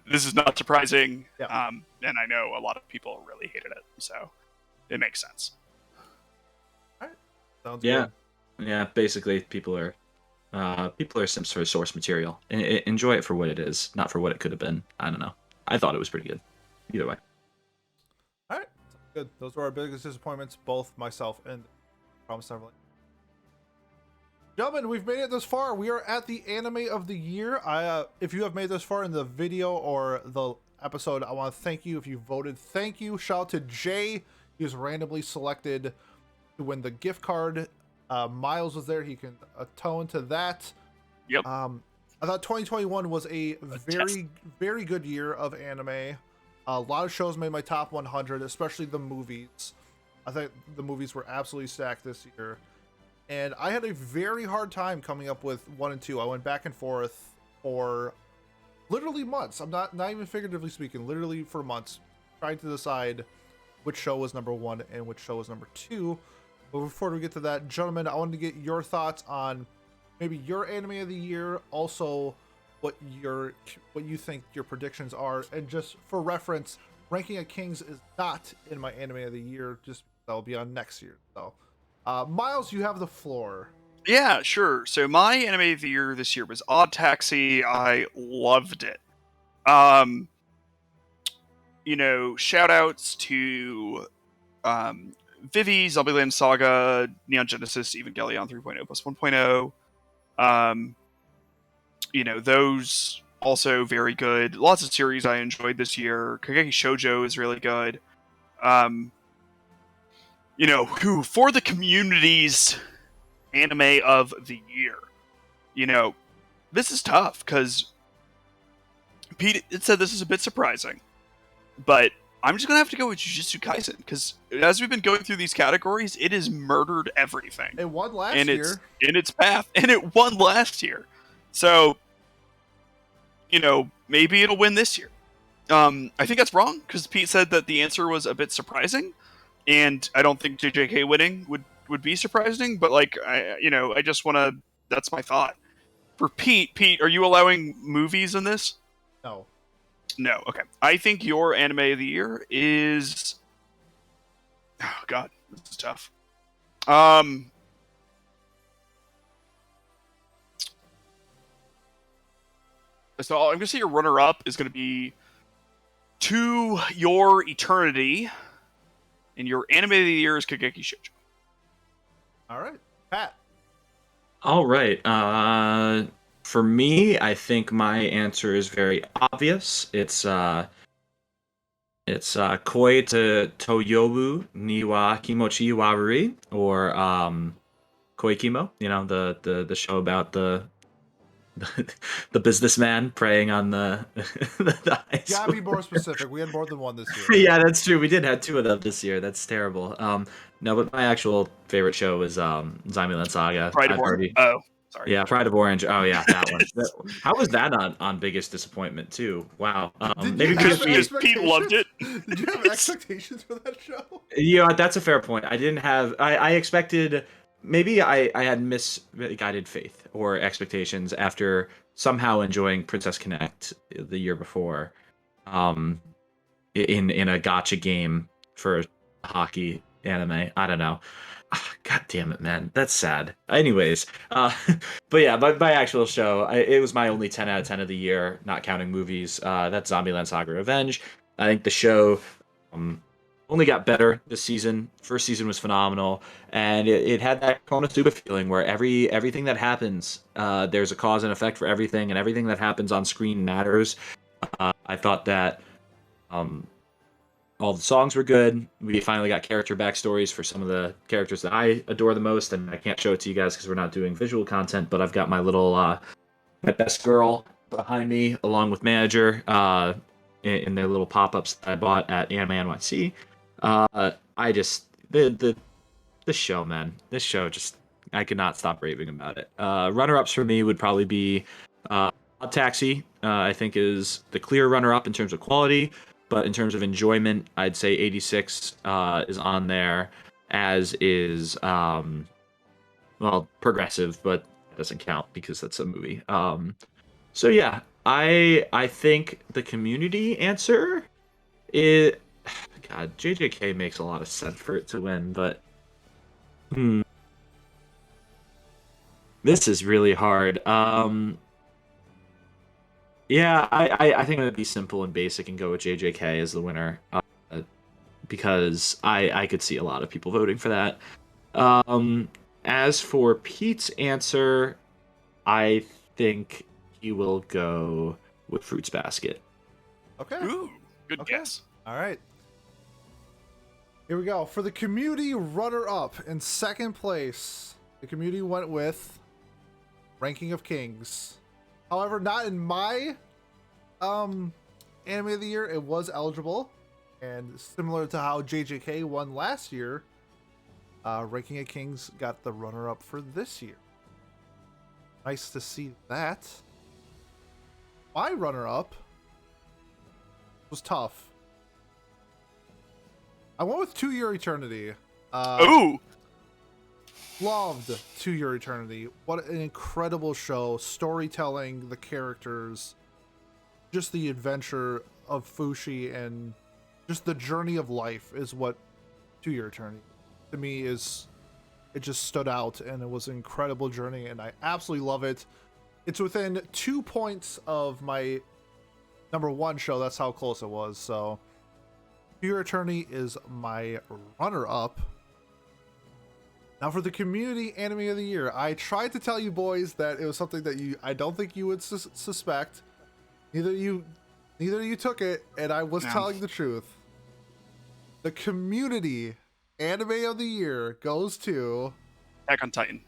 this is not surprising. Yeah. And I know a lot of people really hated it. So. It makes sense. All right. Sounds good. Yeah. Yeah, basically people are simps for source material. Enjoy it for what it is, not for what it could have been. I don't know. I thought it was pretty good. Either way. All right. Good. Those were our biggest disappointments, both myself and Promised Neverland. Gentlemen, we've made it this far. We are at the anime of the year. If you have made this far in the video or the episode, I want to thank you. If you voted, thank you. Shout out to Jay. He was randomly selected to win the gift card. Miles was there. He can atone to that. Yep. I thought 2021 was a very good year of anime. A lot of shows made my top 100, especially the movies. I think the movies were absolutely stacked this year. And I had a very hard time coming up with 1 and 2. I went back and forth for literally months. I'm not even figuratively speaking, literally for months, trying to decide which show was number 1 and which show was number 2. But before we get to that, gentlemen, I wanted to get your thoughts on maybe your anime of the year, also what you think your predictions are, and just for reference, Ranking of Kings is not in my anime of the year, just that'll be on next year. So, Miles, you have the floor. Yeah, sure. So my anime of the year this year was Odd Taxi. I loved it. Shout outs to Vivi, Zombieland Saga, Neon Genesis, Evangelion 3.0 plus 1.0. Those also very good. Lots of series I enjoyed this year. Kageki Shoujo is really good. For the community's anime of the year. This is tough because Pete said this is a bit surprising. But I'm just going to have to go with Jujutsu Kaisen, because as we've been going through these categories, it has murdered everything. It won last year. In its path, and it won last year. So, maybe it'll win this year. I think that's wrong, because Pete said that the answer was a bit surprising, and I don't think JJK winning would be surprising, but, I just want to... That's my thought. For Pete, are you allowing movies in this? No. No. Okay. I think your anime of the year is. Oh God, this is tough. So I'm gonna say your runner-up is gonna be To Your Eternity, and your anime of the year is Kageki Shoujo. All right, Pat. All right. For me, I think my answer is very obvious. It's Koi to Toyobu ni wa Kimochi Warui, or Koi Kimo. You know, the show about the businessman preying on the the ice. Gotta be more specific. We had more than one this year. Yeah, that's true. We did have two of them this year. That's terrible. No, but my actual favorite show was Zombieland Saga. Pride of I've Orange. already. Oh, sorry. Yeah, Pride of Orange. Oh yeah, that one. How was that on biggest disappointment too? Wow. Did Maybe you because have because Pete loved it. Did you have expectations for that show? yeah, that's a fair point. I didn't have. I expected. Maybe I had misguided faith or expectations after somehow enjoying Princess Connect the year before, in a gotcha game for hockey anime. I don't know. God damn it, man. That's sad. Anyways, but yeah, my actual show, it was my only 10 out of 10 of the year, not counting movies. That's Zombieland Saga Revenge. I think the show only got better this season. First season was phenomenal, and it had that Konosuba feeling where everything that happens, there's a cause and effect for everything, and everything that happens on screen matters. I thought that all the songs were good. We finally got character backstories for some of the characters that I adore the most, and I can't show it to you guys because we're not doing visual content, but I've got my little my best girl behind me along with manager in their little pop-ups that I bought at Anime NYC. I just the show, man. This show just I could not stop raving about it. Runner-ups for me would probably be Odd Taxi. I think is the clear runner-up in terms of quality. But in terms of enjoyment, I'd say 86 is on there, as is, Progressive, but it doesn't count because that's a movie. So yeah, I think the Community answer is... God, JJK makes a lot of sense for it to win, but... This is really hard. Yeah, I think I'm gonna be simple and basic and go with JJK as the winner, because I could see a lot of people voting for that. As for Pete's answer, I think he will go with Fruits Basket. Okay. Ooh, good Okay. guess. All right. Here we go. For the community runner-up in second place, the community went with Ranking of Kings. However, not in my anime of the year. It was eligible, and similar to how JJK won last year, Ranking of Kings got the runner-up for this year. Nice to see that. My runner-up was tough. I went with To Your Eternity. Ooh, Loved To Your Eternity. What an incredible show. Storytelling, the characters, just the adventure of Fushi, and just the journey of life is what To Your Eternity to me is. It just stood out, and it was an incredible journey, and I absolutely love it. It's within 2 points of my number one show. That's how close it was. So To Your Eternity is my runner-up. Now for the community anime of the year, I tried to tell you boys that it was something that I don't think you would suspect. Neither you took it, and I was telling the truth. The community anime of the year goes to Attack on Titan.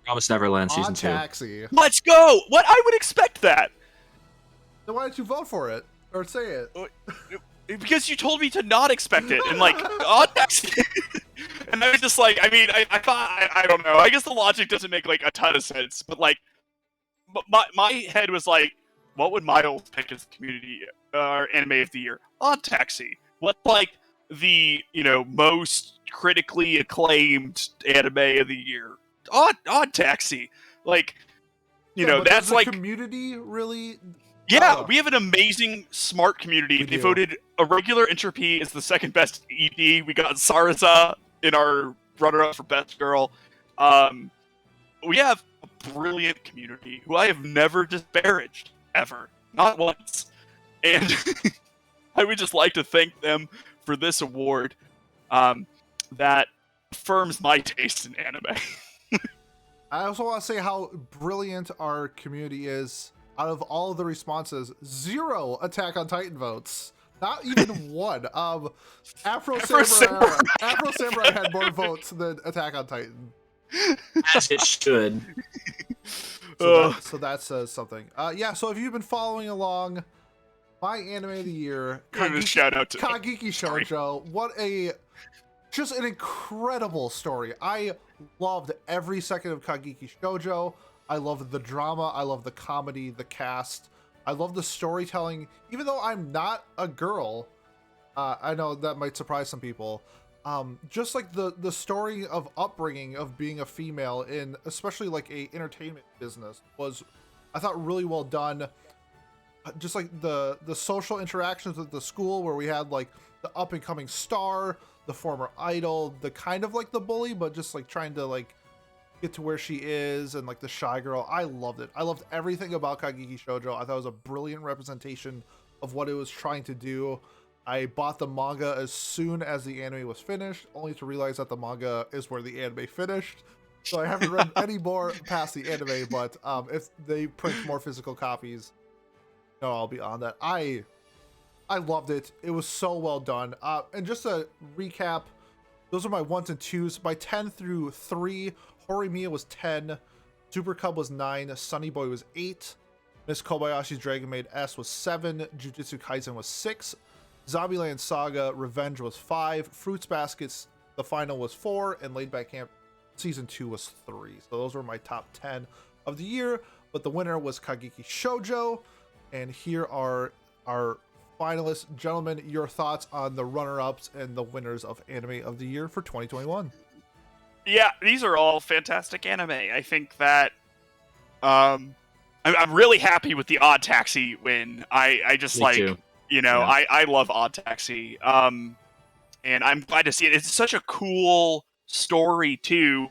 Promised Neverland season 2. Taxi. Let's go. What? I would expect that. Then why didn't you vote for it or say it? Because you told me to not expect it, and like, and I was just like, I mean, I thought, I don't know. I guess the logic doesn't make like a ton of sense, but like, my head was like, what would Miles pick as community anime of the year? Odd Taxi. What like the most critically acclaimed anime of the year? Odd Taxi. Like, But that's does the like community really. Yeah, we have an amazing, smart community. We They do. voted a regular Entropy as the second best ED. We got Sarza in our runner-up for best girl. We have a brilliant community who I have never disparaged, ever. Not once. And I would just like to thank them for this award that affirms my taste in anime. I also want to say how brilliant our community is. Out of all of the responses, 0 Attack on Titan votes. Not even one. Afro Samurai had more votes than Attack on Titan. As it should. So that says something. Yeah, so if you've been following along, my anime of the year, Shout out to Kageki Shoujo. What just an incredible story. I loved every second of Kageki Shoujo. I loved the drama. I love the comedy, the cast. I love the storytelling. Even though I'm not a girl, I know that might surprise some people. Just like the story of upbringing of being a female in especially like a entertainment business was, I thought, really well done. Just like the social interactions with the school where we had like the up and coming star, the former idol, the kind of like the bully, but just like trying to like get to where she is, and like the shy girl. I loved it. I loved everything about Kageki Shoujo. I thought it was a brilliant representation of what it was trying to do. I bought the manga as soon as the anime was finished, only to realize that the manga is where the anime finished. So I haven't read any more past the anime, but if they print more physical copies, no, I'll be on that. I loved it. It was so well done. And just to recap, those are my 1s and 2s. My 10 through 3, Horimiya was 10, Super Cub was 9, Sunny Boy was 8, Miss Kobayashi's Dragon Maid S was 7, Jujutsu Kaisen was 6, Zombieland Saga Revenge was 5, Fruits Baskets, the final was 4, and Laid Back Camp Season 2 was 3. So those were my top 10 of the year, but the winner was Kageki Shoujo. And here are our finalists. Gentlemen, your thoughts on the runner-ups and the winners of Anime of the Year for 2021. Yeah, these are all fantastic anime. I think that I'm really happy with the Odd Taxi win. I just Me like, too. yeah. I love Odd Taxi. And I'm glad to see it. It's such a cool story too,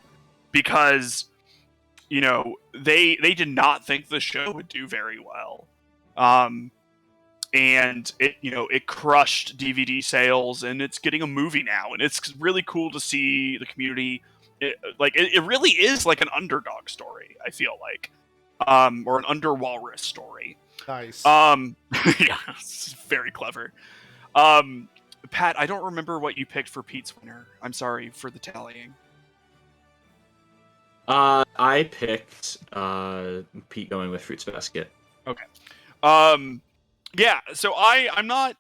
because they did not think the show would do very well. And it crushed DVD sales, and it's getting a movie now, and it's really cool to see the community. It really is like an underdog story, I feel like, or an underwalrus story. Nice. Yeah, it's very clever. Pat, I don't remember what you picked for Pete's winner. I'm sorry for the tallying. I picked Pete going with Fruits Basket. Okay. Yeah, so I'm not,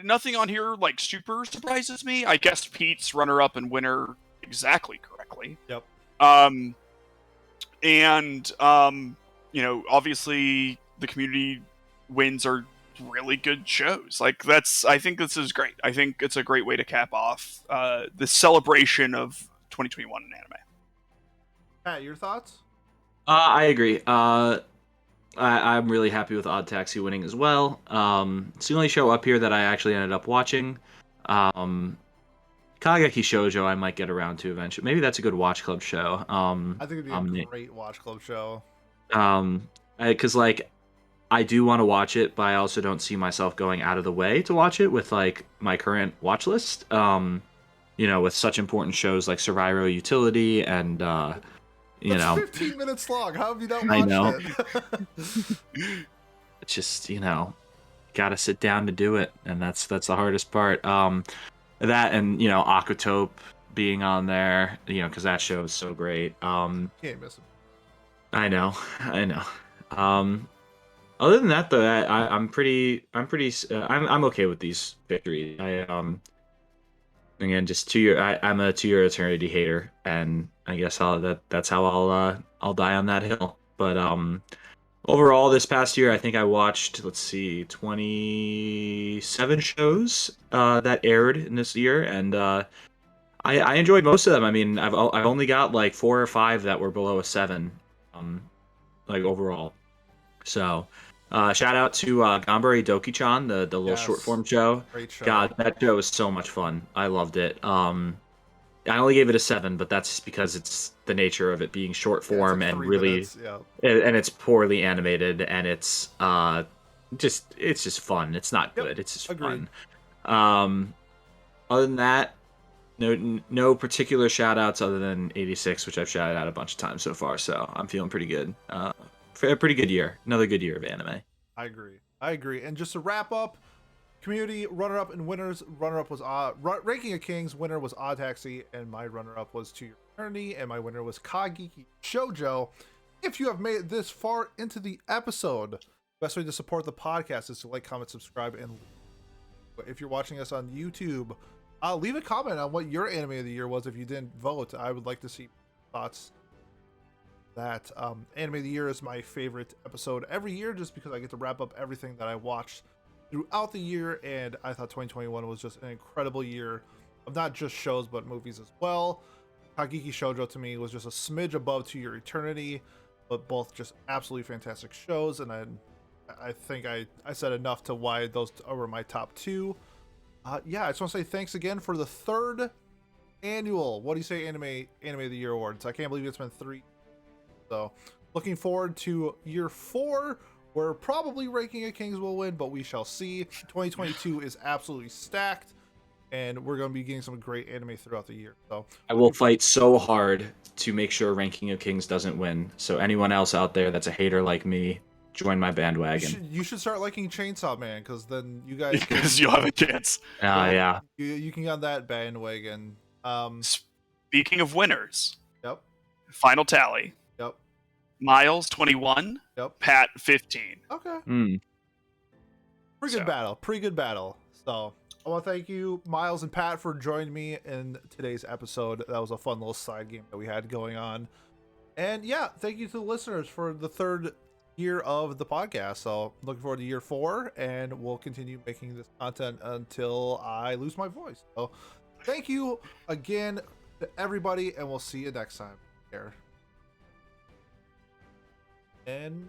nothing on here like super surprises me. I guessed Pete's runner-up and winner exactly correctly. Yep. Obviously the community wins are really good shows. I think this is great. I think it's a great way to cap off the celebration of 2021 in anime. Pat, your thoughts? I agree. I'm really happy with Odd Taxi winning as well. It's the only show up here that I actually ended up watching. Kageki Shoujo I might get around to eventually. Maybe that's a good watch club show. I think it'd be a great watch club show. Because I do want to watch it, but I also don't see myself going out of the way to watch it with like my current watch list. With such important shows like Survivor Utility and It's 15 minutes long. How have you not watched I know. it? It's just, gotta sit down to do it, and that's the hardest part. That and Aquatope being on there, because that show is so great. Can't miss it. I know. Other than that, though, I'm okay with these victories. Again, just 2 year. I'm a 2 year eternity hater, and I guess that's how I'll die on that hill. But overall, this past year, I think I watched 27 shows that aired in this year, and I enjoyed most of them. I mean, I've only got like 4 or 5 that were below a 7, overall. So Shout out to Ganbare Doki-chan, the little short Yes. form show. Great show. God, that show was so much fun. I loved it. I only gave it a 7, but that's just because it's the nature of it being short Yeah, it's form like and 3 really, minutes. Yeah. and it's poorly animated, and it's just fun. It's not Yep, good. It's just agreed. fun. Other than that, no particular shout outs other than 86, which I've shouted out a bunch of times so far. So I'm feeling pretty good. For a pretty good year. Another good year of anime. I agree. I agree. And just to wrap up, community runner-up and winners. Runner-up was Ranking of Kings. Winner was Odd Taxi, and my runner-up was To Your Eternity, and my winner was Kageki Shoujo. If you have made it this far into the episode, best way to support the podcast is to like, comment, subscribe, and if you're watching us on YouTube, leave a comment on what your anime of the year was. If you didn't vote, I would like to see thoughts. That anime of the year is my favorite episode every year, just because I get to wrap up everything that I watched throughout the year, and I thought 2021 was just an incredible year of not just shows but movies as well. Kageki Shoujo to me was just a smidge above To Your Eternity, but both just absolutely fantastic shows, and I think I said enough to why those were my top 2. Yeah, I just want to say thanks again for the 3rd annual What Do You Say Anime of the Year Awards. I can't believe it's been 3. So looking forward to year 4, where probably Ranking of Kings will win, but we shall see. 2022 is absolutely stacked, and we're going to be getting some great anime throughout the year. So I will fight so hard to make sure Ranking of Kings doesn't win. So anyone else out there that's a hater like me, join my bandwagon. you should start liking Chainsaw Man, because then you guys can, Because you'll have a chance. Yeah. you can get on that bandwagon. Speaking of winners, Yep. final tally. Yep. Miles 21, Yep. Pat 15. Okay. Mm. Pretty good battle. Pretty good battle. So I want to thank you, Miles and Pat, for joining me in today's episode. That was a fun little side game that we had going on. And yeah, thank you to the listeners for the 3rd year of the podcast. So looking forward to year 4, and we'll continue making this content until I lose my voice. So thank you again to everybody, and we'll see you next time. Take care. And